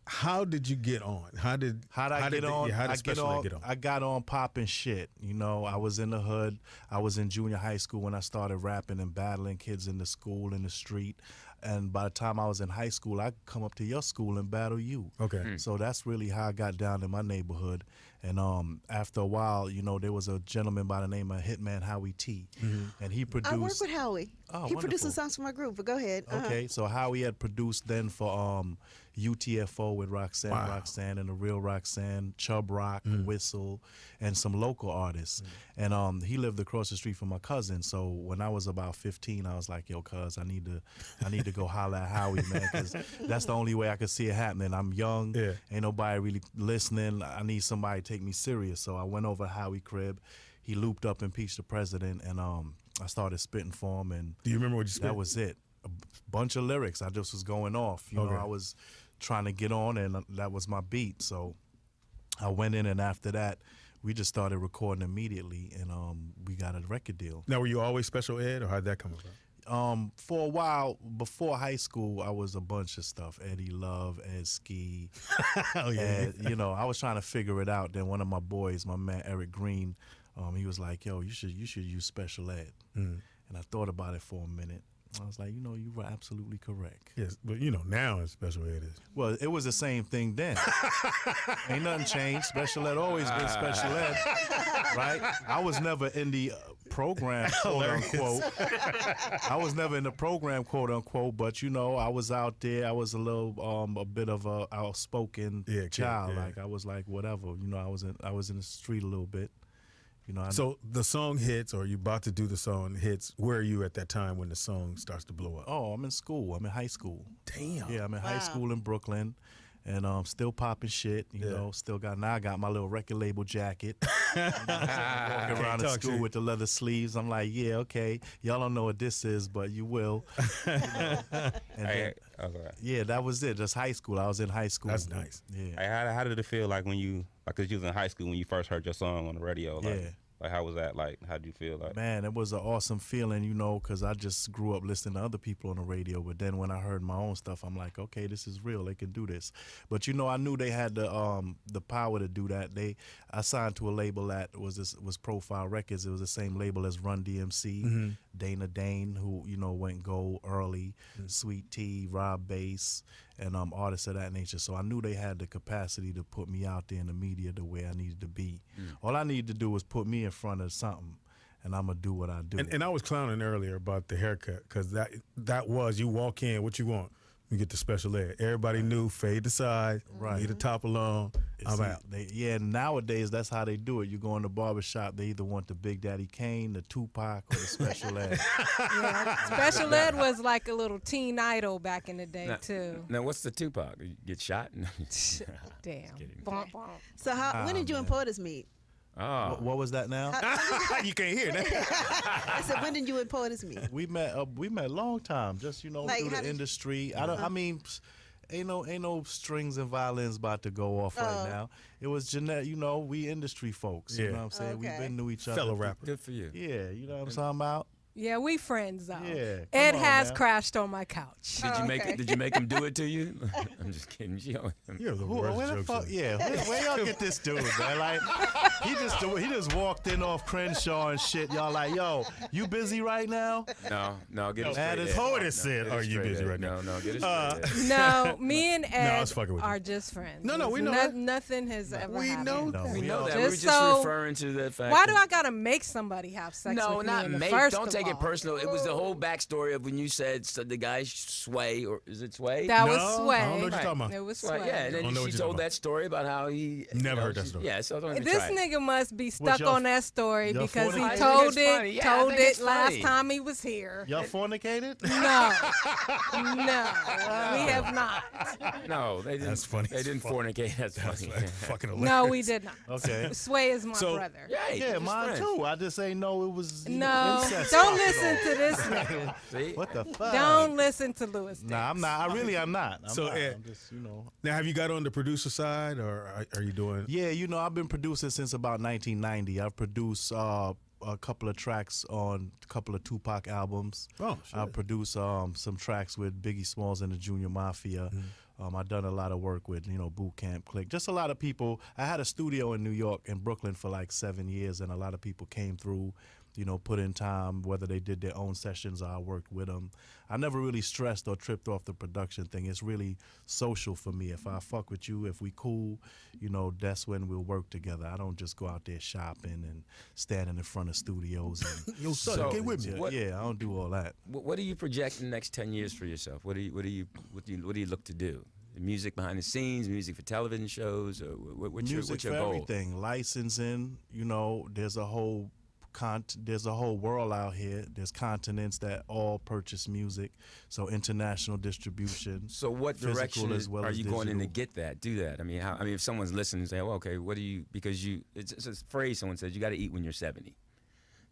how did you get on? How'd I get on? How did Special Ed get on? I got on popping shit. I was in the hood. I was in junior high school when I started rapping and battling kids in the school, in the street. And by the time I was in high school, I'd come up to your school and battle you. Okay. So that's really how I got down in my neighborhood. And after a while, there was a gentleman by the name of Hitman Howie T. And he produced. I work with Howie. Oh, He produces wonderful. songs for my group, but go ahead. Okay, so Howie had produced then for UTFO with Roxanne, Wow. Roxanne and the Real Roxanne, Chubb Rock, Whistle, and some local artists. And he lived across the street from my cousin. So when I was about 15, I was like, "Yo, cuz, I need to go holler at Howie, man, because that's the only way I could see it happening. I'm young, Yeah. ain't nobody really listening. I need somebody to take me serious." So I went over to Howie crib. He looped up Impeach the President, and I started spitting for him, and Do you remember what you spit? that was it. A bunch of lyrics. I just was going off. Okay. I was trying to get on, and that was my beat. So I went in, and after that, we just started recording immediately, and we got a record deal. Now, were you always Special Ed, or how'd that come about? For a while, before high school, I was a bunch of stuff. Eddie Love, Ed Ski. Oh yeah. And, I was trying to figure it out. Then one of my boys, my man Eric Green, he was like, "Yo, you should use Special Ed." And I thought about it for a minute. I was like, you know, you were absolutely correct. Yes, but you know now it's special ed is. Well, it was the same thing then. Ain't nothing changed. Special ed always been special ed, right? I was never in the program, quote unquote. I was never in the program, quote unquote. But you know, I was out there. I was a little, a bit of a outspoken child. Yeah. Like I was like whatever. You know, I was in the street a little bit. You know. So the song hits, or you about to do the song hits. Where are you at that time when the song starts to blow up? Oh, I'm in school. I'm in high school. Damn. Yeah, I'm in high school in Brooklyn, and still popping shit. You know, still got I got my little record label jacket. Walking around in school with the leather sleeves. I'm like, yeah, okay. Y'all don't know what this is, but you will. You know? And then, yeah, that was it. Just high school. I was in high school. That's nice. Yeah. Hey, how did it feel like when you, like, cause you was in high school when you first heard your song on the radio? Like, Yeah. Like, how was that? Like, how did you feel? Like, Man, it was an awesome feeling, you know, because I just grew up listening to other people on the radio. But then when I heard my own stuff, I'm like, okay, this is real. They can do this. But you know, I knew they had the power to do that. I signed to a label that was Profile Records. It was the same label as Run DMC, Dana Dane, who you know went gold early, Sweet Tea, Rob Bass, and artists of that nature. So I knew they had the capacity to put me out there in the media the way I needed to be. All I needed to do was put me in front of something, and I'm gonna do what I do. And I was clowning earlier about the haircut because that was you walk in, what you want. You get the special ed. Everybody knew fade to side, leave the top alone. I'm out. Nowadays that's how they do it. You go in the barbershop, they either want the Big Daddy Kane, the Tupac, or the special ed. Yeah, special ed was like a little teen idol back in the day too. Now, what's the Tupac? You get shot? Damn. Bonk, bonk. So when did you and Poetess meet? Oh. What was that now? You can't hear that. I said, when did you and Poetess meet? We met a long time, just Like, through the industry. I mean, ain't no strings and violins about to go off right now. It was Jeanette, you know, we industry folks. You know what I'm saying? We've been knew each other. Fellow rapper. Good for you. Yeah, you know what I'm talking about? Yeah, we friends though. Yeah, Ed come on has now. crashed on my couch. Did you make him do it to you? I'm just kidding. You're the Where worst the jokes fuck? ever. Yeah, where y'all get this dude, man? Like, he just walked in off Crenshaw and shit. Y'all like, yo, you busy right now? No, get it That straight. is Ed. Poetess said, Get it "Are you straight, busy Ed. right now?" No, get it straight. Ed. No, me and I Ed was fucking with you. are just friends. No, we know There's that. nothing has ever We happened. know No, that. We we know all- that. We're Just just so- referring to the fact. Why do that- I gotta make somebody have sex No, with not me? in the make. first Don't of take it all? personal. It was the whole backstory of when you said the guy Sway, or is it Sway? That was No, Sway. I don't know what you're talking about. It was Sway. Sway. Yeah, and Don't then know what she you're told talking that story about how he. Never heard that story. Yeah, so don't even This try it. nigga must be stuck y'all- on that story y'all because he fornicating? I think told it's it funny. Yeah, I told think it it's last funny. time he was here. Y'all fornicated? No, no, we have not. No, they didn't. That's funny They as didn't fuck. fornicate. That's That's funny. fucking hilarious. No, we did not. Okay. Sway is my So- brother. Yeah, Yeah, just mine friends. too. I just ain't know it was No, incest don't popping listen off. to this nigga. See? What the fuck? Don't listen to Louis. Nah, I'm not. I really am not. I'm So, not. Ed- I'm just, you know. Now, have you got on the producer side, or are you doing? Yeah, you know, I've been producing since about 1990. I've produced a couple of tracks on a couple of Tupac albums. Oh, shit. I produced some tracks with Biggie Smalls and the Junior Mafia. I've done a lot of work with, you know, Boot Camp Click. Just a lot of people. I had a studio in New York and Brooklyn for like 7 years, and a lot of people came through, you know, put in time, whether they did their own sessions or I worked with them. I never really stressed or tripped off the production thing. It's really social for me. If I fuck with you, if we cool, you know, that's when we'll work together. I don't just go out there shopping and standing in front of studios. And Yo, son, So- get with me. yeah, I don't do all that. What do you project in the next 10 years for yourself? What do you look to do? Music behind the scenes, music for television shows, or what's Music your for goal? everything, licensing. You know, there's a whole world out here. There's continents that all purchase music, so international distribution. So what physical direction as well are as you going in to digital. do that? I mean, if someone's listening and say, well, okay, what do you, because it's a phrase someone says, you got to eat when you're 70.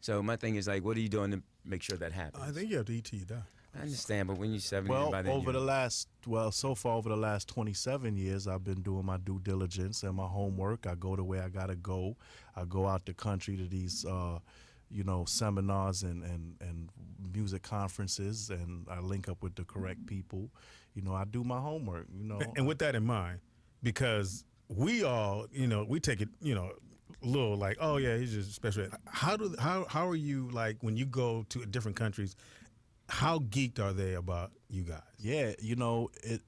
So my thing is like, what are you doing to make sure that happens? I think you have to eat till you die. I understand, but when you're 70, Well, by then so far over the last 27 years, I've been doing my due diligence and my homework. I go to where I gotta go. I go out the country to these, you know, seminars and music conferences, and I link up with the correct people. You know, I do my homework. You know, And with that in mind, because we all, you know, we take it, you know, a little like, oh yeah, he's just special ed. How are you like when you go to different countries? how geeked are they about you guys? Yeah,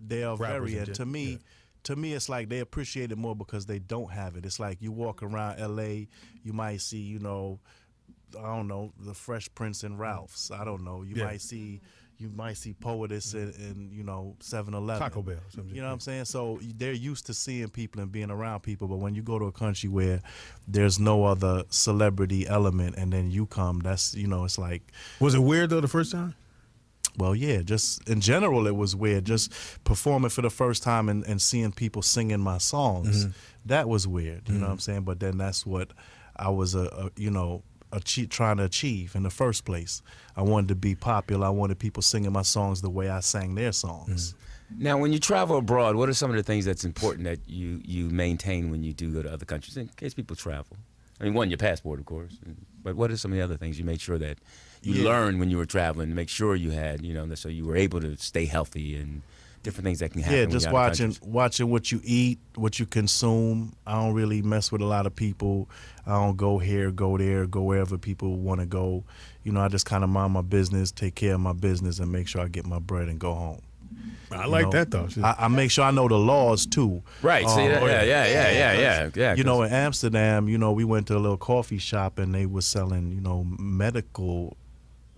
they are Rappers very. in And gen- yeah. to me, it's like they appreciate it more because they don't have it. It's like you walk around L.A., you might see, I don't know, the Fresh Prince and Ralph's. I don't know. You might see Poetess in 7-Eleven. Taco Bell. Something. You know what I'm saying? So they're used to seeing people and being around people. But when you go to a country where there's no other celebrity element and then you come, that's, it's like. Was it weird though the first time? Well, yeah, just in general, it was weird. Just performing for the first time and seeing people singing my songs, that was weird. You know what I'm saying? But then that's what I was, trying to achieve in the first place. I wanted to be popular. I wanted people singing my songs the way I sang their songs. Now, when you travel abroad, what are some of the things that's important that you maintain when you do go to other countries, in case people travel? I mean, one, your passport, of course. But what are some of the other things you made sure that you learned when you were traveling to make sure you had, so you were able to stay healthy and different things that can happen? Yeah, when just you're out of watching what you eat, what you consume. I don't really mess with a lot of people. I don't go here, go there, go wherever people want to go. I just kind of mind my business, take care of my business, and make sure I get my bread and go home. I like that though. I make sure I know the laws too. Right. See that? Yeah. In Amsterdam, we went to a little coffee shop and they were selling, medical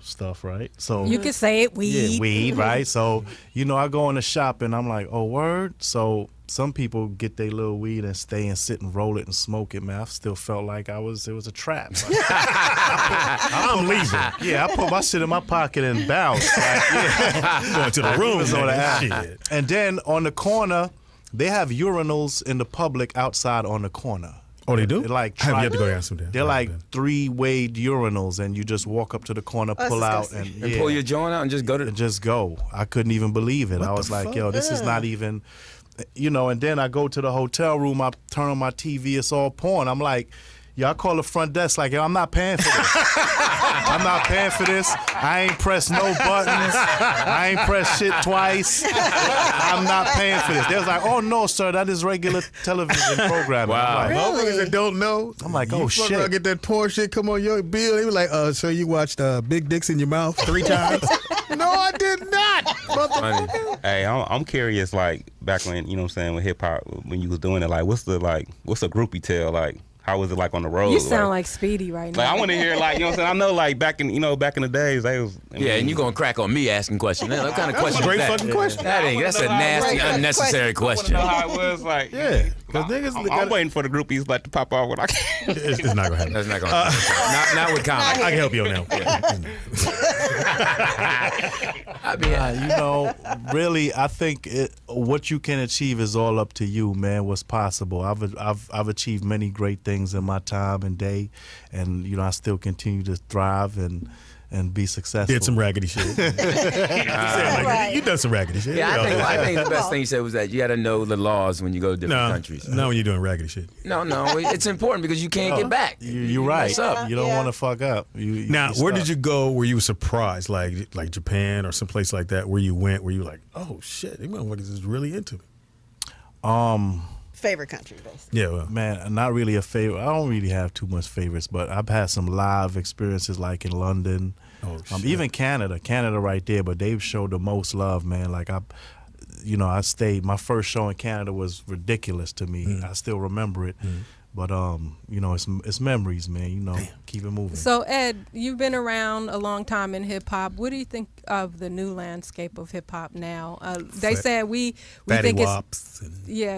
stuff, right? So You can say it, weed. Yeah, weed, right? So, I go in the shop and I'm like, oh, word? So some people get their little weed and stay and sit and roll it and smoke it, man. I still felt like it was a trap. I'm leaving. Yeah, I put my shit in my pocket and bounced. Going to the room. Shit. And then on the corner, they have urinals in the public outside on the corner. Oh, they do? They're like I have yet to go to Amsterdam. They're like 3-way urinals, and you just walk up to the corner, pull out, and pull your joint out and just go to. And just go. I couldn't even believe it. I was like, yo, this is not even, And then I go to the hotel room. I turn on my TV. It's all porn. I'm like, I call the front desk like, yo, I'm not paying for this. I'm not paying for this. I ain't pressed no buttons. I ain't pressed shit twice. I'm not paying for this. They was like, oh, no, sir, that is regular television programming. Wow. I'm like, Motherfuckers that don't know. I'm like, you oh, fuck shit. around, get that porn shit come on your bill. They were like, so you watched Big Dicks in Your Mouth 3 times? No, I did not. Funny. Hey, I'm curious, like, back when, with hip-hop, when you was doing it, like, what's a groupie tale, like? How was it like on the road? You sound like Speedy right now. Like, I want to hear, like, you know what I'm saying? I know, like, back in the days, they was. Yeah, and you gonna crack on me asking questions. What kind of question? Great is that? fucking question. That's a nasty, unnecessary question. I know how it was, like. Yeah, because niggas. I'm waiting for the groupies like to pop off when I can. It's not gonna happen. That's not gonna happen. Not with comedy. I can help you on that. I mean, really, I think what you can achieve is all up to you, man. What's possible? I've achieved many great things in my time and day, and I still continue to thrive and be successful. Did some raggedy shit. You done some raggedy shit. yeah, I think the best thing you said was that you got to know the laws when you go to different countries. Not when you're doing raggedy shit. No, it's important because you can't get back. You're right. Mess up. You don't want to fuck up. Now, where did you go where you were surprised, like Japan or someplace like that, where you went, where you were like, oh shit, these motherfuckers is really into me? Favorite country, basically. Yeah, well. Man, not really a favorite. I don't really have too much favorites, but I've had some live experiences like in London. Oh, shit. Even Canada right there, but they've showed the most love, man. Like I stayed. My first show in Canada was ridiculous to me. I still remember it. But it's memories, man. Keep it moving. So Ed, you've been around a long time in hip hop. What do you think of the new landscape of hip hop now? They said we think it's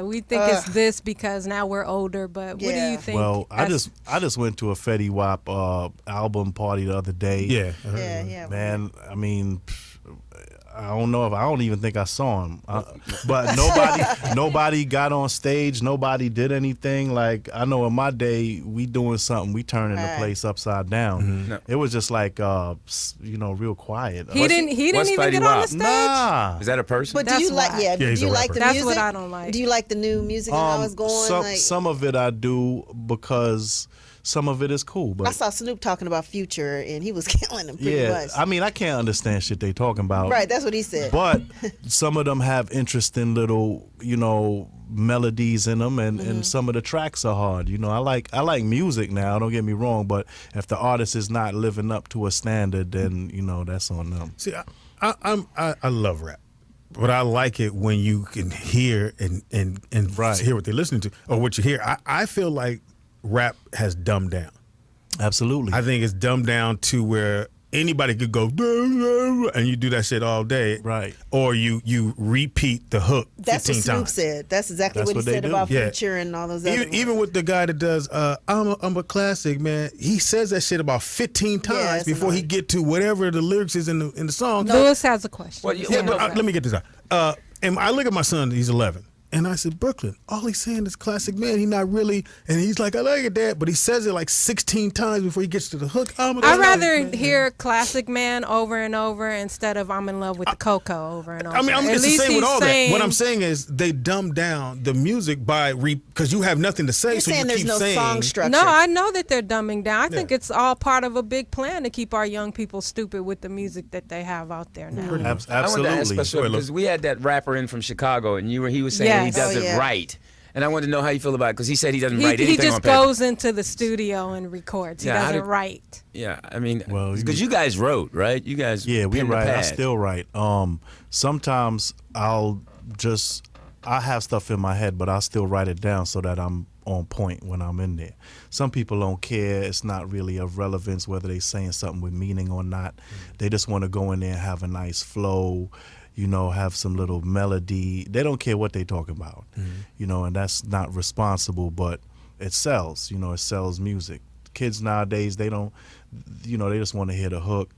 we think it's this because now we're older. But what do you think? Well, I just went to a Fetty Wap album party the other day. Yeah, Yeah. Man, I mean, I don't even think I saw him. But nobody got on stage. Nobody did anything. Like, I know in my day, we doing something. We turning the place upside down. No. It was just like, real quiet. He didn't even Fetty get on the Wap? stage. Nah. Is that a person? But That's do you like? why. Yeah. Yeah, Do he's a you like rapper. the That's music? what I don't like. Do you like the new music and how it's going? Some of it I do because some of it is cool. But I saw Snoop talking about Future, and he was killing him pretty yeah, much. I mean, I can't understand shit they talking about. Right, that's what he said. But some of them have interesting little, melodies in them, and some of the tracks are hard. You know, I like music now. Don't get me wrong, but if the artist is not living up to a standard, then you know that's on them. See, I love rap, but I like it when you can hear and hear what they're listening to or what you hear. I feel like rap has dumbed down. Absolutely. I think it's dumbed down to where anybody could go and you do that shit all day, right? Or you repeat the hook. That's 15 what Snoop times. said. That's exactly That's what he what they said do. about Yeah. Future and all those other. Even with the guy that does I'm a classic, man. He says that shit about 15 times that's before he annoying. get to whatever the lyrics is in the song. Lewis has a question. Well, Yeah, but let me get this out. And I look at my son, he's 11. And I said, Brooklyn, all he's saying is classic man. He not really, and he's like, I like it, Dad, but he says it like 16 times before he gets to the hook. I'd rather hear Classic Man over and over instead of I'm in love with the Coco over and over. I mean, At it's the least same with he's all saying, that. What I'm saying is they dumb down the music by because you have nothing to say, You're so saying you there's keep no saying. song structure. No, I know that they're dumbing down. I think it's all part of a big plan to keep our young people stupid with the music that they have out there now. I wanted to ask Absolutely. because we had that rapper in from Chicago, and he was saying he Yes. does Oh, it yeah. right. And I wanted to know how you feel about it because he said he doesn't write He anything on just paper. goes into the studio and records. He Yeah, how doesn't did- write. Yeah, I mean, Well, because you guys wrote, right? You guys, Yeah, we pen to write. I pad. still write. Sometimes I have stuff in my head, but I'll still write it down so that I'm on point when I'm in there. Some people don't care. It's not really of relevance whether they saying something with meaning or not. They just want to go in there and have a nice flow, you know, have some little melody. They don't care what they talking about, you know, and that's not responsible, but it sells, you know, it sells music. Kids nowadays, they don't, you know, they just want to hear the hook,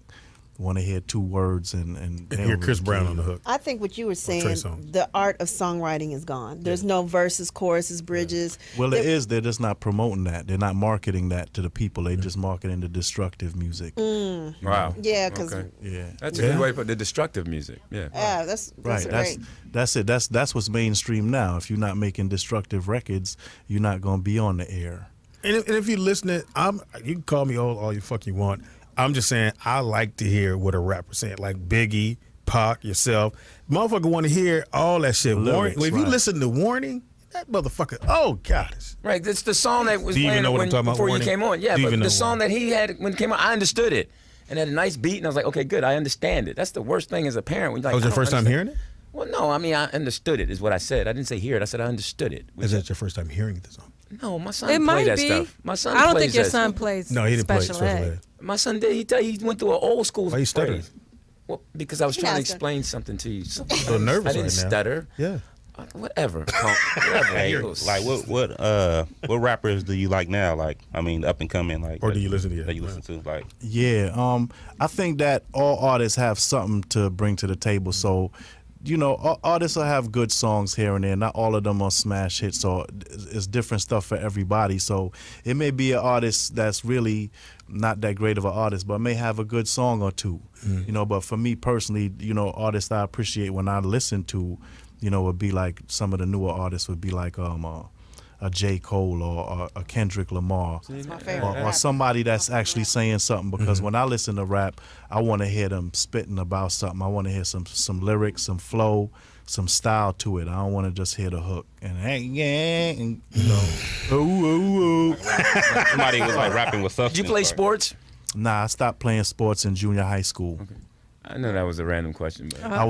want to hear two words and they Hear don't Chris really Brown care. on the hook. I think what you were Trey saying, Songz. the art of songwriting is gone. There's no verses, choruses, bridges. Well, it is. They're just not promoting that. They're not marketing that to the people. They just marketing the destructive music. Wow. Yeah, because Okay. Yeah. That's a good way to put the destructive music. Yeah. that's Right. great. That's it. That's what's mainstream now. If you're not making destructive records, you're not gonna be on the air. And if you're listening, you can call me old all you fuck you want. I'm just saying I like to hear what a rapper's saying, like Biggie, Pac, yourself. Motherfucker want to hear all that shit. Lyrics, If you right. listen to Warning, that motherfucker, oh God. Right. That's the song that was Do you even playing know what I'm talking about, before you Warning? came on. Yeah, Do you but even the know song Warning? that he had when it came on, I understood it. And had a nice beat, and I was like, okay, good, I understand it. That's the worst thing as a parent. When you're like, That was I your don't first time understand. hearing it? Well, no, I mean, I understood it, is what I said. I didn't say hear it. I said I understood it. Is that your first time hearing the song? No, my son It played might that be. stuff. My son I don't plays think your that son stuff. plays No, he didn't play special special ed. ed. My son did. He went through an old school. Why you stuttering? phrase. Well, because I was He trying to has to. explain something to you. A little nervous I didn't right now. stutter. Yeah. Whatever. Punk. Whatever. Hey, It was- like what rappers do you like now? Like, I mean, up and coming, like, Or do you listen to that you listen to? Like, Yeah. I think that all artists have something to bring to the table. So, you know, artists will have good songs here and there. Not all of them are smash hits, or it's different stuff for everybody. So it may be an artist that's really not that great of an artist, but may have a good song or two. You know, but for me personally, you know, artists I appreciate when I listen to, you know, would be like some of the newer artists would be like a J. Cole or a Kendrick Lamar. That's my favorite. Or somebody that's actually saying something, because when I listen to rap, I want to hear them spitting about something. I want to hear some lyrics, some flow, some style to it. I don't want to just hear the hook and hey, yeah, and, you know, ooh, ooh, ooh. somebody was like rapping with substance. Did you play or- sports? Nah, I stopped playing sports in junior high school. I know that was a random question, but I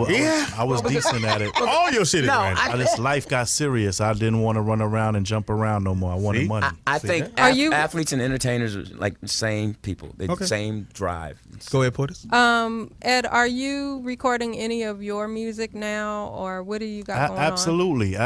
was decent at it. All your shit is No, random. This life got serious. I didn't want to run around and jump around no more. I wanted See? money. I think Are you- athletes and entertainers are like the same people. They Okay. same drive. Go ahead, Poetess. Ed, are you recording any of your music now, or what do you got going on? Absolutely.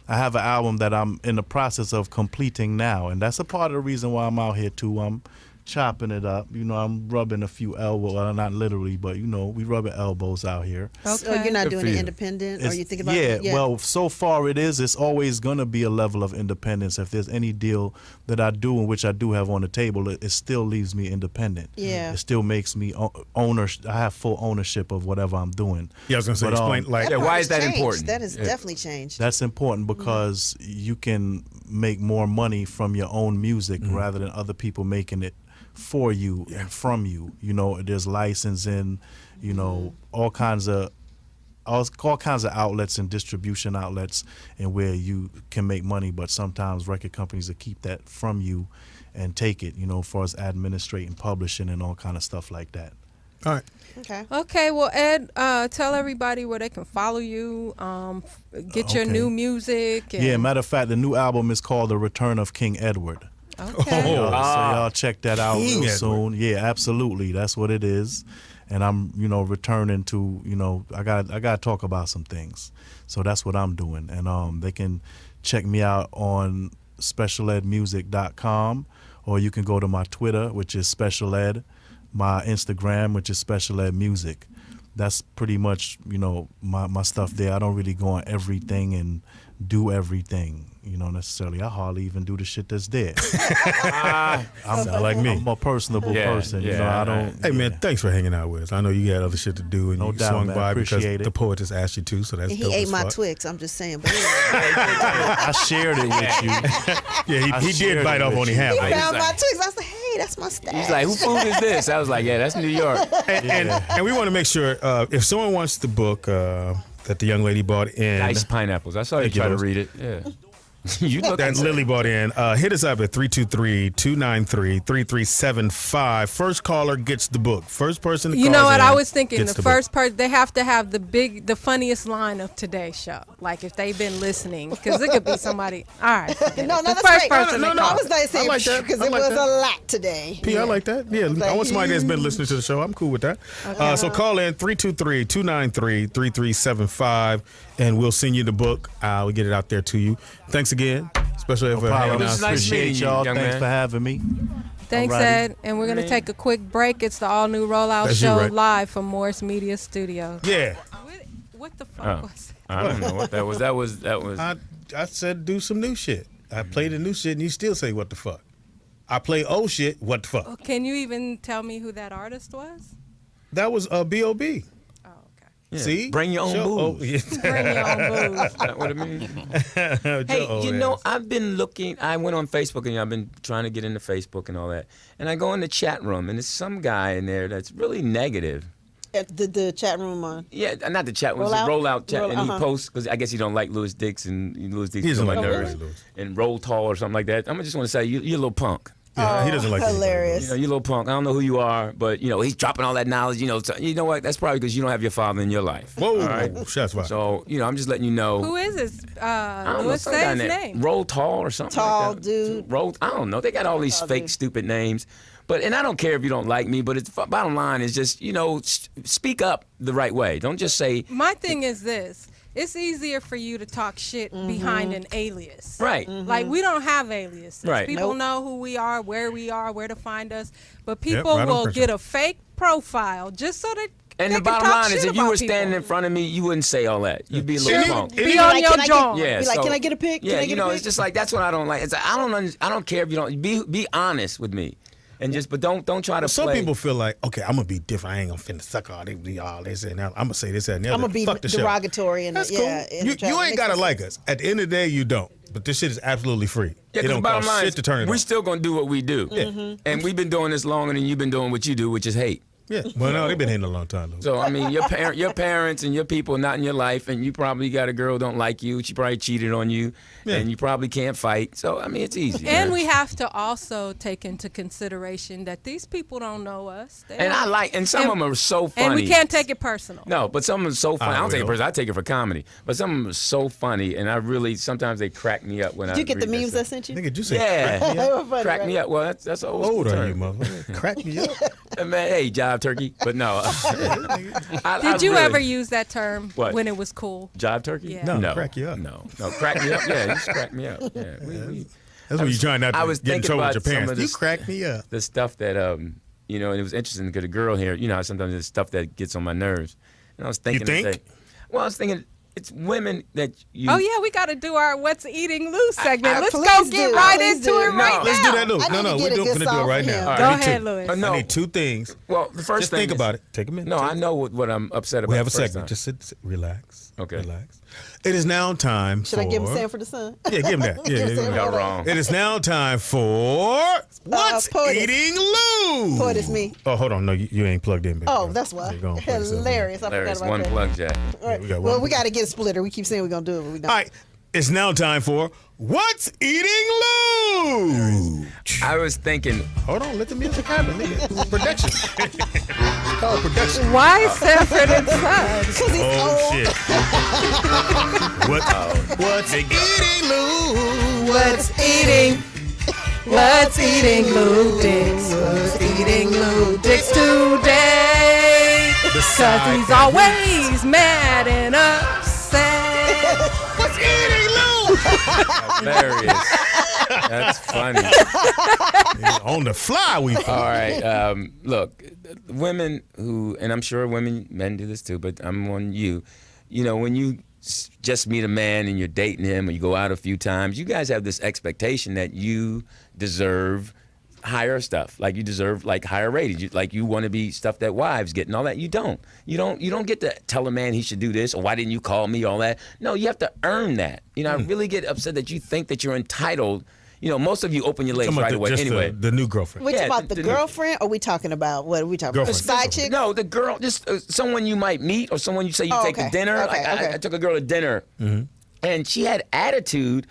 I have an album that I'm in the process of completing now, and that's a part of the reason why I'm out here too. I'm chopping it up. You know, I'm rubbing a few elbows, well, not literally, but you know, we rubbing elbows out here. So you're not Good doing for it you. independent, or It's- you think about yeah, well, so far it is. It's always going to be a level of independence. If there's any deal that I do, and which I do have on the table, it still leaves me independent. Yeah. It still makes me owner. I have full ownership of whatever I'm doing. Yeah, I was gonna say, But, explain like That Yeah, part why has is that changed. important? That has Yeah. definitely changed. That's important because you can make more money from your own music rather than other people making it for you and from you. You know, there's licensing, you know, all kinds of all kinds of outlets and distribution outlets and where you can make money, but sometimes record companies will keep that from you and take it, as far as administrating, publishing, and all kind of stuff like that. All right. Okay. Okay, well, Ed, tell everybody where they can follow you, get your Okay. new music. And Yeah, matter of fact, the new album is called The Return of King Edward. Okay. Oh, So y'all check that out King real Edward. soon. Yeah, absolutely. That's what it is. And I'm, returning to, I got to talk about some things. So that's what I'm doing. And they can check me out on specialedmusic.com, or you can go to my Twitter, which is Special Ed, my Instagram, which is Special Ed Music. That's pretty much, my stuff there. I don't really go on everything and do everything, necessarily. I hardly even do the shit that's there. Sound like me. I'm a personable person. I don't. Hey man, yeah. thanks for hanging out with us. I know you had other shit to do and No you doubt, swung man. by because Appreciate it. the poetess asked you to, so that's And dope he ate as my fuck. Twix. I'm just saying. But anyway. I shared it with you. Yeah, I he shared did bite it off with only you. half. He of it. found my Twix. I said, hey, that's my stash. He's like, who food is this? I was like, yeah, that's New York. And we want to make sure if someone wants the book that the young lady bought in, Diced pineapples. I saw you Thank you, try to Louis. read it. Yeah. You look that Lily bought in, hit us up at 323-293-3375. First caller gets the book. First person to You call know what? in I was thinking gets the book. first person, they have to have the funniest line of today's show. Like if they've been listening, because it could be somebody. All right. forget No, it. no, The that's first great. person No, that no, I calls. was like saying like that. because I it like was that. a lot today. P, I like that. Yeah, I want somebody that's been listening to the show. I'm cool with that. So call in 323-293-3375, and we'll send you the book. We'll get it out there to you. Thanks again. Especially for hanging Problem. out. It's nice Appreciate meeting you, y'all. young Thanks man. for having me. Thanks, Alrighty. Ed. And we're going to take a quick break. It's the all new Rollout That's you, Show right? live from Morris Media Studios. Yeah. What the fuck Oh. was it? I don't know what that was. That was. I said do some new shit. I play the new shit, and you still say what the fuck. I play old shit. What the fuck? Oh, can you even tell me who that artist was? That was B.O.B. Oh, okay. Yeah. See? Bring your own Show- booze. oh, yeah. Bring your own booze. Is that what it means? Joe Hey, you know, ass. I've been looking. I went on Facebook and I've been trying to get into Facebook and all that. And I go in the chat room and there's some guy in there that's really negative. At the chat room on. Yeah, not the chat room, it's Rollout? the rollout chat. And he Uh-huh. posts because I guess he don't like Louis Dix and Louis Dix He is doesn't on my like nerves. Louis. And Roll Tall or something like that. I just want to say you're a little punk. Yeah, he doesn't like anybody. Hilarious. You know, you're a little punk. I don't know who you are, but he's dropping all that knowledge. So, you know what? That's probably because you don't have your father in your life. Whoa, all right? shots fired. So I'm just letting you know. Who is this? I don't know, Let's some say guy his named name. Roll Tall or something Tall like that. dude. Roll, I don't know. They got all these Tall fake, dude. stupid names. And I don't care if you don't like me, but it's bottom line is just, speak up the right way. Don't just say, My thing is this. It's easier for you to talk shit Mm-hmm. behind an alias. right. Like, we don't have aliases. Right. People Nope. know who we are, where to find us. But Yep, people right on will pressure. get a fake profile just so that And they the can bottom talk line is shit if you about were standing people. in front of me, you wouldn't say all that. You'd be a little Sure. punk. It Be is- on like, your can I jaw. Yeah, Be like, so- can I get a pic? Yeah, Can I get a pic? it's just like that's what I don't like. It's like, I don't care if you don't be honest with me, and but don't try to Some play. people feel like, okay, I'm gonna be different. I ain't gonna finna suck all this and that. I'm gonna say this and that. I'm gonna be Fuck the show. derogatory and That's cool. yeah. and You try to ain't mix gotta it. like us. At the end of the day, you don't. But this shit is absolutely free. Yeah, it 'cause don't bottom cost line shit is to turn it we're on. still gonna do what we do, and we've been doing this longer than you've been doing what you do, which is hate. Yeah. Well, no, they've been hating a long time though. So I mean, your parents and your people are not in your life, and you probably got a girl who don't like you. She probably cheated on you, Yeah. and you probably can't fight. So I mean, it's easy. And man. we have to also take into consideration that these people don't know us. They and don't- and some of them are so funny. And we can't take it personal. No, but some of them are so funny. I don't take it will. personally. I take it for comedy. But some of them are so funny, and I really sometimes they crack me up when I. Did you get the read memes that I stuff. sent you? Nigga, you say Yeah, crack me up? They were funny, crack right? me up. Well, that's an old How old school are you, term. motherfucker? Crack me up. Man, hey, jive turkey. But no. Did you ever use that term What? when it was cool? jive turkey? Yeah. No, crack you up. No, crack me up. Yeah, you just crack me up. Yeah, That's when you're trying not I to was get in thinking trouble with about your some parents. of You this- crack me up. the stuff that and it was interesting because the girl here, how sometimes there's stuff that gets on my nerves. And I was thinking think? today. Well, I was thinking it's women that you. Oh yeah, we got to do our "What's Eating Lou" segment. Let's go Please get do. right Please into do. it right Let's now. do that, Lou. I No, need no, to we're get a gonna good do it song right for now. him. All Go I need ahead, two. Louis. No. I need two things. Well, the first Just thing think is- about it. Take a minute. No, Take I know what I'm upset about. We have a the first segment. time. Just sit, relax. Okay. Relax. It is now time Should for. I give him Sanford the Son? Yeah, give him that. Yeah, Give him yeah, Sanford. Y'all wrong. It is now time for What's Poetess. Eating Lou? Poetess me. Oh, hold on. No, you ain't plugged in, baby. Oh, girl. that's why. Yeah, go on, plug yourself in. Hilarious. I Hilarious. forgot about One that. plug, Jack. All right. we got Well, one. we got to get a splitter. We keep saying we're going to do it, but we don't. All right. It's now time for What's Eating Lou? I was thinking, Hold on. Let the music happen. Nigga. Production. It's called production. Why Sanford and Son? Because he's Oh, old. shit. What's Eating Lou? What's eating? What's eating Lou Dix? What's eating Lou Dix today? Cause he's always mad and upset. What's Eating Lou? hilarious. That's funny. On the fly, we. All right. Look, women who, and I'm sure men do this too, but I'm on you. You know, when you just meet a man and you're dating him or you go out a few times, you guys have this expectation that you deserve higher stuff. Like you deserve like higher ratings. Like you want to be stuff that wives get and all that. You don't. You don't get to tell a man he should do this or why didn't you call me, all that. No, you have to earn that. You know, I really get upset that you think that you're entitled. You know, most of you open your legs right away anyway. The new girlfriend. We Yeah, talking about the the- girlfriend, or we talking about what are we talking about? Girlfriend. Side chick? No, the girl, just someone you might meet or someone you say you Oh, take okay. to dinner. Okay, Like, okay. I took a girl to dinner, and she had attitude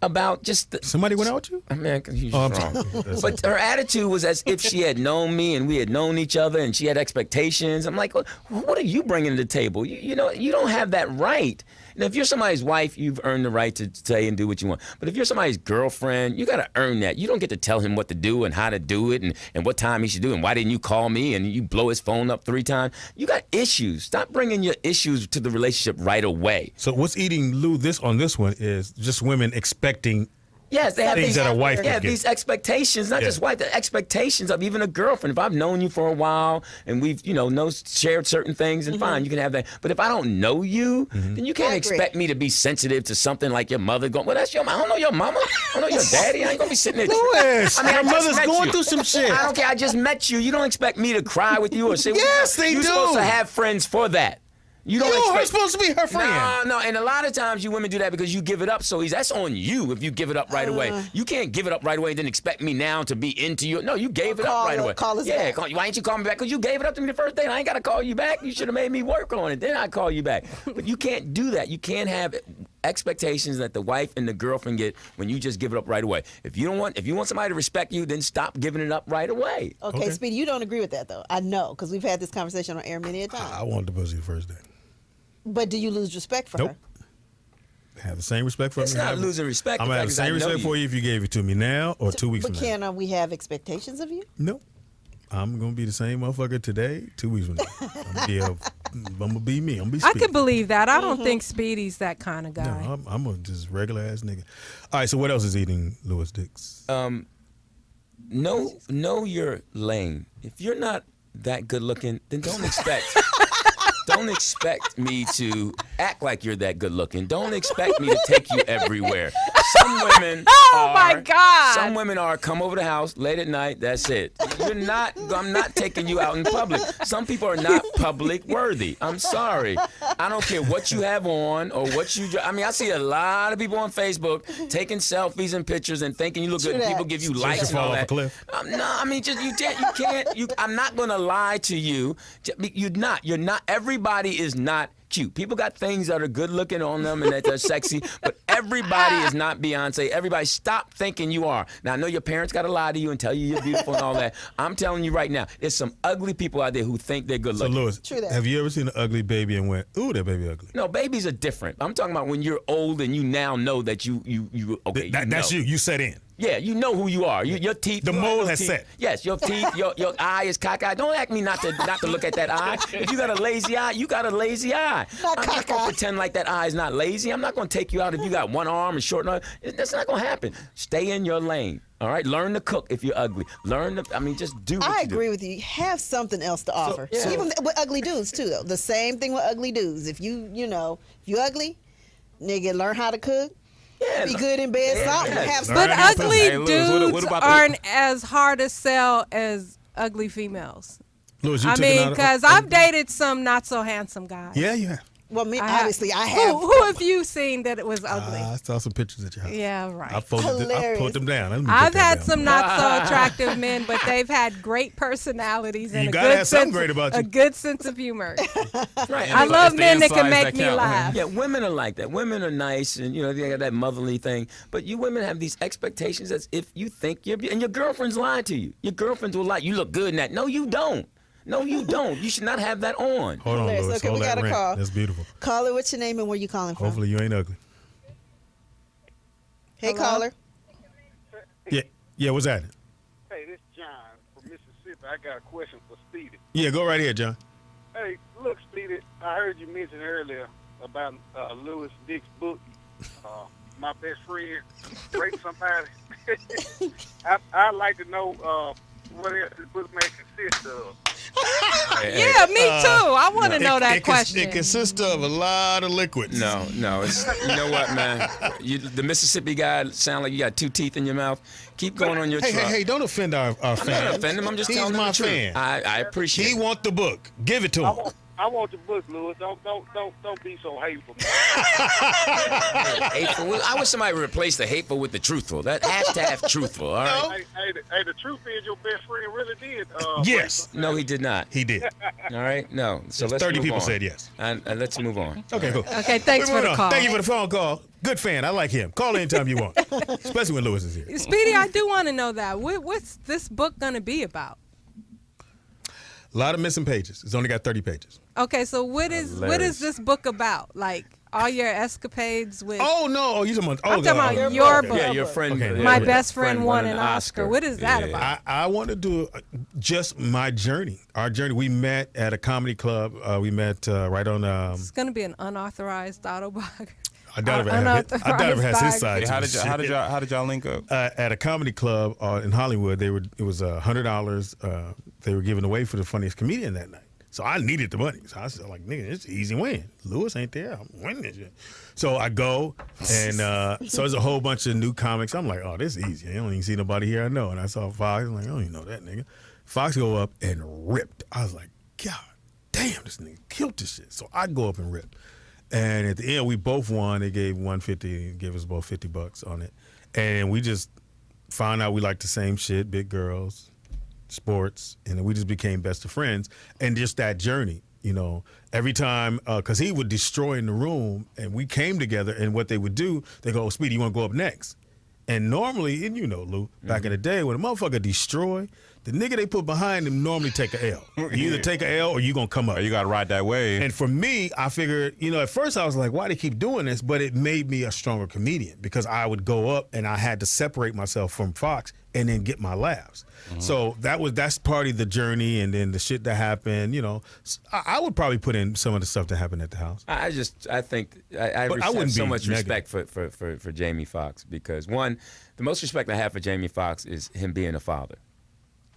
about just the, Somebody went out with you? I mean, she's Oh, I'm wrong. sorry. But her attitude was as if she had known me and we had known each other and she had expectations. I'm like, what are you bringing to the table? You know, you don't have that right. And if you're somebody's wife, you've earned the right to say and do what you want. But if you're somebody's girlfriend, you got to earn that. You don't get to tell him what to do and how to do it and what time he should do it and why didn't you call me and you blow his phone up 3 times. You got issues. Stop bringing your issues to the relationship right away. So what's eating Lou on this one is just women expecting Yes, they have things these, that a wife yeah, would get. these expectations, not Yeah. just wife, the expectations of even a girlfriend. If I've known you for a while and we've, shared certain things, and fine, you can have that. But if I don't know you, then you can't I agree. expect me to be sensitive to something like your mother going, well, that's your mom. I don't know your mama. I don't know your daddy. I ain't going to be sitting there. Louis, I mean, her I just mother's met going you. through some shit. I don't care. I just met you. You don't expect me to cry with you or say, Yes, they You're do. supposed to have friends for that. You don't You are expect. supposed to be her friend. No, and a lot of times you women do that because you give it up so easy. That's on you if you give it up right away. You can't give it up right away and then expect me now to be into you. No, you gave it up right away. Call us yeah, back. why ain't you call me back? Because you gave it up to me the first day and I ain't got to call you back. You should have made me work on it. Then I call you back. But you can't do that. You can't have expectations that the wife and the girlfriend get when you just give it up right away. If you want somebody to respect you, then stop giving it up right away. Okay, Speedy, you don't agree with that, though. I know, because we've had this conversation on air many a time. I wanted the pussy the first day. But do you lose respect for Nope. her? Have the same respect for It's me. not losing respect. I'm the gonna have the fact is I same know respect you. for you if you gave it to me now or 2 weeks But from now. can we have expectations of you? No. I'm gonna be the same motherfucker today, 2 weeks from now. I'm gonna be me. I'm gonna be I Speedy. could believe that. I don't think Speedy's that kind of guy. No, I'm a just regular ass nigga. All right, so what else is eating Louis Dix? Know your lane. If you're not that good looking, then don't expect me to act like you're that good looking. Don't expect me to take you everywhere. Some women my God. Some women are come over the house late at night, that's it. I'm not taking you out in public. Some people are not public worthy. I'm sorry. I don't care what you have on or what you I see a lot of people on Facebook taking selfies and pictures and thinking you look good. that. People give you you likes and fall all off a that. cliff? I'm not gonna lie to you. You're not. Everybody is not cute. People got things that are good looking on them and that they're sexy, but everybody is not Beyonce. Everybody, stop thinking you are. Now I know your parents got to lie to you and tell you you're beautiful and all that. I'm telling you right now, there's some ugly people out there who think they're good So looking. Louis, True that. have you ever seen an ugly baby and went, ooh, that baby ugly? No, babies are different. I'm talking about when you're old and you now know that you okay. That's know. you. You set in. Yeah, you know who you are. Your teeth. The you mold have has teeth. set. Yes, your teeth. Your eye is cockeyed. Don't ask me not to look at that eye. If you got a lazy eye, you got a lazy eye. Not I'm not gonna cockeyed. pretend like that eye is not lazy. I'm not gonna take you out if you got one arm and short arm. That's not gonna happen. Stay in your lane. All right, learn to cook if you're ugly. Just do what I you do. agree with you. Have something else to offer. yeah. Even with ugly dudes too, though. The same thing with ugly dudes. If you ugly, nigga, learn how to cook. Yeah, Be good in bed. Something. Have But something. ugly Hey, Lewis, dudes what about the- aren't as hard to sell as ugly females. Lewis, you I took it mean, out of- because I've dated some not so handsome guys. Yeah, you have. Well, me, I have- obviously, I have. Who have you seen that it was ugly? I saw some pictures at your house. Yeah, right. I Hilarious. put them down. Let me put I've that had down. some not so attractive men, but they've had great personalities and You a gotta good have something sense, great about a you. good sense of humor. Right. I love the men that can insides make that me count. laugh. Yeah, women are like that. Women are nice, and they got that motherly thing. But you women have these expectations as if you think and your girlfriends lie to you. Your girlfriends will lie. You look good in that. No, you don't. No, you don't. You should not have that on. Hold on, Hilarious. Lewis. Okay, Hold we that got a rant. call. That's beautiful. Caller, what's your name and where you calling from? Hopefully you ain't ugly. Hey, Hello? caller. Yeah, what's that? Hey, this is John from Mississippi. I got a question for Speedy. Yeah, go right ahead, John. Hey, look, Speedy, I heard you mention earlier about Lewis Dick's book, My Best Friend, Rape Somebody. I'd like to know what else this book may consist of. Yeah, me too. I want to know that question. It consists of a lot of liquids. No, it's you know what, man? The Mississippi guy sound like you got two teeth in your mouth. Keep going on your Hey, truck. hey, don't offend our I'm fans. not offending him. I'm just He's telling him my the truth. fan. I appreciate He it. want the book. Give it to him. I want the book, Lewis. Don't be so hateful. Hateful. I wish somebody would replace the hateful with the truthful. That hashtag truthful. All right. Hey, the truth is your best friend really did. Yes, No, he did not. he did. All right. No. So let's 30 move people on. said yes. And let's move on. Okay, cool. Okay, thanks We for moving the on. call. Thank you for the phone call. Good fan. I like him. Call anytime you want, especially when Lewis is here. Speedy, I do want to know that. What's this book going to be about? A lot of missing pages. It's only got 30 pages. Okay, so what is this book about? Like all your escapades with Oh no! Oh, you talking about? Oh, I'm talking about okay. your Okay. book. Yeah, your friend. Okay. yeah, My your best friend won an Oscar. What is that about? I want to do just my journey. Our journey. We met at a comedy club. We met right on. It's going to be an unauthorized autobiography. I doubt it ever has his side. Hey, to how the did shit. y'all link up? At a comedy club in Hollywood, it was $100. They were giving away for the funniest comedian that night. So I needed the money. So I was like, nigga, it's an easy win. Lewis ain't there. I'm winning this shit. So I go, and so there's a whole bunch of new comics. I'm like, oh, this is easy. I don't even see nobody here I know. And I saw Fox. I'm like, I don't even know that nigga. Fox go up and ripped. I was like, God damn, this nigga killed this shit. So I go up and rip. And at the end, we both won. They gave $150, gave us both $50 on it. And we just found out we liked the same shit, big girls, sports, and then we just became best of friends. And just that journey, every time, because he would destroy in the room, and we came together, and what they would do, they go, oh, Speedy, you want to go up next? And normally, and Lou, back in the day, when a motherfucker destroy, the nigga they put behind him normally take a L. You either take a L or you gonna come up. You gotta ride that wave. And for me, I figured, at first I was like, why they keep doing this? But it made me a stronger comedian because I would go up and I had to separate myself from Fox and then get my laughs. So that's part of the journey, and then the shit that happened. I would probably put in some of the stuff that happened at the house. I think I But I have wouldn't so be much negative. respect for Jamie Foxx because one, the most respect I have for Jamie Foxx is him being a father.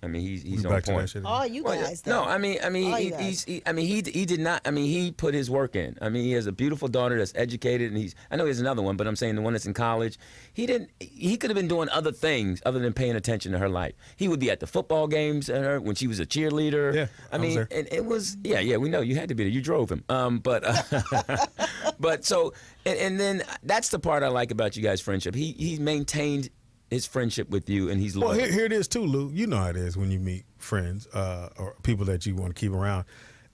I mean, he's We on back to that point. shit again. All you guys, though. No, I mean, All you he did not. I mean, he put his work in. I mean, he has a beautiful daughter that's educated, and I know he has another one, but I'm saying the one that's in college. He could have been doing other things other than paying attention to her life. He would be at the football games when she was a cheerleader. Yeah, I mean, was and it was we know you had to be there. You drove him. But so and then that's the part I like about you guys' friendship. He maintained his friendship with you, and he's loyal. Well, here it is too, Lou. You know how it is when you meet friends or people that you want to keep around.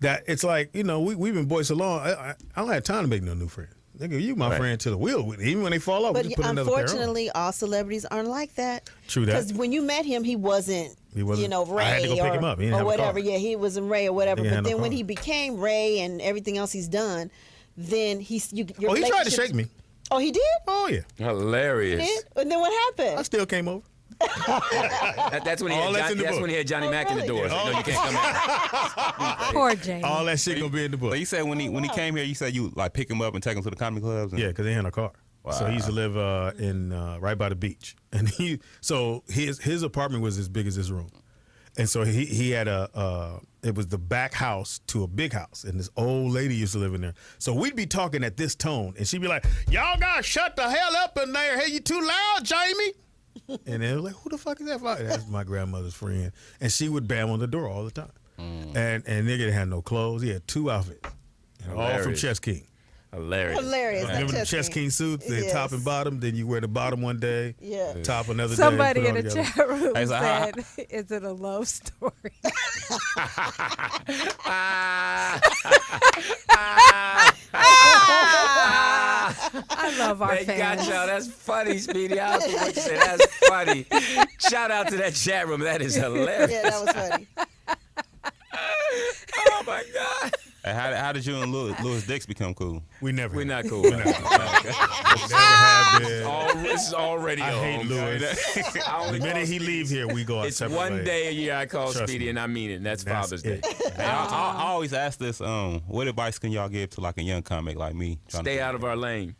That it's like we've been boys so long. I don't have time to make no new friends. Nigga, you my friend to the wheel with. Even when they fall off, we But just put another pair on. unfortunately, all celebrities aren't like that. True that. Because when you met him, he wasn't Ray I had to go pick him up. He didn't or have a whatever. car. Yeah, he wasn't Ray or whatever. He didn't But have no then when car. he became Ray and everything else he's done, then your Oh, he tried to relationship- shake me. Oh, he did? Oh yeah, Hilarious. He did? And then what happened? I still came over. That's when he All had that's in the that's book. when he had Johnny Mack in the really? doors. No, you can't come in. Poor Jamie. All that shit gonna be in the book. So you said when he came here, you said you like pick him up and take him to the comedy clubs. And Yeah, because they had a car. So he used to live in right by the beach, and his apartment was as big as this room, and so he had it was the back house to a big house, and this old lady used to live in there. So we'd be talking at this tone, and she'd be like, "Y'all gotta shut the hell up in there! Hey, you too loud, Jamie!" And they were like, "Who the fuck is that?" That's my grandmother's friend, and she would bam on the door all the time. And nigga had no clothes. He had 2 outfits, all from Chess King. Hilarious. Remember the Chess King suits, the top and bottom? Then you wear the bottom one day, top another Somebody day. Somebody in the chat room said, "Is it a love story?" I love our they fans. Got y'all. That's funny, Speedy. I don't know what you said. That's funny. Shout out to that chat room. That is hilarious. Yeah, that was funny. Oh my God. Hey, how did you and Louis Dix become cool? We're not cool. Never have been. This is already I hate Louis. The minute he leave here, we go out It's separate one ways. day a year I call Trust Speedy, me. and I mean it. And that's Father's Day. Hey, I always ask this. What advice can y'all give to like a young comic like me? Stay out of our lane.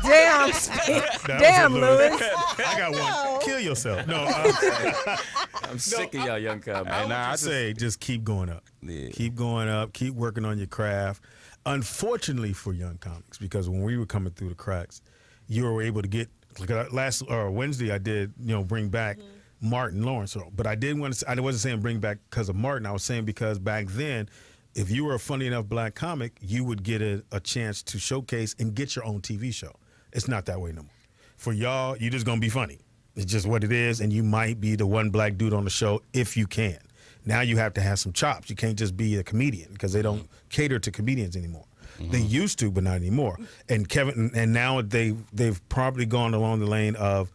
Damn, damn, Louis. I got one. Kill yourself. No, I'm sick of y'all young comics. I say just keep going up. Yeah. Keep going up. Keep working on your craft. Unfortunately for young comics, because when we were coming through the cracks, you were able to get like last Wednesday. I did bring back Martin Lawrence, but I didn't want to. I wasn't saying bring back because of Martin. I was saying because back then, if you were a funny enough black comic, you would get a chance to showcase and get your own TV show. It's not that way no more. For y'all, you're just gonna be funny. It's just what it is, and you might be the one black dude on the show if you can. Now you have to have some chops. You can't just be a comedian because they don't cater to comedians anymore. They used to, but not anymore. And Kevin, and now they've probably gone along the lane of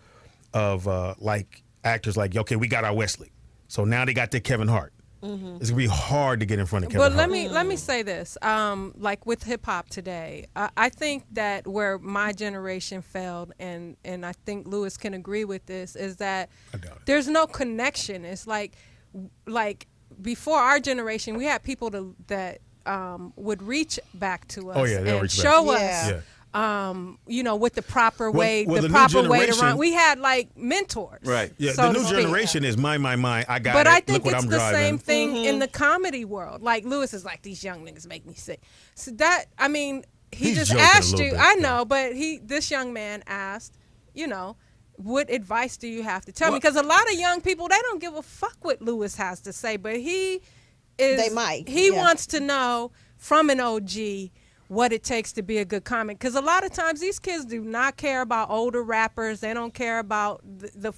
like actors like, okay, we got our Wesley, so now they got their Kevin Hart. It's gonna be hard to get in front of Kevin Hart. But let me say this, like with hip hop today, I think that where my generation failed, and I think Louis can agree with this, is that there's no connection. It's like before our generation, we had people that would reach back to us and show us. With the proper way, the proper way to run. We had like mentors. Right. Yeah, so the new generation is my. I got but it. I think Look what it's I'm the driving. same thing in the comedy world. Like Louis is like, these young niggas make me sick. So that, I mean, he He's just joking a asked little you. bit, I yeah. know, but this young man asked, what advice do you have to tell me? Because a lot of young people, they don't give a fuck what Louis has to say, but he is. They might. He wants to know from an OG what it takes to be a good comic, because a lot of times these kids do not care about older rappers. They don't care about the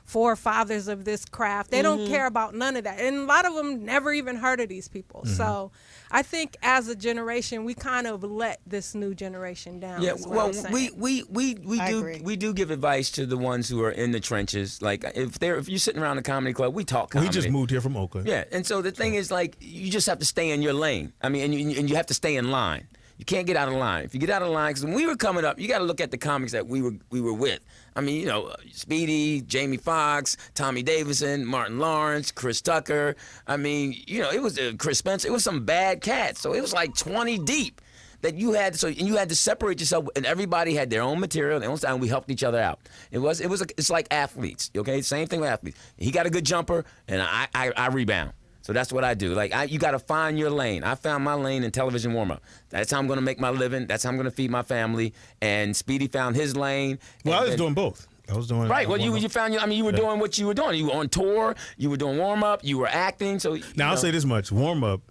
forefathers of this craft. They don't care about none of that, and a lot of them never even heard of these people. So I think as a generation, we kind of let this new generation down. Yeah, is what well, I'm saying. we do give advice to the ones who are in the trenches. Like if you're sitting around a comedy club, we talk comedy. We just moved here from Oakland. Yeah, and so the thing is, like, you just have to stay in your lane. I mean, and you have to stay in line. You can't get out of line. If you get out of line, because when we were coming up, you got to look at the comics that we were with. I mean, Speedy, Jamie Foxx, Tommy Davidson, Martin Lawrence, Chris Tucker. I mean, it was Chris Spencer. It was some bad cats. So it was like 20 deep that you had. So and you had to separate yourself, and everybody had their own material, their own style, and we helped each other out. It's like athletes. Okay, same thing with athletes. He got a good jumper, and I rebound. So that's what I do. Like, you got to find your lane. I found my lane in television warm-up. That's how I'm going to make my living. That's how I'm going to feed my family. And Speedy found his lane. Well, I was doing both. I was doing right. Well, you found your. I mean, you were doing what you were doing. You were on tour. You were doing warm-up. You were acting. So now I'll say this much: warm-up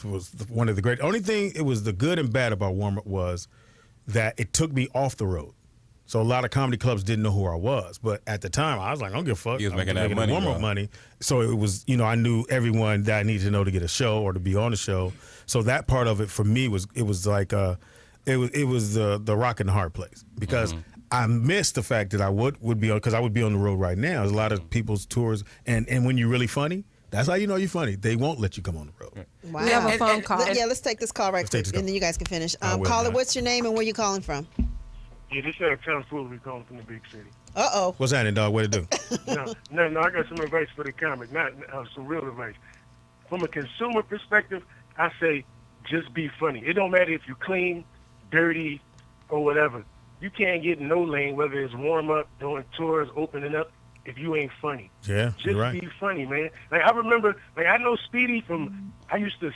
was one of the great. Only thing it was the good and bad about warm-up was that it took me off the road. So a lot of comedy clubs didn't know who I was, but at the time I was like, I don't give a fuck. You was making I'm that money, warm-up bro. money. So it was, I knew everyone that I needed to know to get a show or to be on the show. So that part of it for me was like it was the rock and the hard place because I missed the fact that I would be on, because I would be on the road right now. There's a lot of people's tours, and when you're really funny, that's how you know you're funny. They won't let you come on the road. Wow. We have a phone call. Yeah, let's take this call right quick, and then you guys can finish. Caller, what's your name and where you calling from? Yeah, this is Tom Foolery calling from the big city. Uh-oh. What's happening, dog? What it do? No, I got some advice for the comic, not some real advice. From a consumer perspective, I say just be funny. It don't matter if you're clean, dirty, or whatever. You can't get no lane, whether it's warm up, doing tours, opening up, if you ain't funny. Yeah, Just you're right. be funny, man. Like I remember, like I know Speedy from. I used to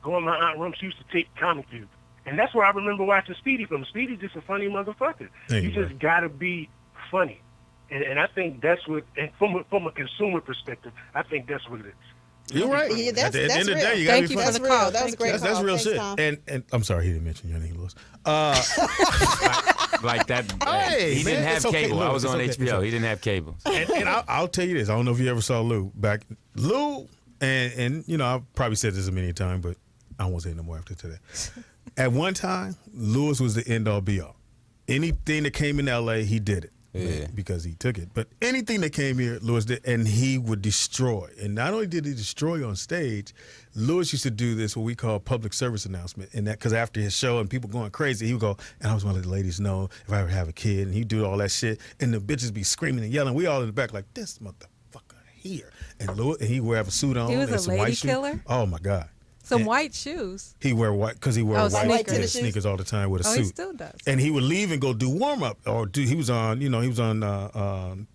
go in my aunt's room. She used to take Comic View, and that's where I remember watching Speedy from. Speedy's just a funny motherfucker. You just gotta be funny, and I think that's what. And from a consumer perspective, I think that's what it is. You're right. Yeah, At the end of the real. day, you gotta Thank be you funny. for the That's real. call. That was a great That's call. real Thanks, shit. Tom. And I'm sorry, he didn't mention your name, Lewis. Like that. Hey, he man, didn't have it's okay, cable. Lou, I was it's on okay, HBO. it's okay. He didn't have cable. And I'll tell you this. I don't know if you ever saw Lou back. Lou, and you know, I've probably said this a million times, but I won't say it no more after today. At one time, Lewis was the end all be all. Anything that came in L.A., he did it. Yeah. Because he took it. But anything that came here, Lewis did, and he would destroy. And not only did he destroy on stage, Lewis used to do this, what we call public service announcement. And that, because after his show and people going crazy, he would go, and I was one of the ladies know if I ever have a kid, and he'd do all that shit. And the bitches be screaming and yelling. We all in the back like, this motherfucker here. And Lewis, and he would have a suit on. He was and a some lady white shoes. killer? Oh, my God. Some And white shoes. he wear white, because he wore Oh, white sneakers. sneakers all the time with a Oh, suit. he still does. And he would leave and go do warm up, or do he was on,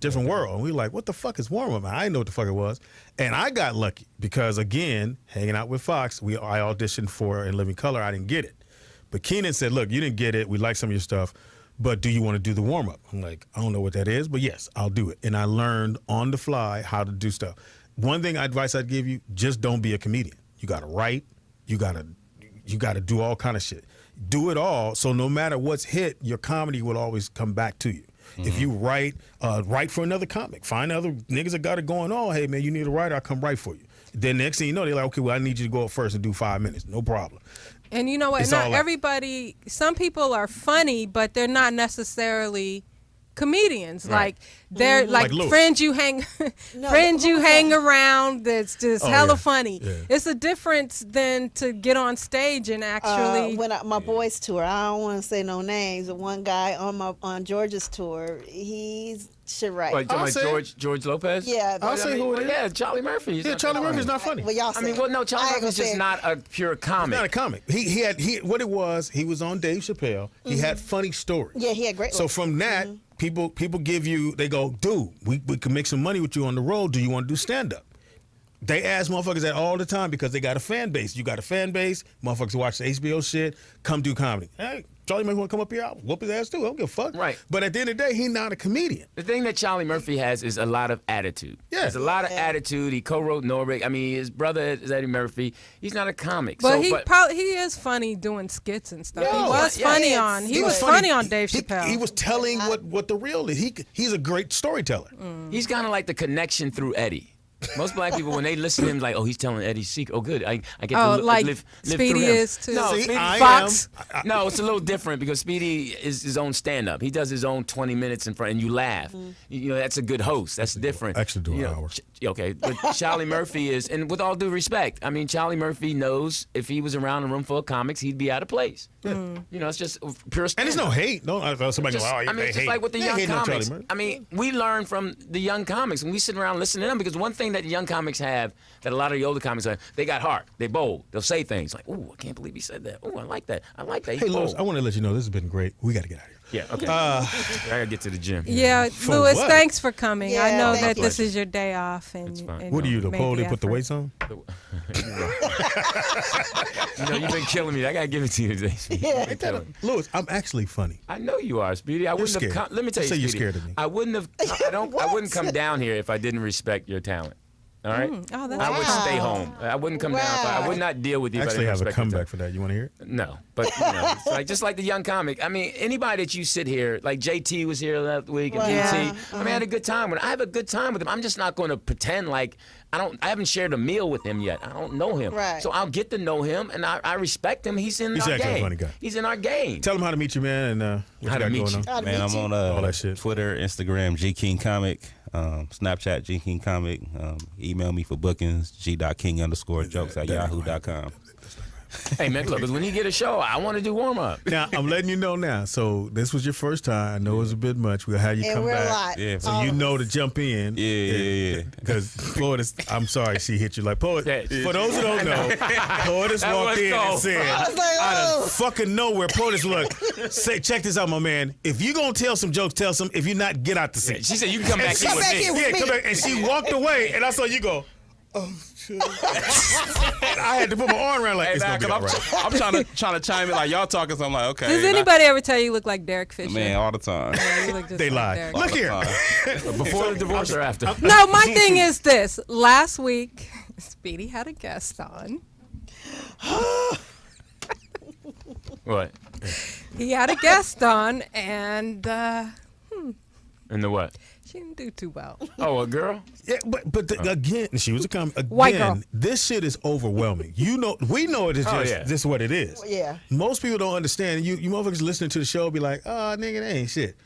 Different World. And we were like, what the fuck is warm up? I didn't know what the fuck it was. And I got lucky because again, hanging out with Fox, I auditioned for In Living Color. I didn't get it, but Keenan said, look, you didn't get it. We like some of your stuff, but do you want to do the warm up? I'm like, I don't know what that is, but yes, I'll do it. And I learned on the fly how to do stuff. One advice I'd give you: just don't be a comedian. You got to write. You gotta do all kind of shit. Do it all, so no matter what's hit, your comedy will always come back to you. Mm-hmm. If you write for another comic, find other niggas that got it going on. Hey man, you need a writer, I'll come write for you. Then next thing you know, they're like, okay, well I need you to go up first and do 5 minutes, no problem. And you know what? It's Not all like- everybody. Some people are funny, but they're not necessarily comedians. Right. Like they're Like like Lewis. friends you hang around. That's just Oh, hella yeah. funny. Yeah. It's a difference than to get on stage and actually. When my boys tour, I don't want to say no names, but one guy on George's tour, he's should write. What, you talking I'll about say- George Lopez? Yeah, I'll say who it is. Yeah, Charlie Murphy. He's Yeah, not Charlie funny. Murphy's not funny. Well, y'all I mean, say- well, no, Charlie I ain't Murphy's gonna just say- not a pure He's comic. not a comic. He had what it was. He was on Dave Chappelle. He had funny stories. Yeah, he had great So ones. from that, people give you. They go, dude, we can make some money with you on the road. Do you want to do stand up? They ask motherfuckers that all the time because they got a fan base. You got a fan base. Motherfuckers watch the HBO shit. Come do comedy. Hey, Charlie Murphy want to come up here? I'll whoop his ass too. I don't give a fuck. Right. But at the end of the day, he's not a comedian. The thing that Charlie Murphy has is a lot of attitude. Yeah. There's a lot of attitude. He co-wrote Norbit. I mean, his brother is Eddie Murphy. He's not a comic. but so, he is funny doing skits and stuff. No, he was yeah, funny yes. on. He was funny on Dave Chappelle. He was telling what the real is. He's a great storyteller. he's kind of like the connection through Eddie. Most black people, when they listen to him, like, oh, he's telling Eddie's secret. Oh, good. I get Oh, to like live Speedy through him. is too. No, See, Speedy, I Fox. no, it's a little different because Speedy is his own stand-up. He does his own 20 minutes in front, and you laugh. You know, that's a good host. That's different. Actually do an You know, hour. Okay, but Charlie Murphy is, and with all due respect, I mean, Charlie Murphy knows if he was around a room full of comics, he'd be out of place. You know, it's just pure And stand-up. there's no hate. No, somebody Just, go, oh, I mean, they it's just hate. like with the They young hating on Charlie comics. Murphy. I mean, we learn from the young comics, and we sit around listening to them because one thing that young comics have that a lot of the older comics have, they got heart. They bold. They'll say things like, "Ooh, I can't believe he said that. Ooh, I like that. I like that." He's Hey, Lewis, bold. I want to let you know this has been great. We got to get out of here. Yeah, okay. I gotta get to the gym. Yeah, For Lewis, what? thanks for coming. I Yeah, know thank that you. this is your day off, and, It's fine. and What are you, the made pole they put the effort. weights on? You know, you've been killing me. I gotta give it to you today. Speedy. You've been killing me. Lewis, I'm actually funny. I know you are, Speedy. I wouldn't scared. have. Let me tell you, Say you're Speedy, scared of me. I wouldn't have. I wouldn't come down here if I didn't respect your talent. All right. Oh, that's I would Wow. stay home. I wouldn't come down. I would not deal with you. I if I actually didn't have a respect your talent. comeback for that. You want to hear it? No, but you know, it's like just like the young comic. I mean, anybody that you sit here, like JT was here last week and Wow. BT. Yeah. I mean, I had a good time with him. I have a good time with him. I'm just not going to pretend like I haven't shared a meal with him yet. I don't know him. Right. So I'll get to know him, and I respect him. He's in He's our actually a game. funny guy. He's in our game. Tell them how to meet you, man, and what How you to got meet going you. on. I'll Man, meet I'm you. on All that shit. Twitter, Instagram, G King Comic, Snapchat, G King Comic. Email me for bookings, g.king_jokes@yahoo.com. Hey man, look, 'cause when he get a show, I want to do warm up. Now I'm letting you know now. So this was your first time. I know it was a bit much. We'll have you And come we're a back. lot. Yeah, So you know to jump in. Yeah. Because Poetess, I'm sorry, she hit you like Poet. Yeah. For those who don't know, Poetess That walked was in and cold. said, I was like, out oh. of fucking nowhere, Poetess, look, say, check this out, my man. If you gonna tell some jokes, tell some. If you're not, get out the seat. She said you can come back here come with back me. here with Yeah, me. come back. And she walked away, and I saw you go, oh, shit. And I had to put my arm around like, Hey, it's nah, going to be all right. I'm trying to chime in like y'all talking, so I'm like, okay. Does anybody ever tell you look like Derek Fisher? Man, all the time. Yeah, you look just They like lie. Derek. Look here. Before the divorce or after? No, my thing is this. Last week, Speedy had a guest on. What? He had a guest on, and In the what? she didn't do too well. Oh, a girl? Yeah, but again, she was a White girl. again, this shit is overwhelming. You know, we know it is Oh, just yeah. this is what it is. Yeah. Most people don't understand. You motherfuckers listening to the show be like, oh, nigga, that ain't shit.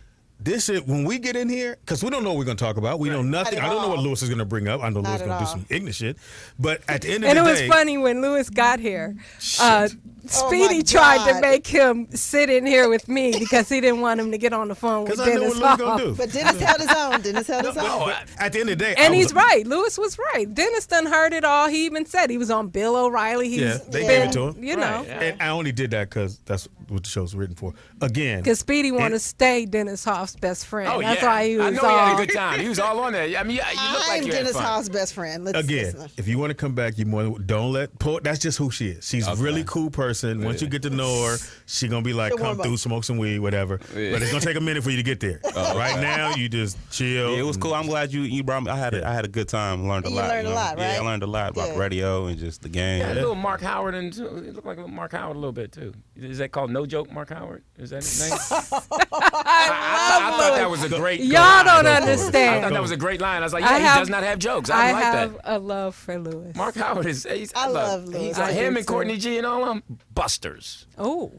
This shit, when we get in here, because we don't know what we're going to talk about. We know nothing. Not I at don't know what all. Lewis is going to bring up. I know Not Lewis is at going to do all. some ignorant shit. But at the end of And the it day. was funny when Lewis got here. Oh, Speedy my tried to God. make him sit in here with me because he didn't want him to get on the phone with Because I know Dennis what Lewis going Hall. to do. But Dennis held his own. Dennis held his own. But at the end of the day. And I he's was- right. Lewis was right. Dennis done heard it all. He even said he was on Bill O'Reilly. He's Yeah, they Yeah. gave it to him. You know, Right, yeah. And I only did that because that's what the show's written for. Again. because Speedy wanted to And- stay Dennis Hoff's best friend. Oh, That's yeah. why he was I know he all. had a good time. He was all on there. I mean, you look like I'm you had Dennis fun. Hoff's best friend. Again, if you want to come back, you more don't let Poet. That's just who she is. She's a really cool person. Once you get to know her, she gonna be like, She'll come warm up. through, smoke some weed, whatever. Yeah. But it's gonna take a minute for you to get there. Right now, you just chill. Yeah, it was cool. I'm glad you brought me. I had a good time. Learned a You lot. learned a know? lot, Yeah, I right? learned a lot about Good. radio and just the game. Yeah, a little Mark Howard and too. It looked like a little Mark Howard a little bit too. Is that called No Joke Mark Howard? Is that his name? I thought that was a great. Y'all line. don't I understand. thought that was a great line. I was like, I yeah, have- he does not have jokes. I I like have that. a love for Lewis. Mark Howard is. I love Lewis. He's I him do and too. Courtney G and all them busters. Oh.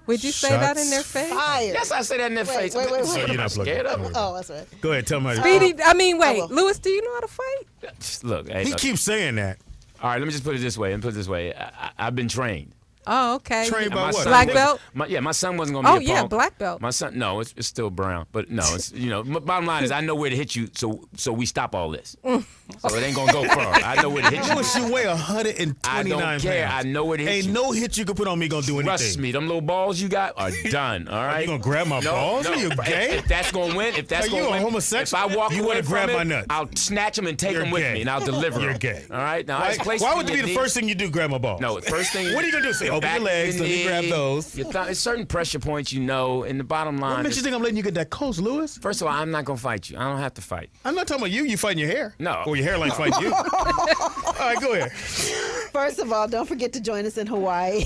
Would you say that in their Shots face? Fire. Yes, I say that in their Wait, face. wait, wait, So wait. You're I'm not plugged scared in. of him. Oh, that's right. Go ahead, tell me. Speedy, I mean, wait, will. Lewis, do you know how to fight? Look, hey, He look. keeps saying that. All right, let me just put it this way. I've been trained. Oh, okay. Trained by My what? son Black was- belt? My son wasn't gonna be Oh, a yeah, punk. black belt. My son, no, it's still brown, but no, it's bottom line is I know where to hit you, so we stop all this. So it ain't gonna go far. I know where to hit you. Lewis, you weigh 129 I don't care. pounds. I know where to hit Ain't you. no hit you can put on me gonna do anything. Trust me, them little balls you got are done. All right. You gonna grab my balls? Are you gay? If that's gonna win, if that's Are gonna you a win, homosexual? if I walk You away wanna from grab it, my nuts? I'll snatch them and take You're them with gay. me, and I'll deliver You're them. gay. All right. Now, Why, there's places why for would it your be the knee. first thing you do, grab my balls? No, the first thing. What are you gonna do? Say, open back your legs, let me grab knee, those. There's certain pressure points, and the bottom What line. makes you is- think I'm letting you get that close, Lewis? First of all, I'm not gonna fight you. I don't have to fight. I'm not talking about you. You fighting your hair. No. Or your hairline's fighting you. All right, go ahead. First of all, don't forget to join us in Hawaii.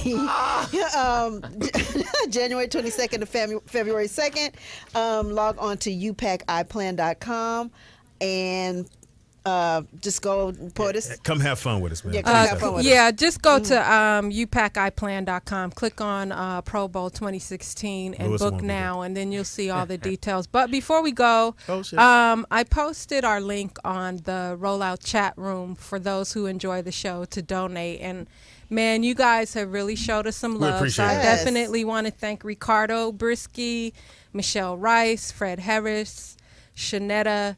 January 22nd to February 2nd. Log on to upaciplan.com and just go Poetess. Come have fun with us, man. Yeah, come have fun with us. Yeah, just go to upaciplan.com, click on Pro Bowl 2016 and Lewis book won't be now, and then you'll see all the details. But before we go, Oh, shit. I posted our link on the Rollout chat room for those who enjoy the show to donate. And man, you guys have really showed us some We love. appreciate So I it. Yes. definitely want to thank Ricardo Brisky, Michelle Rice, Fred Harris, Shanetta,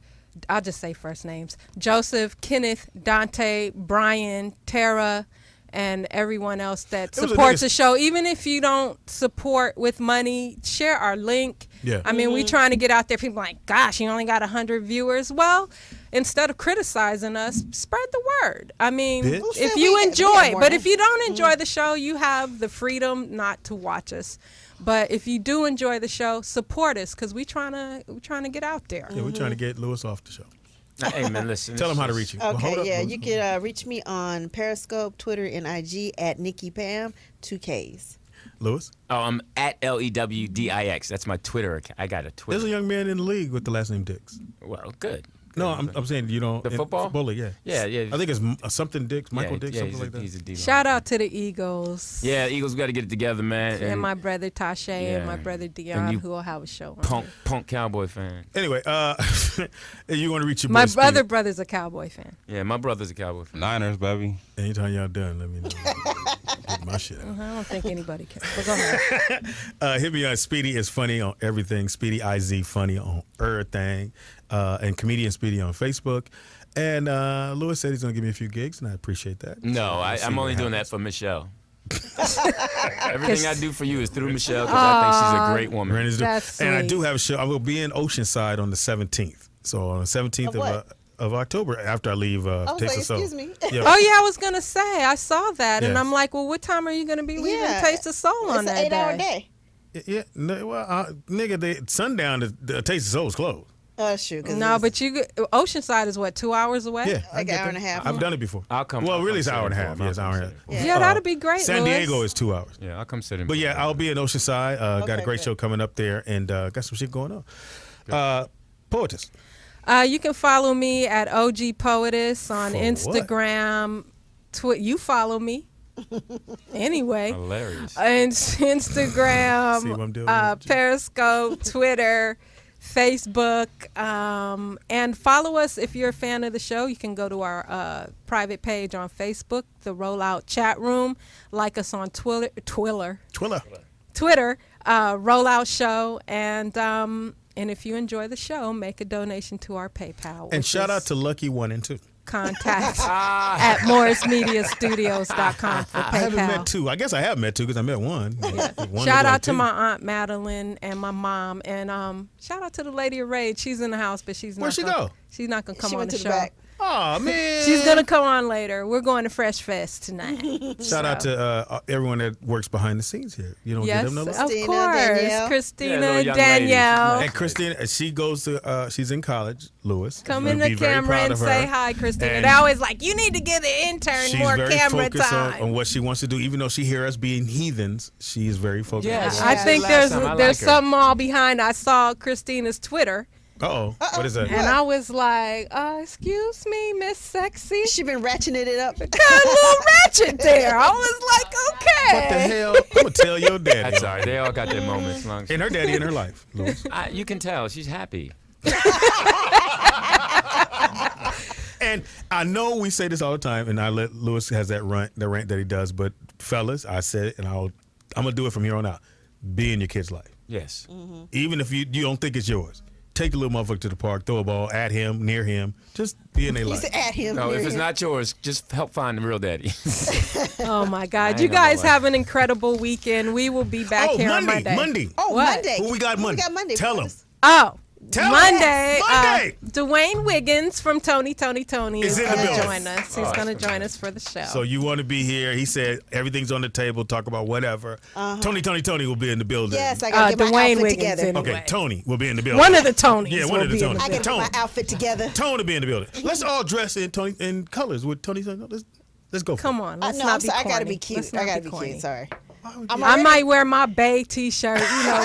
I'll just say first names, Joseph, Kenneth, Dante, Brian, Tara, and everyone else that was a supports nigga- the show. Even if you don't support with money, share our link. Yeah. I mean, we trying to get out there. People like, gosh, you only got 100 viewers. Well, instead of criticizing us, spread the word. I mean, Bitch. Well, if shit, you we get enjoy, more but now. if you don't enjoy the show, you have the freedom not to watch us. But if you do enjoy the show, support us because we trying to get out there. Yeah, we're trying to get Lewis off the show. Hey man, listen. Tell him how to this reach you. is- Well, hold Okay, up, yeah, Lewis. you can reach me on Periscope, Twitter, and IG at Nikki Pam, 2Ks. Lewis, Oh, I'm at LEWDIX. That's my Twitter account. I got a Twitter. there's a young man in the league with the last name Dix. Well, good. No, I'm saying you don't. The in football? league, yeah. Yeah, yeah. I think it's something Dix, Michael Dix, something like that. He's a D-line. Shout out to the Eagles. Yeah, Eagles got to get it together, man. And my brother Tasha and my Yeah. brother And Dion, you who will have a show. On punk Cowboy fan. Anyway, you want to reach your my boy Speedy. other brother's a Cowboy fan. Yeah, my brother's a Cowboy fan. Niners, baby. Anytime y'all done, let me know. my shit out. I don't think anybody can. But go ahead. Hit me on Speedy is funny on everything. Speedy IZ funny on everything. And comedian Speedy on Facebook. And Lewis said he's gonna give me a few gigs, and I appreciate that. No, So I'm we'll only see what doing that happens. for Michelle. Everything I do for you is through Michelle because I think she's a great woman. Brandon's doing- That's and I sweet. do have a show. I will be in Oceanside on the 17th. So on the 17th Of what? of October, after I leave I was Taste like, of Soul. excuse me. Yeah. Oh yeah, I was gonna say I saw that, and Yes. I'm like, well, what time are you gonna be leaving Yeah. Taste of Soul on It's an that 8-hour day? day. Yeah, no, well, nigga, sundown, the Taste of Soul is closed. Oh, shoot. No, but Oceanside is what, 2 hours away? Yeah, Like get an hour there. and a half. I've done it before. I'll come. Well, I'll really, come it's an sit hour and a in half. for 'em. Yes, I'll hour come and a half. sit in. Yeah, that'd be great. San Louis. Diego is 2 hours. Yeah, I'll come sit in. But yeah, I'll be in Oceanside. Got a Okay, great good. show coming up there, and got some shit going on. Poetess. You can follow me at OG Poetess on For what? Instagram. You follow me. Anyway. Hilarious. And See what I'm Instagram, doing with you? Periscope, Twitter, Facebook, and follow us if you're a fan of the show. You can go to our private page on Facebook, the Rollout Chat Room. Like us on Twitter, Rollout Show, and if you enjoy the show, make a donation to our PayPal. And which shout out is to Lucky 1 and 2. contact at morrismediastudios.com for PayPal. I haven't met 2. I guess I have met 2 because I met 1. One Shout looked out like to 2. my Aunt Madeline and my mom, and shout out to the Lady of Rage. She's in the house, but she's not. Where'd she gonna, go? She's not gonna come She on went the to show. the back. Oh man. She's gonna come on later. We're going to Fresh Fest tonight. Shout out to everyone that works behind the scenes here. You don't Yes, give them no love. of Christina, course, Danielle. Christina, little young Danielle. ladies. And Christina, she goes to, she's in college, Lewis. Come We'll in be the very camera proud and of say her. hi, Christina. And They're always like, you need to give the intern She's more very camera focused time. on what she wants to do. Even though she hear us being heathens, she is very focused. Yeah, on she it. I said think last there's time, I there's like her. something all behind. I saw Christina's Twitter, Uh-oh. What is that? and I was like, excuse me, Miss Sexy. She been ratcheting it up. Got a little ratchet there. I was like, okay. What the hell? I'm going to tell your daddy. That's all right. They all got their moments. Long And her daddy in her life, Lewis. you can tell she's happy. And I know we say this all the time, and I let Lewis has that rant that he does. But fellas, I said it, and I'm gonna do it from here on out. Be in your kid's life, Yes. even if you don't think it's yours. Take the little motherfucker to the park, throw a ball at him, near him. Just be in their You life. said at him. No, near if it's him. not yours, just help find the real daddy. Oh my I God! ain't You gonna guys lie. have an incredible weekend. We will be back Oh, here on Monday, Monday. Oh, What? Monday. Who we got Who Monday? We got Monday. Tell for him. us? Oh, Tell Monday. us. Monday. Dwayne Wiggins from Tony Is is in the going to building. join us. He's going to join us for the show. So you want to be here? He said everything's on the table. Talk about whatever. Tony will be in the building. Yes, I got to get my Dwayne outfit Wiggins together. anyway. Okay, Tony will be in the building. One of the Tonys. Yeah, one will of the be in Tonys. I got to Tony. get my outfit together. Tony will be in the building. Let's all dress in colors with Tony. Let's go. For Come it. on, let's No, not I'm be sorry, I corny. got to be cute. Let's I not got to be be corny. cute. Sorry. I might wear my Bay T-shirt,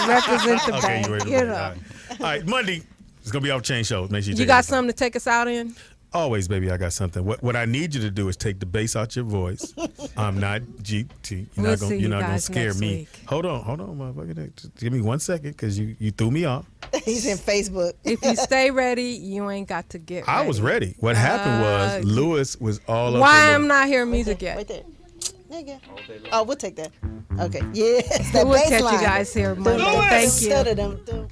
represent the Okay, Bay. you ready? You All know. right. All right, Monday. It's gonna be off chain show. Make sure you You check got it out. something to take us out in? Always, baby, I got something. What I need you to do is take the bass out your voice. I'm not GT. We'll see You're you not gonna guys scare next me. week. Hold on, motherfucker. Just give me 1 second, because you threw me off. He's in Facebook. If you stay ready, you ain't got to get ready. I was ready. What happened was Lewis was all up. Why in I'm the- not hearing music yet? Right there. Nigga. Oh, we'll take that. Okay. Yes, that We'll bass catch line. you guys here Monday. Dum, Thank you. dum, dum, dum, dum.